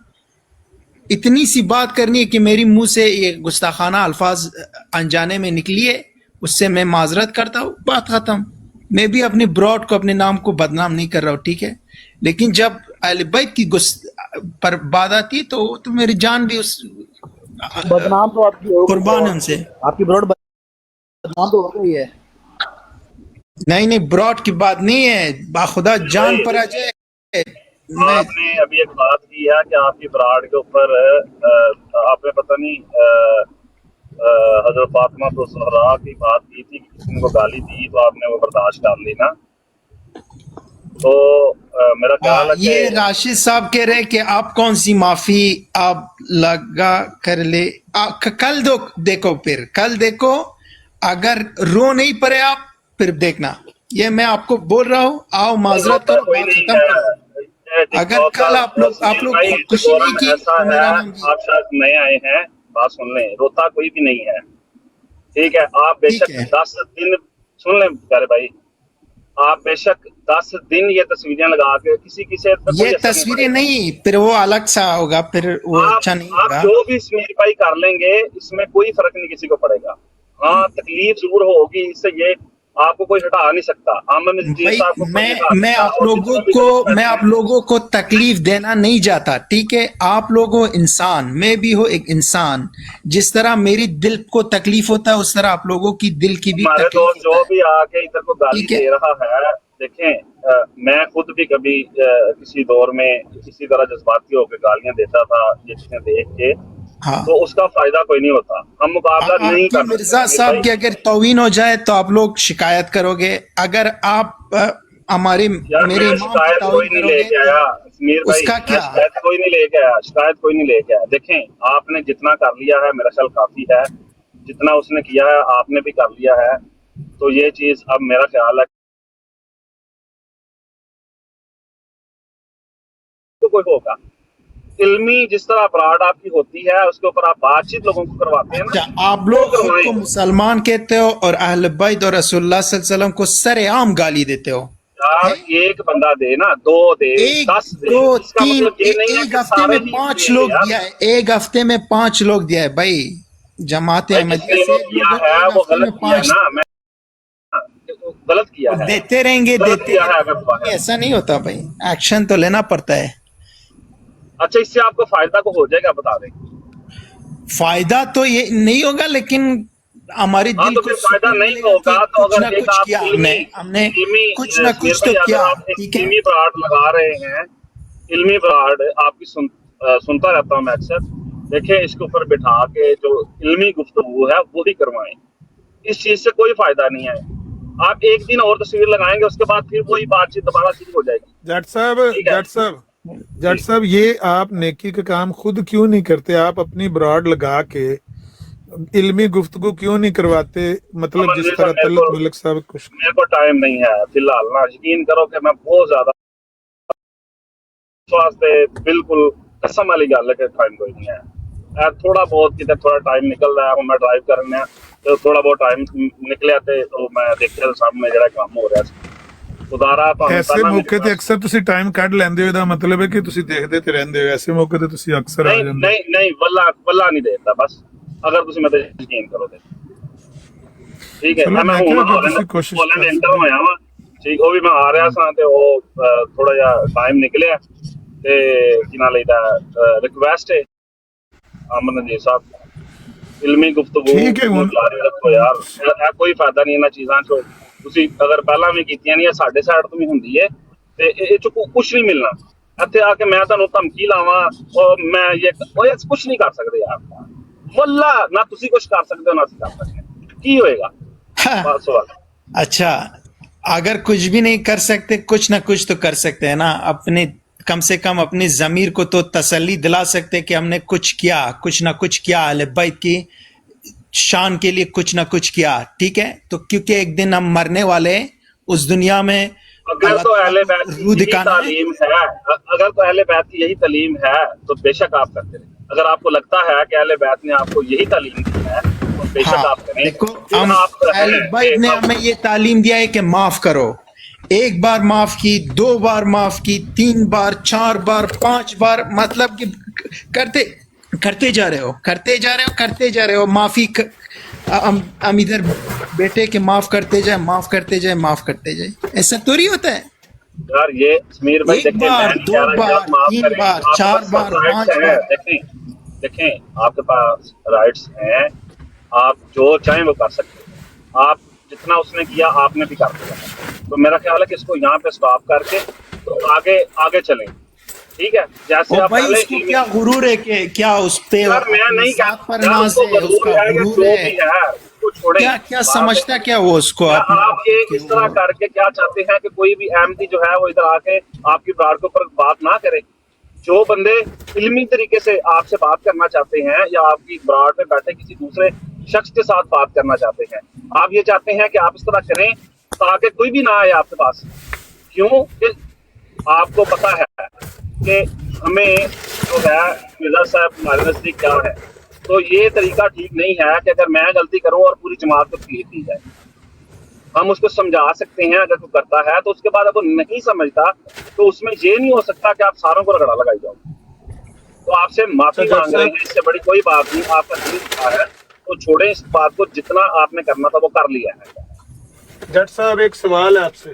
इतनी सी बात करनी है कि मेरी मुंह से ये गुस्ताखाना अल्फाज अनजाने में निकली है, उससे मैं माजरत करता हूँ, बात खत्म। मैं भी अपने ब्रॉड को, अपने नाम को बदनाम नहीं कर रहा हूँ, ठीक है। लेकिन जब अहले बैत की पर बात आती है तो मेरी जान भी उस बदनाम तो आपकी कुर्बान है उनसे। आपकी ब्रॉड बदनाम तो हो गई है। नहीं, ब्रॉड की बात नहीं है, बाखुदा जान पर आ जाए। आपने अभी एक बात की है कि आपकी ब्राड के ऊपर आपने पता नहीं हजरत फातिमा तो ज़हरा की बात की थी कि किसी ने को गाली दी तो आपने वो बर्दाश्त कर ली ना। तो मेरा ख्याल है ये राशिद साहब कह रहे कि आप कौन सी माफी आप लगा कर ले। कल देखो, फिर कल देखो, अगर रो नहीं पड़े आप फिर देखना। ये मैं आपको बोल रहा हूँ, आओ माजरत करो, बात खत्म करो। अगर कल आप लोग खुशी नहीं की तो मेरा नाम आप शायद नए आए हैं, बात सुन लें, रोता कोई भी नहीं है, ठीक है। आप बेशक 10 दिन सुन लें प्यारे भाई, आप बेशक 10 दिन ये तस्वीरें लगा के किसी से ये तस्वीरें नहीं, फिर वो अलग सा होगा, फिर वो अच्छा नहीं होगा। आप जो भी समीर भाई कर लेंगे इसमें कोई फर्क नहीं किसी को पड़ेगा। हाँ, तकलीफ जरूर होगी, इससे ये आपको कोई हटा नहीं सकता। मैं आप लोगों को तकलीफ देना नहीं चाहता, ठीक है। आप लोगों इंसान, मैं भी हूँ एक इंसान, जिस तरह मेरी दिल को तकलीफ होता है उस तरह आप लोगों की दिल की भी तकलीफ जो भी आके इधर को गाली दे रहा है, देखें मैं खुद भी कभी किसी दौर में किसी तरह जज्बाती होकर गालियां देता था, ये चीजें देख के। हाँ। तो उसका फायदा कोई नहीं होता, हम मुकाबला नहीं कर। मिर्जा साहब की अगर तौहीन हो जाए तो आप लोग शिकायत करोगे। अगर आप हमारे मेरे शिकायत कोई नहीं लेके आया समीर भाई, उसका क्या? शिकायत कोई नहीं लेके आया, शिकायत कोई नहीं लेके आया। देखें आपने जितना कर लिया है मेरा ख्याल काफी है, जितना उसने किया है आपने भी कर लिया है। तो ये चीज अब मेरा ख्याल है तो कोई होगा इल्मी, जिस तरह अपराध आपकी होती है उसके ऊपर आप बातचीत लोगों को करवाते हैं ना। आप लोग खुद को मुसलमान कहते हो और अहले बैत और रसूलुल्लाह सल्लल्लाहु अलैहि वसल्लम को सरेआम गाली देते हो। यार एक बंदा दे ना, 2 दे, 10 दे, 2 3 एक हफ्ते में 5 लोग दिया है, एक हफ्ते में 5 लोग दिया है भाई। जमात अहमदिया से किया है वो गलत किया ना। मैं गलत किया है, देते रहेंगे, गलत देते किया है अगर हुआ है। ऐसा नहीं होता भाई, एक्शन तो लेना पड़ता है। अच्छा, इससे आपको फायदा को हो जाएगा, बता दें। फायदा तो ये नहीं होगा, लेकिन हमारी हाँ, दिल तो को फिर फायदा सुकून नहीं मिलेगा होगा कि तो कुछ अगर ना एक कुछ आप किया, हमने कुछ ना समीर कुछ तो भाई, किया। अगर आप एक ठीक है, इल्मी ब्राड लगा रहे हैं, इल्मी ब्राड आपकी सुनता रहता हूँ मैं अक्सर। देखिए, इसके ऊपर बिठा के जो इल्मी गुफ्तगू है वो ही करवाएं, इस चीज से कोई फायदा नहीं है। आप एक दिन और तस्वीर लगाएंगे, उसके बाद फिर वही बातचीत दोबारा शुरू हो जाएगी। जट साहब, ठीक है? जट साहब, ये आप नेकी का काम खुद क्यों नहीं करते? आप अपनी ब्रॉड लगा के इल्मी गुफ्तगू क्यों नहीं करवाते? मतलब जिस तरह तलत मलिक साहब कुछ। मेरे को टाइम नहीं है फिलहाल ना, यकीन करो कि मैं बहुत ज्यादा वास्ते बिल्कुल कसम वाली गल है कि टाइम कोई नहीं है। थोड़ा बहुत कितने थोड़ा टाइम निकल रहा है, मैं ड्राइव करने तो थोड़ा बहुत टाइम निकलिया तो मैं देखिਆ सामने ਜਿਹੜਾ ਕੰਮ ਹੋ ਰਿਹਾ ਸੀ ਉਦਾਰਾ ਤੁਹਾਨੂੰ ऐसे मौके ਤੇ ਅਕਸਰ ਤੁਸੀਂ ਟਾਈਮ ਕੱਢ ਲੈਂਦੇ ਹੋ, ਇਹਦਾ ਮਤਲਬ ਹੈ ਕਿ ਤੁਸੀਂ ਦੇਖਦੇ ਤੇ ਰਹਿੰਦੇ ਹੋ। ऐसे मौके ਤੇ ਤੁਸੀਂ ਅਕਸਰ ਆ नहीं ਜਾਂਦੇ नहीं नहीं वल्ला नहीं देता बस, अगर तुम मैं यकीन करो तो ठीक है। चलो, मैं मैं हूं क्या तुसी कोशिश हॉलैंड कर एंटर होया वा, ठीक, ਉਹ ਵੀ ਮੈਂ ਆ ਰਿਹਾ ਸਾਂ ਤੇ ਉਹ ਥੋੜਾ ਜਿਹਾ ਟਾਈਮ ਨਿਕਲਿਆ ਤੇ ਕੀ ਨਾਲ ਇਹਦਾ ਰਿਕਵੈਸਟ ਹੈ ਅਮਨ ਜੀ ਸਾਹਿਬ, ਇਲਮੀ ਗੁਫ਼ਤਗੂ ਠੀਕ ਹੈ, ਹੁਣ ਜਾਰੀ ਰੱਖੋ ਯਾਰ, ਇਹ ਕੋਈ ਫਾਇਦਾ ਨਹੀਂ ਇਹਨਾਂ ਚੀਜ਼ਾਂ ਚੋਂ। ਤੁਸੀਂ ਅਗਰ ਪਹਿਲਾਂ ਵੀ ਕੀਤੀਆਂ ਨਹੀਂ, ਸਾਡੇ ਸਾਈਡ ਤੋਂ ਵੀ ਹੁੰਦੀ ਹੈ ਤੇ ਇਹ ਚ ਕੁਝ ਨਹੀਂ ਮਿਲਣਾ। ਇੱਥੇ ਆ ਕੇ ਮੈਂ ਤੁਹਾਨੂੰ ਧਮਕੀ ਲਾਵਾਂ ਔਰ ਮੈਂ ਇਹ ਕੁਝ ਨਹੀਂ ਕਰ ਸਕਦੇ ਯਾਰ, ਵੱਲਾ ਨਾ ਤੁਸੀਂ ਕੁਝ ਕਰ ਸਕਦੇ ਹੋ ਨਾ ਅਸੀਂ ਕਰ ਸਕਦੇ, ਕੀ ਹੋਏਗਾ ਬਸ ਸਵਾਲ। अच्छा, अगर कुछ भी नहीं कर सकते, कुछ ना कुछ तो कर सकते हैं ना। अपने कम से कम अपनी ज़मीर को तो तसल्ली दिला सकते कि हमने कुछ किया, कुछ ना कुछ किया, अहले बैत की शान के लिए कुछ ना कुछ किया। ठीक है, तो क्योंकि एक दिन हम मरने वाले हैं, उस दुनिया में अगर तो अहले बैत की यही तालीम है, अगर तो अहले बैत की यही तालीम है तो बेशक आप करते रहे। अगर आपको लगता है कि अहले बैत ने आपको यही तालीम दी है तो बेशक आप करें। देखो, हम अहले बैत ने हमें ये तालीम दिया है कि माफ करो। एक बार माफ की, 2 बार माफ की, 3 बार, 4 बार, 5 बार, मतलब कि करते जा रहे हो, करते जा रहे हो, करते जा रहे हो। माफी हम इधर बेटे के माफ करते जाए, माफ करते जाए, माफ करते जाए, ऐसा थोड़ी होता है यार। ये समीर भाई, एक बार, 2 बार, 3 बार, 4 बार, 5 बार। देखें आपके पास राइट्स हैं, आप जो चाहें वो कर सकते हैं। आप जितना उसने किया आपने भी कर दिया, तो मेरा ख्याल है कि इसको यहाँ पे स्टॉप करके तो आगे चलें। ठीक है, जैसे आप भाई पहले उसको क्या गुरूर है कि क्या उस पे मैं नहीं पर नाज है, उसका गुरूर है, क्या क्या समझता क्या वो उसको? आप ये इस तरह करके क्या चाहते हैं कि कोई भी अहमदी जो है वो इधर आके आपकी ब्राड के ऊपर बात ना करे? जो बंदे इल्मी तरीके से आपसे बात करना चाहते हैं या आपकी ब्राड में बैठे किसी दूसरे शख्स के साथ बात करना चाहते हैं, आप ये चाहते हैं कि आप इस तरह करें ताकि कोई भी ना आए आपके पास। क्यों? कि आपको पता है कि हमें जो है मिर्जा साहब हमारे नजदीक क्या है, तो ये तरीका ठीक नहीं है कि अगर मैं गलती करूं और पूरी जमात को तकलीफ दी जाए। हम उसको समझा सकते हैं अगर कोई करता है, तो उसके बाद अगर वो नहीं समझता तो उसमें ये नहीं हो सकता कि आप सारों को रगड़ा लगाई जाओ। तो आपसे माफी मांग रहे हैं, इससे बड़ी कोई बात नहीं। आपका दिल दुखा है तो छोड़ें इस बात को, जितना आपने करना था वो कर लिया है। जट साहब, एक सवाल है आपसे।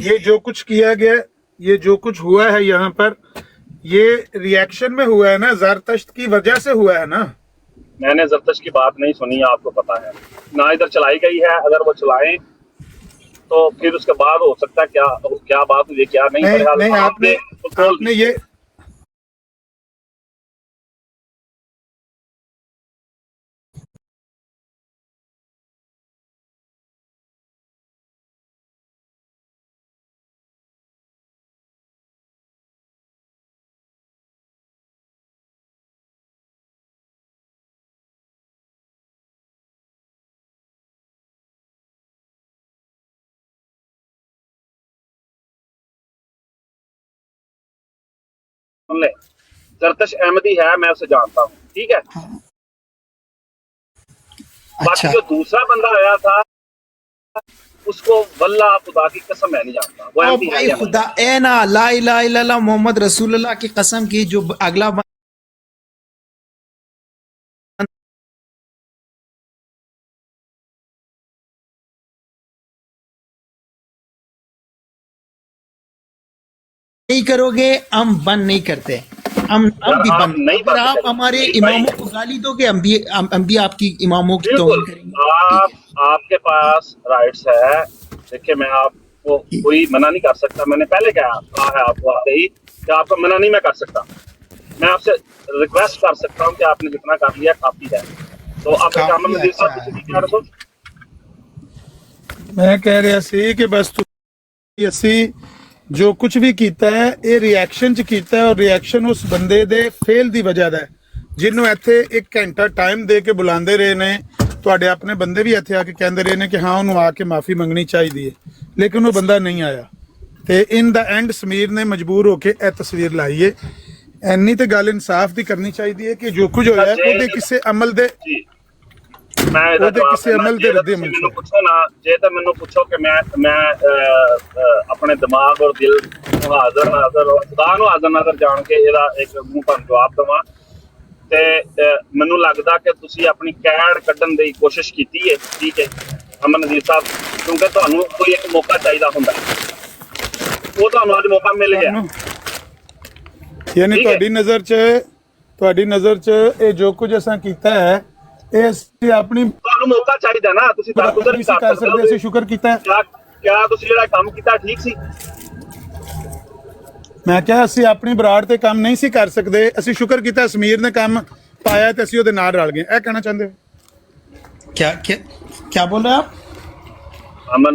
ये जो कुछ किया गया, ये जो कुछ हुआ है यहाँ पर, ये रिएक्शन में हुआ है ना? ज़रतश्त की वजह से हुआ है ना? मैंने ज़रतश्त की बात नहीं सुनी, आपको पता है ना, इधर चलाई गई है। अगर वो चलाएं तो फिर उसके बाद हो सकता है क्या बात हुई, क्या नहीं आपने ये सुन ले, जरतश अहमदी है, मैं उसे जानता हूँ, ठीक है। बाकी जो दूसरा बंदा आया था उसको वल्ला खुदा की कसम मैं नहीं जानता वो अहमदी है या नहीं। खुदा ए ना, ला इलाहा इल्लल्लाह मोहम्मद रसूलुल्लाह की कसम की, जो अगला नहीं करोगे हम बंद नहीं करते, हम भी आप बंद नहीं अगर आप करते, हमारे भाई, इमामों को गाली दोगे हम भी आपकी इमामों की बिल्कुल तौहीन करेंगे। आपके पास राइट्स है। देखिए मैं आपको कोई मना नहीं कर सकता, मैंने पहले कहा है आपको आगे ही कि आपको मना नहीं मैं कर सकता। मैं आपसे रिक्वेस्ट कर सकता हूँ कि आपने जितना कर लिया काफी है। तो आप काफी नज़ीर अच्छा साहब कुछ कह रहे हो? मैं कह रहा सी कि बस ਅਸੀਂ ਜੋ ਕੁਝ ਵੀ ਕੀਤਾ ਹੈ ਇਹ ਰਿਐਕਸ਼ਨ ਚ ਕੀਤਾ ਹੈ, ਔਰ ਰਿਐਕਸ਼ਨ ਉਸ ਬੰਦੇ ਦੇ ਫੇਲ ਦੀ ਵਜ੍ਹਾ ਦਾ ਹੈ ਜਿਹਨੂੰ ਇੱਥੇ 1 ਘੰਟਾ ਟਾਈਮ ਦੇ ਕੇ ਬੁਲਾਉਂਦੇ ਰਹੇ ਨੇ। ਤੁਹਾਡੇ ਆਪਣੇ ਬੰਦੇ ਵੀ ਇੱਥੇ ਆ ਕੇ ਕਹਿੰਦੇ ਰਹੇ ਨੇ ਕਿ ਹਾਂ ਉਹਨੂੰ ਆ ਕੇ ਮਾਫੀ ਮੰਗਣੀ ਚਾਹੀਦੀ ਹੈ, ਲੇਕਿਨ ਉਹ ਬੰਦਾ ਨਹੀਂ ਆਇਆ ਤੇ ਇਨ ਦਾ ਐਂਡ ਸਮੀਰ ਨੇ ਮਜਬੂਰ ਹੋ ਕੇ ਇਹ ਤਸਵੀਰ ਲਾਈ ਹੈ। ਐਨੀ ਤੇ ਗੱਲ ਇਨਸਾਫ ਦੀ ਕਰਨੀ ਚਾਹੀਦੀ ਹੈ ਕਿ ਜੋ ਕੁਝ ਹੋਇਆ ਉਹਦੇ ਕਿਸੇ ਅਮਲ ਦੇ मैं ਕਿਸੇ ਅਮਲ ਦੇ ਰੱਦੇ ਅਮਲ ਮੈਨੂੰ ਪੁੱਛੋ ਨਾ, ਜੇ ਤਾਂ ਮੈਨੂੰ ਪੁੱਛੋ ਕਿ ਮੈਂ ਆਪਣੇ ਦਿਮਾਗ ਔਰ ਦਿਲ ਨੂੰ ਹਾਜ਼ਰ ਨਾਜ਼ਰ ਔਰ ਖੁਦਾ ਨੂੰ ਹਾਜ਼ਰ ਨਾਜ਼ਰ ਜਾਣ ਕੇ ਇਹਦਾ ਇੱਕ ਮੂੰਹ ਭੰਨ ਜਵਾਬ ਦੇਵਾਂ ਤੇ ਮੈਨੂੰ ਲੱਗਦਾ ਕਿ ਤੁਸੀਂ ਆਪਣੀ ਕੈੜ ਕੱਢਣ ਦੀ ਕੋਸ਼ਿਸ਼ ਕੀਤੀ ਹੈ। ਠੀਕ ਹੈ ਅਮਨ ਨਜ਼ੀਰ ਸਾਹਿਬ, ਕਿਉਂਕਿ ਤੁਹਾਨੂੰ ਕੋਈ ਇੱਕ ਮੌਕਾ ਚਾਹੀਦਾ ਹੁੰਦਾ, ਉਹ ਤੁਹਾਨੂੰ ਅੱਜ ਮੌਕਾ ਮਿਲ ਗਿਆ। ਯਾਨੀ ਤੁਹਾਡੀ ਨਜ਼ਰ 'ਚ ਇਹ ਜੋ ਕੁਝ ਅਸਾਂ ਕੀਤਾ ਹੈ ਇਹ ਆਪਣੀ ਤੁਹਾਨੂੰ ਮੌਕਾ ਚਾਹੀਦਾ ਨਾ, ਤੁਸੀਂ ਦਰਗੁਜ਼ਰ ਵੀ ਕਰ ਸਕਦੇ ਹੋ। ਅਸੀਂ ਸ਼ੁਕਰ ਕੀਤਾ ਕਿਆ ਤੁਸੀਂ ਜਿਹੜਾ ਕੰਮ ਕੀਤਾ ਠੀਕ ਸੀ? ਮੈਂ ਕਿਹਾ ਅਸੀਂ ਆਪਣੀ ਬਰਾੜ ਤੇ ਕੰਮ ਨਹੀਂ ਸੀ ਕਰ ਸਕਦੇ, ਅਸੀਂ ਸ਼ੁਕਰ ਕੀਤਾ ਸਮੀਰ ਨੇ ਕੰਮ ਪਾਇਆ ਤੇ ਅਸੀਂ ਉਹਦੇ ਨਾਲ ਰਲ ਗਏ। ਇਹ ਕਹਿਣਾ ਚਾਹੁੰਦੇ ਹੋ? क्या बोल रहे हैं आप? अमन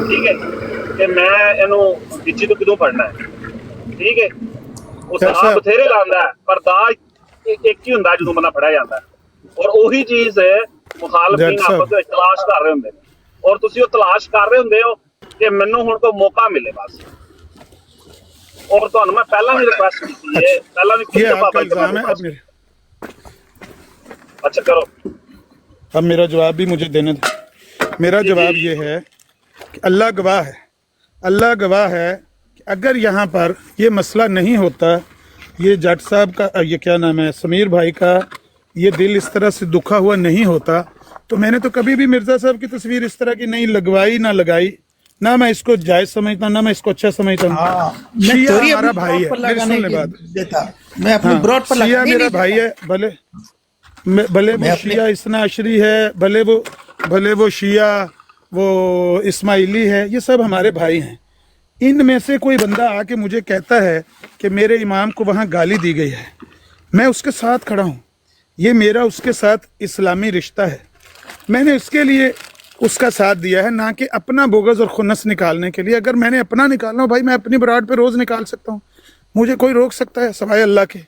ठीक है कि मैं ਇਹਨੂੰ ਪਿੱਛੇ ਤੋਂ ਕਿਦੋਂ ਪੜਨਾ ਹੈ। ਠੀਕ ਹੈ ਉਹ ਸਾਹ ਬਥੇਰੇ ਲਾਉਂਦਾ ਹੈ ਪਰ ਦਾਜ ਇੱਕ ਹੀ ਹੁੰਦਾ ਜਦੋਂ ਬੰਦਾ ਫੜਿਆ ਜਾਂਦਾ ਔਰ ਉਹੀ ਚੀਜ਼ ਮੁਖਾਲਫੀਨ ਆਪਸ ਵਿੱਚ ਤਲਾਸ਼ ਕਰ ਰਹੇ ਹੁੰਦੇ ਨੇ ਔਰ ਤੁਸੀਂ ਉਹ ਤਲਾਸ਼ ਕਰ ਰਹੇ ਹੁੰਦੇ ਹੋ ਕਿ ਮੈਨੂੰ ਹੁਣ ਕੋਈ ਮੌਕਾ ਮਿਲੇ ਬਸ। और तो मैं पहला भी रिक्वेस्ट की है, पहला भी ये आपका इल्जाम है। अब मेरे अच्छा करो, अब मेरा जवाब भी मुझे देने दो। मेरा जवाब ये है कि अल्लाह गवाह है, अल्लाह गवाह है कि अगर यहाँ पर ये मसला नहीं होता, ये जट साहब का ये क्या नाम है समीर भाई का ये दिल इस तरह से दुखा हुआ नहीं होता तो मैंने तो कभी भी मिर्जा साहब की तस्वीर इस तरह की नहीं लगवाई ना लगाई, ना मैं इसको जायज समझता ना मैं इसको अच्छा समझता हूँ। शिया हमारा भाई है, मैं अपने ब्रॉड पर शिया मेरा भाई है, भले वो शिया इसना अशरी है, भले वो शिया वो इस्माइली है, ये सब हमारे भाई हैं। इनमें से कोई बंदा आके मुझे कहता है कि मेरे इमाम को वहाँ गाली दी गई है, मैं उसके साथ खड़ा हूँ। ये मेरा उसके साथ इस्लामी रिश्ता है, मैंने उसके लिए उसका साथ दिया है, ना कि अपना बोगस और खुन्नस निकालने के लिए। अगर मैंने अपना निकालना हो भाई मैं अपनी बराड पे रोज़ निकाल सकता हूँ, मुझे कोई रोक सकता है सवाए अल्लाह के?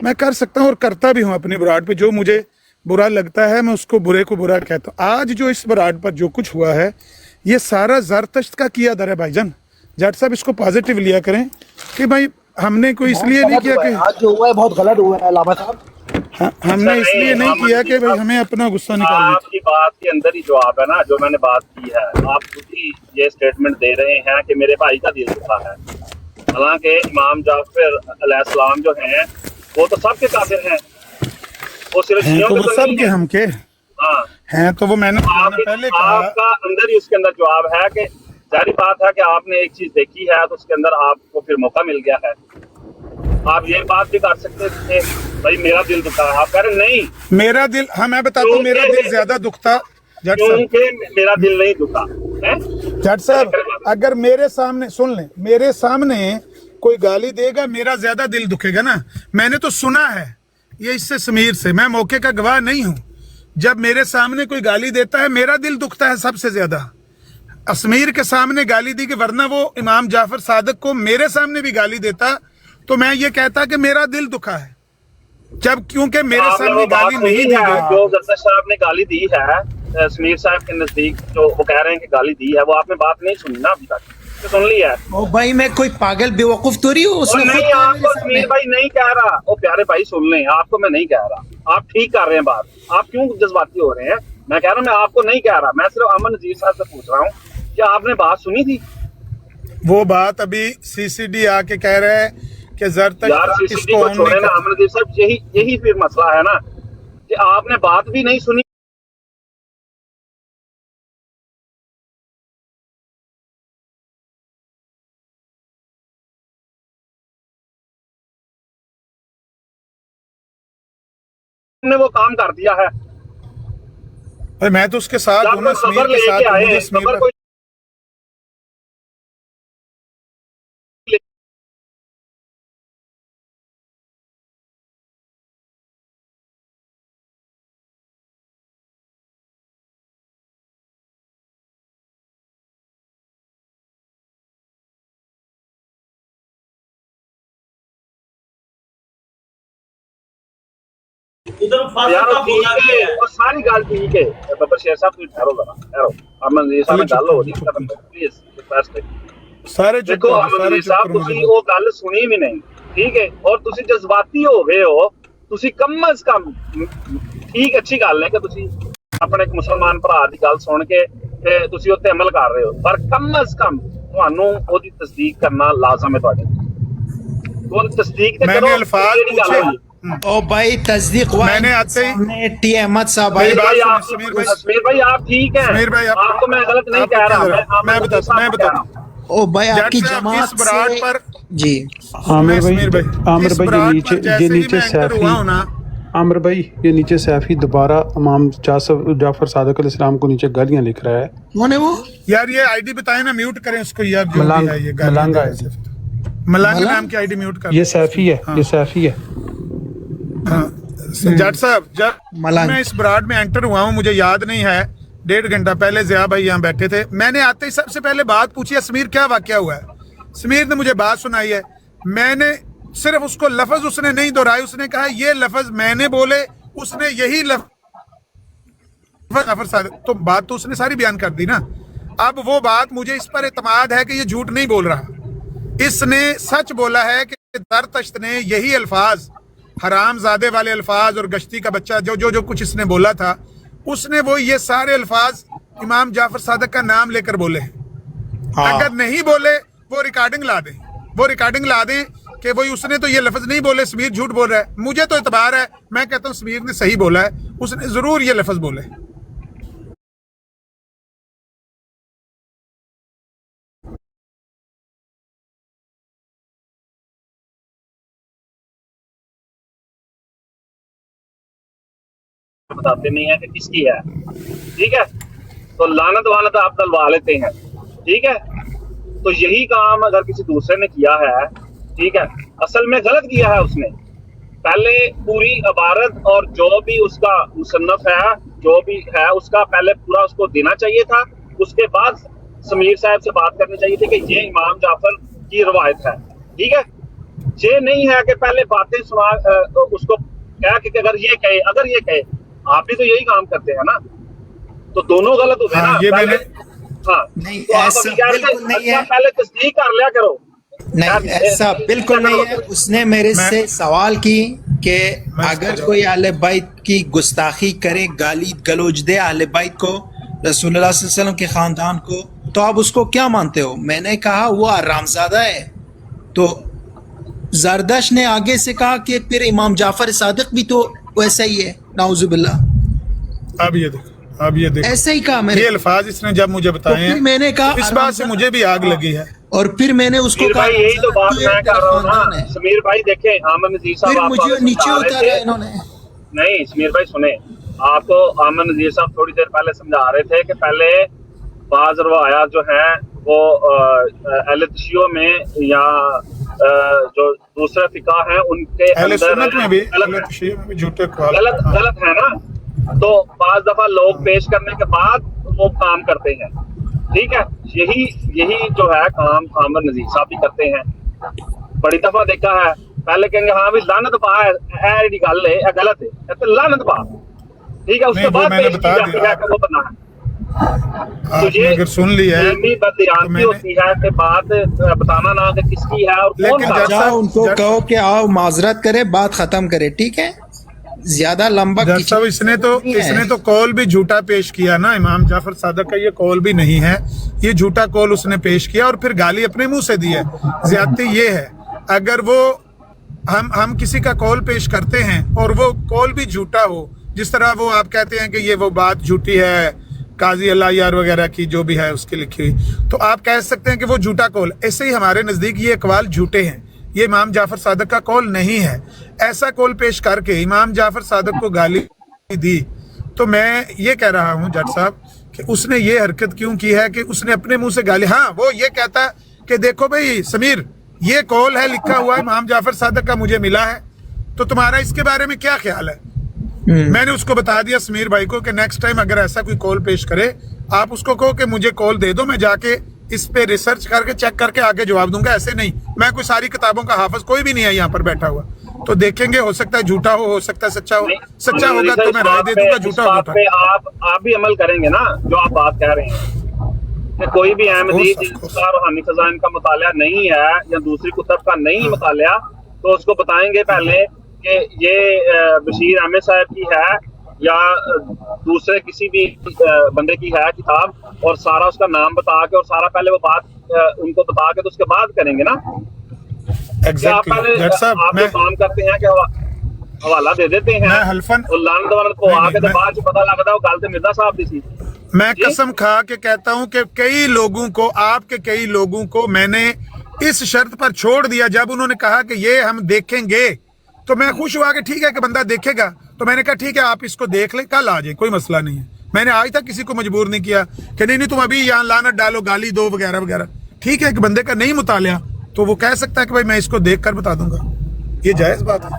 मैं कर सकता हूँ और करता भी हूँ अपनी बराड पे। जो मुझे बुरा लगता है मैं उसको बुरे को बुरा कहता हूँ। आज जो इस बराड पर जो कुछ हुआ है ये सारा ज़रतश्त का किया दर है भाईजान। जट साहब इसको पॉजिटिव लिया करें कि भाई हमने कोई इसलिए नहीं किया कि आज जो हुआ है बहुत गलत हुआ है लामा साहब। हमने इसलिए नहीं किया कि भाई हमें अपना गुस्सा निकालना। आपकी बात के अंदर ही जवाब है ना जो मैंने बात की है। आप खुद ही ये स्टेटमेंट दे रहे हैं कि मेरे भाई का दिल दुखा है, हालांकि इमाम जाफर अलैहिस्सलाम जो हैं वो तो सबके काफिर हैं, वो सिर्फ हैं तो वो सब के हम के हाँ हैं तो वो मैंने पहले कहा। आपका अंदर ही उसके अंदर जवाब है कि जारी बात है कि आपने एक चीज देखी है तो उसके अंदर आपको फिर मौका मिल गया है। आप ये बात भी कर सकते थे भाई मेरा दिल दुखा है, आप कह रहे नहीं मेरा दिल। हाँ मैं बताता हूँ मेरा दिल ज्यादा दुखता क्योंकि मेरा दिल नहीं दुखा है। जट साहब अगर मेरे सामने सुन लें, मेरे सामने कोई गाली देगा मेरा ज्यादा दिल दुखेगा ना। मैंने तो सुना है ये इससे समीर से, मैं मौके का गवाह नहीं हूँ। जब मेरे सामने कोई गाली देता है मेरा दिल दुखता है सबसे ज्यादा। असमीर के सामने गाली दी कि वरना वो इमाम जाफर सादिक को मेरे सामने भी गाली देता तो मैं ये कहता कि मेरा दिल दुखा है, जब क्योंकि मेरे सामने गाली नहीं दी गई। जो जरदारी साहब ने गाली दी है समीर साहब के नजदीक जो वो कह रहे हैं कि गाली दी है, वो आपने बात नहीं सुनी ना अभी तक, तो सुन ली है। ओ भाई मैं कोई पागल बेवकूफ तो नहीं हूँ। नहीं आपको समीर भाई नहीं कह रहा, वो प्यारे भाई सुन लें, आपको मैं नहीं कह रहा, आप ठीक कर रहे हैं बात, आप क्यों जज्बाती हो रहे हैं। मैं कह रहा हूँ मैं आपको नहीं कह रहा, मैं सिर्फ अमन नजीर साहब से पूछ रहा हूँ क्या आपने बात सुनी थी। वो बात अभी सीसीडी आके कह रहे हैं कि यार सीसीडी को छोड़े ना अमन नजीर साहब, यही फिर मसला है ना कि आपने बात भी नहीं सुनी। ने वो काम कर दिया है। भाई मैं तो उसके साथ हूं ना, समीर के साथ हूं, मुझे समीर पर यार ठीक है, और सारी गल ठीक है। बब्बर शेर साहब तुम ठहरो जरा, ठहरो। अमन जी साहब गल हो रही है, प्लीज रिक्वेस्ट है। सारे देखो अमन जी साहब ਤੁਸੀਂ ਉਹ ਗੱਲ ਸੁਣੀ ਵੀ ਨਹੀਂ, ठीक है, और ਤੁਸੀਂ ਜਜ਼ਬਾਤੀ ਹੋ ਗਏ ਹੋ। ਤੁਸੀਂ ਕਮ ਅਜ਼ ਕਮ ਠੀਕ ਅੱਛੀ ਗੱਲ ਹੈ ਕਿ ਤੁਸੀਂ ਆਪਣੇ ਇੱਕ ਮੁਸਲਮਾਨ ਭਰਾ ਦੀ ਗੱਲ ਸੁਣ ਕੇ ਤੇ ਤੁਸੀਂ ਉੱਤੇ ਅਮਲ ਕਰ ਰਹੇ ਹੋ, ਪਰ ਕਮ ਅਜ਼ ਕਮ ਤੁਹਾਨੂੰ ਉਹਦੀ ਤਸਦੀਕ ਕਰਨਾ ਲਾਜ਼ਮ ਹੈ ਤੁਹਾਡੇ। ਉਹ ਤਸਦੀਕ ਤੇ ਕਰੋ। मैंने अल्फाज पूछे, ओ भाई तस्दीक मैंने आते ही टी अहमद साहब समीर भाई आप ठीक है, समीर भाई आपको मैं गलत नहीं कह रहा। मैं बताता ओ भाई आपकी जमात बराड़ पर जी आमिर भाई ये नीचे सैफी आमिर भाई ये नीचे सैफी दोबारा इमाम जाफर सादिक अलैहिस्सलाम को नीचे गालियां लिख रहा है। कौन है वो यार? ये आईडी बताए ना, म्यूट करें उसको यार। जो मलांग भी है ये मलांग मलांग नाम की आईडी म्यूट कर। ये सैफी है, ये सैफी है। जट साहब, जब मैं इस ब्राड में एंटर हुआ हूँ, मुझे याद नहीं है, 1.5 घंटा पहले ज़िया भाई यहाँ बैठे थे। मैंने आते ही सबसे पहले बात पूछी है, समीर क्या वाकया हुआ है? समीर ने मुझे बात सुनाई है। मैंने सिर्फ उसको लफ्ज उसने नहीं दोहराए, उसने कहा ये लफ्ज मैंने बोले, उसने यही लफ्ज, तो बात तो उसने सारी बयान कर दी ना। अब वो बात मुझे इस पर एतमाद है कि ये झूठ नहीं बोल रहा, इसने सच बोला है कि दरतश्त ने यही अल्फाज, हरामजादे वाले अल्फाज और गश्ती का बच्चा, जो जो जो कुछ इसने बोला था, उसने वो ये सारे अल्फाज इमाम जाफर सादिक का नाम लेकर बोले हैं। अगर नहीं बोले वो रिकॉर्डिंग ला दें, वो रिकॉर्डिंग ला दें कि वही उसने तो ये लफ्ज नहीं बोले, समीर झूठ बोल रहा है। मुझे तो एतबार है, मैं कहता हूँ समीर ने सही बोला है, उसने जरूर ये लफ्ज बोले। बताते नहीं है कि किसकी है, ठीक है, तो लानत वानत आप डलवा लेते हैं, ठीक है। तो यही काम अगर किसी दूसरे ने किया है, ठीक है, असल में गलत किया है उसने। पहले पूरी इबारत और जो भी उसका मुसन्नफ है, जो भी है, उसका पहले पूरा उसको देना चाहिए था। उसके बाद समीर साहब से बात करनी चाहिए थी कि ये इमाम जाफर की रवायत है, ठीक है। ये नहीं है कि पहले बातें सुना उसको क्या कि अगर ये कहे आप भी तो यही काम करते हैं ना, तो दोनों गलत हो गए ना। ये पहले हाँ नहीं, तो आप अभी कह रहे थे, अच्छा पहले तस्दीक कर लिया करो। नहीं ऐसा बिल्कुल नहीं है। उसने मेरे से सवाल की कि अगर कोई अहले बैत की गुस्ताखी करे, गाली गलौज दे अहले बैत को, रसूलुल्लाह सल्लल्लाहु अलैहि वसल्लम के खानदान को, तो आप उसको क्या मानते हो? मैंने कहा वो हरामजादा है। तो जरदश ने आगे से कहा कि फिर इमाम जाफर सादिक भी तो वैसा ही है, नाउजुबिल्लाह। अब ये देखो ऐसा ही कहा मैंने। ये अल्फाज इसने जब मुझे बताए हैं, मैंने कहा इस बात से मुझे भी आग लगी है। और फिर मैंने उसको कहा यही तो बात मैं कर रहा हूँ ना समीर भाई। देखें आमन नज़ीर साहब, फिर मुझे नीचे उतारा इन्होंने। नहीं समीर भाई सुने, आपको आमन नज़ीर साहब थोड़ी देर पहले समझा रहे थे कि पहले बाज रवायात जो है वो अहले तशय्युअ में या जो दूसरे फिका है उनके गलत है ना। तो बाज दफा लोग पेश करने के बाद वो काम करते हैं, ठीक है। यही जो है काम आमन नज़ीर साहब भी करते हैं। बड़ी दफा देखा है, पहले कहेंगे हाँ भी लानत पा है, गल है गलत है तो लानत पा, ठीक है। उसके बाद पेश की जाती है कि वो बना है। तो ये अगर सुन लिया है बदयांती होती है कि बात बताना ना कि किसकी है और कौन सा। उनको कहो कि आओ माजरत करे, बात खत्म करे, ठीक है। ज्यादा लंबा सब इसने तो कॉल भी झूठा पेश किया ना। इमाम जाफर सादिक का ये कॉल भी नहीं है, ये झूठा कॉल उसने पेश किया और फिर गाली अपने मुंह से दी है। ज्यादती ये है, अगर वो हम किसी का कॉल पेश करते हैं और वो कॉल भी झूठा हो, जिस तरह वो आप कहते हैं कि ये वो बात झूठी है काजी अल्लाह यार वगैरह की जो भी है उसकी लिखी हुई, तो आप कह सकते हैं कि वो झूठा कौल। ऐसे ही हमारे नज़दीक ये अकवाल झूठे हैं, ये इमाम जाफर सादक का कौल नहीं है। ऐसा कौल पेश करके इमाम जाफर सादक को गाली दी, तो मैं ये कह रहा हूँ जज साहब कि उसने ये हरकत क्यों की है कि उसने अपने मुंह से गाली, हाँ वो ये कहता है कि देखो भाई समीर ये कौल है लिखा हुआ है इमाम जाफर सादक का, मुझे मिला है, तो तुम्हारा इसके बारे में क्या ख्याल है। मैंने उसको बता दिया समीर भाई को कि नेक्स्ट टाइम अगर ऐसा कोई कॉल पेश करे आप उसको कहो कि मुझे कॉल दे दो, मैं जाके इस पे रिसर्च करके चेक करके आगे जवाब दूंगा। ऐसे नहीं, मैं कोई सारी किताबों का हाफिज कोई भी नहीं है यहाँ पर बैठा हुआ, तो देखेंगे हो सकता है झूठा हो सकता है सच्चा हो। सच्चा होगा तो मैं राय दे दूंगा, झूठा होगा आप भी अमल करेंगे ना जो आप बात कह रहे हैं कि कोई भी अहमदी जिसका रूहानी खजाइन का मुतालिया नहीं है या दूसरी कुतब का नहीं मुतालिया, तो उसको बताएंगे पहले कि ये बशीर अहमद साहब की है या दूसरे किसी भी बंदे की है किताब, और सारा उसका नाम बता के और सारा पहले वो बात उनको बता के तो उसके बाद करेंगे ना। Exactly. आप जो काम करते हैं कि हवाला दे देते हैं और लानत वानत को आके तो बाद में पता लगता है वो गल ते मिर्जा साहब दी थी। मैं कसम खा के कहता हूं कि कई लोगों को, आपके कई लोगों को मैंने इस शर्त पर छोड़ दिया, जब उन्होंने कहा कि ये हम देखेंगे तो मैं खुश हुआ कि ठीक है कि बंदा देखेगा, तो मैंने कहा ठीक है आप इसको देख ले, कल आ जाए, कोई मसला नहीं है। मैंने आज तक किसी को मजबूर नहीं किया कि नहीं तुम अभी यहाँ लानत डालो, गाली दो वगैरह वगैरह। ठीक है कि बंदे का नहीं मुतालिया तो वो कह सकता है कि भाई मैं इसको देख कर बता दूंगा, ये जायज बात है।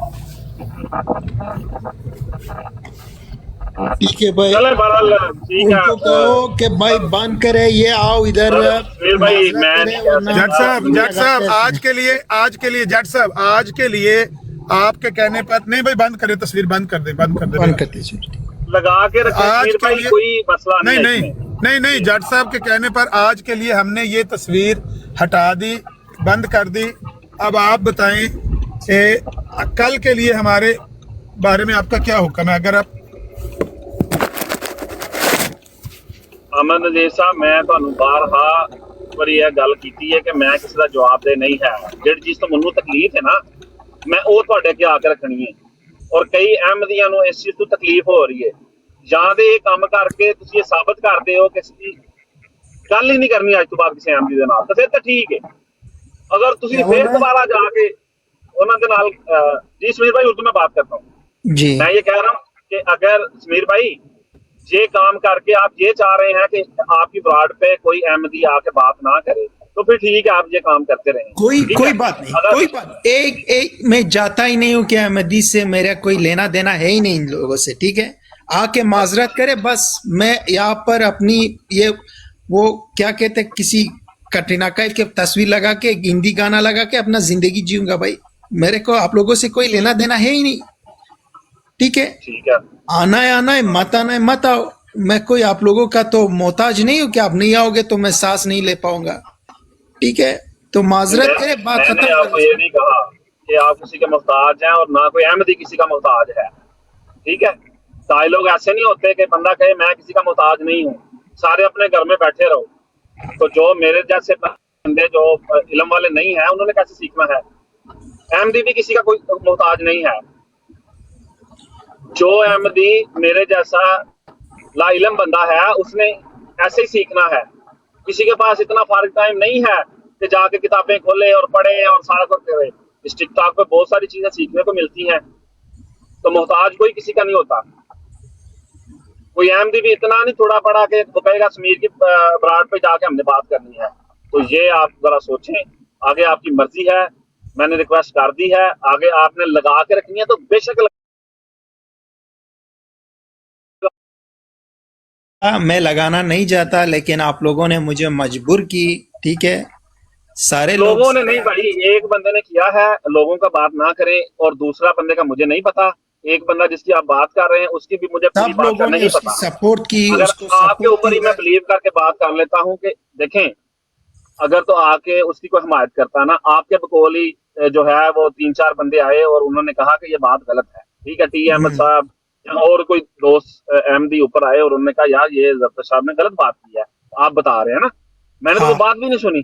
ठीक है भाई, उनको कहो कि भाई बंद करे, ये आओ इधर। जज साहब आज के लिए जज साहब आज के लिए आपके कहने पर नहीं भाई बंद करे, तस्वीर बंद कर दे लगा के आज के लिए कोई मसला नहीं जज साहब के कहने पर आज के लिए हमने ये तस्वीर हटा दी, बंद कर दी। अब आप बताएं कि कल के लिए हमारे बारे में आपका क्या हुक्म है। अगर आप अमन नज़ीर साहब, मैं ਤੁਹਾਨੂੰ ਬਾਰਹਾ ਪਰ ਇਹ ਗੱਲ ਕੀਤੀ ਹੈ ਕਿ ਮੈਂ ਕਿਸੇ ਦਾ ਜਵਾਬ ਦੇ ਨਹੀਂ ਹੈ। ਜਿਹੜੀ ਚੀਜ਼ ਤੋਂ ਮੈਨੂੰ ਤਕਲੀਫ ਹੈ ਨਾ ਮੈਂ ਉਹ ਤੁਹਾਡੇ ਅੱਗੇ ਆ ਕੇ ਰੱਖਣੀ ਹੈ, ਔਰ ਕਈ ਅਹਿਮਦੀਆਂ ਨੂੰ ਇਸ ਚੀਜ਼ ਤੋਂ ਤਕਲੀਫ ਹੋ ਰਹੀ ਹੈ। ਜਾਂ ਦੇ ਇਹ ਕੰਮ ਕਰਕੇ ਤੁਸੀਂ ਇਹ ਸਾਬਤ ਕਰਦੇ ਹੋ ਕਿ ਅਸੀਂ ਗੱਲ ਹੀ ਨਹੀਂ ਕਰਨੀ ਅੱਜ ਤੋਂ ਬਾਅਦ ਕਿਸੇ ਅਹਿਮਦੀ ਦੇ ਨਾਲ, ਤਾਂ ਫਿਰ ਤਾਂ ਠੀਕ ਹੈ। अगर तुसी फिर दोबारा जाके उन्होंने नाल जी समीर भाई उर्दू में बात करता हूँ जी, मैं ये कह रहा हूँ कि अगर समीर भाई ये काम करके आप ये चाह रहे हैं कि आपकी ब्राड पे कोई अहमदी आके बात ना करे, तो फिर ठीक है आप ये काम करते रहें, कोई बात नहीं, कोई बात एक मैं जाता ही नहीं हूँ कि अहमदी से मेरा कोई लेना देना है ही नहीं इन लोगों से। ठीक है, आके माजरत करे बस। मैं यहाँ पर अपनी ये वो क्या कहते किसी कटरीना कैफ की तस्वीर लगा के हिंदी गाना लगा के अपना जिंदगी जीऊंगा भाई, मेरे को आप लोगों से कोई लेना देना है ही नहीं। ठीक है, आना है मत आना है मत आओ, मैं कोई आप लोगों का तो मोहताज नहीं हूं कि आप नहीं आओगे तो मैं सांस नहीं ले पाऊंगा। ठीक है, तो माजरत करे, बात खत्म। मैंने आपको ये नहीं कहा कि आप किसी के मोहताज हैं और ना कोई अहमदी किसी का मोहताज है। ठीक है, सारे लोग ऐसे नहीं होते कि बंदा कहे मैं किसी का मोहताज नहीं हूँ, सारे अपने घर में बैठे रहो। तो जो मेरे जैसे बंदे जो इल्म वाले नहीं है उन्होंने कैसे सीखना है। अहमदी भी किसी का कोई मोहताज नहीं है। जो अहमदी मेरे जैसा ला इल्म बंदा है उसने ऐसे ही सीखना है। किसी के पास इतना फारिग टाइम नहीं है कि जाके किताबें खोले और पढ़े और सारा कुछ करे। इस टिकटॉक पे बहुत सारी चीजें सीखने को मिलती हैं, तो मोहताज कोई किसी का नहीं होता। कोई अहमदी भी इतना नहीं थोड़ा पड़ा के वो कहेगा समीर की ब्राड पे जाके हमने बात करनी है। तो ये आप जरा सोचें, आगे आपकी मर्जी है, मैंने रिक्वेस्ट कर दी है, आगे आपने लगा के रखनी है तो बेशक मैं लगाना नहीं चाहता, लेकिन आप लोगों ने मुझे मजबूर की। ठीक है, सारे लोगों ने नहीं भाई, एक बंदे ने किया है, लोगों का बात ना करें। और दूसरा बंदे का मुझे नहीं पता, एक बंदा जिसकी आप बात कर रहे हैं उसकी भी मुझे पूरी बात का नहीं पता। सपोर्ट की, अगर आपके ऊपर ही मैं बिलीव करके बात कर लेता हूं कि देखें अगर तो आके उसकी कोई हमायत करता ना, आपके बकौल ही जो है वो 3-4 बंदे आए और उन्होंने कहा कि ये बात गलत है। ठीक है, टी अहमद साहब और कोई दोस्त अहमदी ऊपर आए और उन्होंने कहा यार ये जफ्तर साहब ने गलत बात की है, आप बता रहे हैं ना। मैंने तो बात भी नहीं सुनी,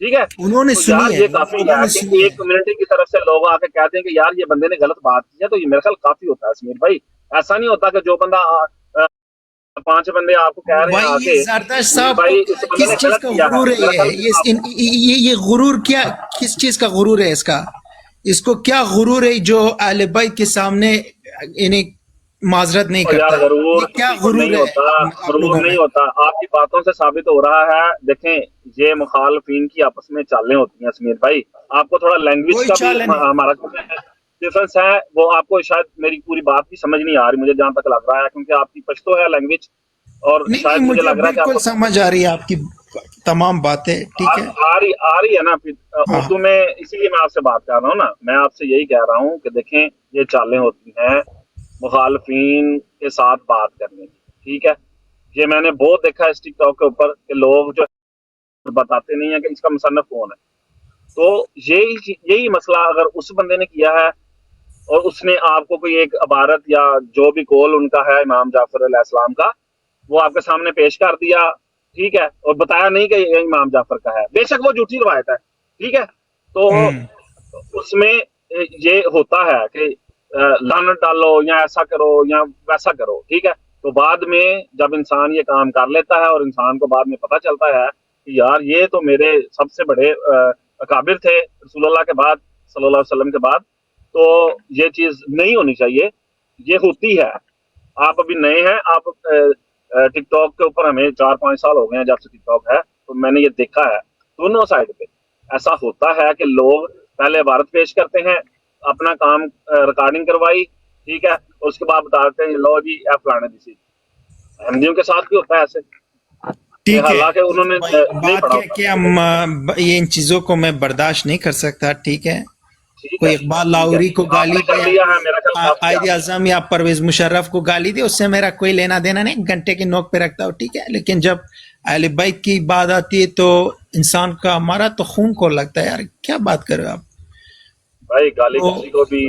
ठीक है। उन्होंने तो सुनी यार है, ये काफी लोगों है ने कि सुनी एक कम्युनिटी की तरफ से लोग आके कहते हैं कि यार ये बंदे ने गलत बात की है, तो ये मेरे ख्याल काफी होता है समीर भाई। ऐसा नहीं होता कि जो बंदा 5 बंदे आपको कह रहे हैं भाई आके ये जरदाश्त कि साहब भाई को इस बंदे किस ने चीज गलत का किया है, गुरूर है? मेरा ख्याल ये गुरूर क्या, किस चीज का गुरूर है इसका? इसको क्या गुरूर है जो अहले बैत के सामने इन्हें माजरत नहीं और करता? यार गरूर ये क्या किसी को गुरूर नहीं है होता, आप गरूर लोगों नहीं में? होता। आपकी बातों से साबित हो रहा है। देखें, ये मुखालफिन की आपस में चालें होती हैं समीर भाई। आपको थोड़ा लैंग्वेज कोई का भी चाल नहीं। हमारा डिफरेंस है, वो आपको शायद मेरी पूरी बात भी समझ नहीं आ रही, मुझे जहां तक लग रहा है, क्योंकि आपकी पश्तो है लैंग्वेज, और नहीं शायद मुझे मुझे लग रहा है कि बिल्कुल आपको समझ आ रही है आपकी तमाम बातें, ठीक है। आ रही है ना फिर हाँ। उर्दू में। इसीलिए मैं आपसे बात कर रहा हूँ ना, मैं आपसे यही कह रहा हूँ कि देखें, ये चालें होती हैं मुखालफिन के साथ बात करने की, ठीक है। ये मैंने बहुत देखा है इस टिकटॉक के ऊपर कि लोग जो बताते नहीं है कि इसका मुसन्नफ कौन है। तो यही मसला अगर उस बंदे ने किया है और उसने आपको कोई एक इबारत या जो भी कौल उनका है इमाम जाफर अलैहिस्सलाम का, वो आपके सामने पेश कर दिया, ठीक है, और बताया नहीं कि ये इमाम जाफर का है, बेशक वो झूठी रवायत है, ठीक है। तो उसमें ये होता है कि लानत डालो या ऐसा करो या वैसा करो, ठीक है। तो बाद में जब इंसान ये काम कर लेता है और इंसान को बाद में पता चलता है कि यार ये तो मेरे सबसे बड़े अकाबिर थे रसूलुल्लाह के बाद, सल्लल्लाहु अलैहि वसल्लम के बाद, तो ये चीज नहीं होनी चाहिए। ये होती है। आप अभी नए हैं, आप टिकटॉक के ऊपर हमें 4-5 साल हो गए हैं जब से टिकटॉक है, तो मैंने ये देखा है दोनों साइड पे ऐसा होता है कि लोग पहले इबारत पेश करते हैं, अपना काम रिकॉर्डिंग करवाई, ठीक है, उसके बाद बताते हैं लो जी या फलाने दी। अहमदियों के साथ भी होता है ऐसे, ठीक है। हालांकि उन्होंने नहीं बात पढ़ा क्या कि हम ये इन चीजों को मैं बर्दाश्त नहीं कर सकता, ठीक है। कोई इकबाल लाहौरी को गाली दे, कायद आजम या परवेज मुशर्रफ को गाली दे, उससे मेरा कोई लेना देना नहीं, घंटे की नोक पे रखता हूँ, ठीक है। लेकिन जब अहले बैत की बात आती है तो इंसान का हमारा तो खून को लगता है। यार क्या बात कर रहे हो आप? भाई गाली किसी को भी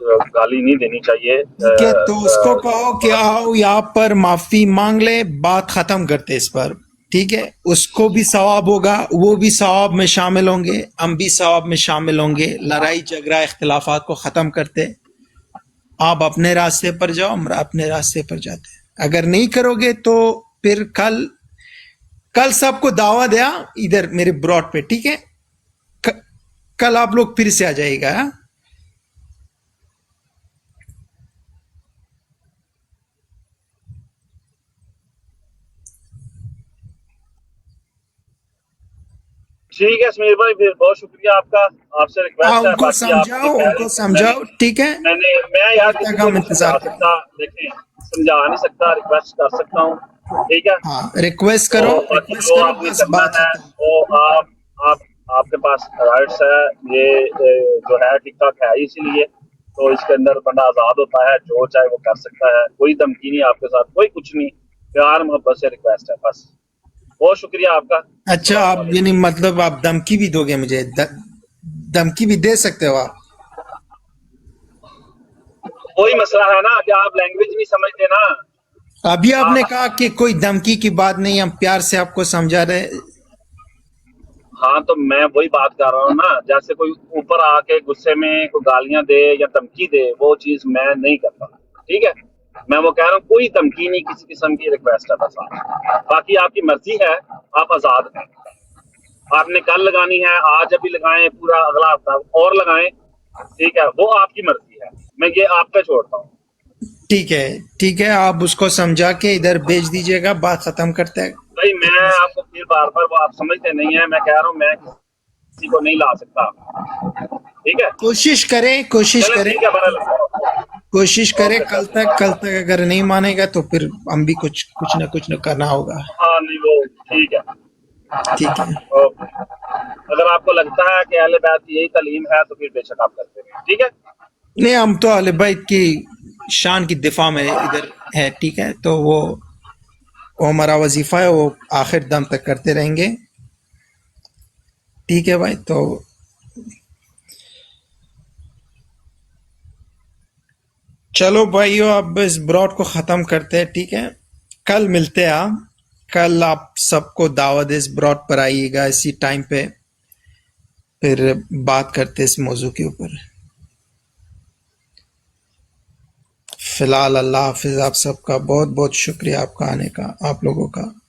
गाली नहीं देनी चाहिए। ठीक है, तो उसको कहो कि आओ यहाँ पर माफी मांग ले, बात खत्म करते इस पर, ठीक है। उसको भी सवाब होगा, वो भी सवाब में शामिल होंगे, हम भी सवाब में शामिल होंगे। लड़ाई झगड़ा इख्तिलाफात को खत्म करते, आप अपने रास्ते पर जाओ, हम अपने रास्ते पर जाते। अगर नहीं करोगे तो फिर कल सबको दावा दिया इधर मेरे ब्रॉड पे, ठीक है। कल आप लोग फिर से आ जाएगा। ठीक है समीर भाई, फिर बहुत शुक्रिया आपका, आपसे रिक्वेस्ट है। उनको समझाओ, उनको समझाओ, ठीक है। मैं यार किसी को नहीं समझा सकता, देखें समझा नहीं सकता, रिक्वेस्ट कर सकता हूँ, ठीक है। हाँ, रिक्वेस्ट करो, रिक्वेस्ट करो, आपने करना है वो आपके पास राइट्स है। ये जो है टिकटॉक है इसीलिए, तो इसके अंदर बंदा आजाद होता है, जो चाहे वो कर सकता है, कोई धमकी नहीं आपके साथ, कोई कुछ नहीं, प्यार मोहब्बत से रिक्वेस्ट है बस। बहुत शुक्रिया आपका। अच्छा, आप यानी मतलब आप धमकी भी दोगे मुझे? धमकी भी दे सकते हो आप? कोई मसला है ना कि आप लैंग्वेज नहीं समझते ना। अभी आपने कहा कि कोई धमकी की बात नहीं, हम प्यार से आपको समझा रहे। हाँ, तो मैं वही बात कर रहा हूँ ना, जैसे कोई ऊपर आके गुस्से में कोई गालियां दे या धमकी दे, वो चीज मैं नहीं करता, ठीक है। मैं वो कह रहा हूँ, कोई धमकी नहीं, किसी किस्म की रिक्वेस्ट है बस। बाकी आपकी मर्जी है, आप आजाद हैं। आपने कल लगानी है, आज अभी लगाएं, पूरा अगला हफ्ता और लगाएं, ठीक है, वो आपकी मर्जी है, मैं ये आप पे छोड़ता हूँ। ठीक है, ठीक है, आप उसको समझा के इधर भेज दीजिएगा, बात खत्म करते हैं। भाई मैं आपको फिर बार बार, वो आप समझते नहीं है, मैं कह रहा हूँ मैं किसी को नहीं ला सकता, ठीक है। कोशिश करें, कोशिश करें, कोशिश करें। कल तक अगर नहीं मानेगा तो फिर हम भी कुछ न करना होगा। हाँ नहीं, वो ठीक है, ठीक है। ओके। अगर आपको लगता है कि अहले बैत की यही तालीम है तो फिर बेशक आप करते हैं, ठीक है। नहीं, हम तो अहले बैत की शान की दिफा में इधर है, ठीक है। तो वो हमारा वजीफा है, वो आखिर दम तक करते रहेंगे, ठीक है भाई। तो चलो भाइयों, अब इस ब्रॉड को ख़त्म करते हैं, ठीक है। कल मिलते हैं, कल आप सबको दावत इस ब्रॉड पर आइएगा इसी टाइम पे, फिर बात करते इस मौजू के ऊपर। फिलहाल अल्लाह हाफिज। आप सबका बहुत बहुत शुक्रिया आपका आने का, आप लोगों का।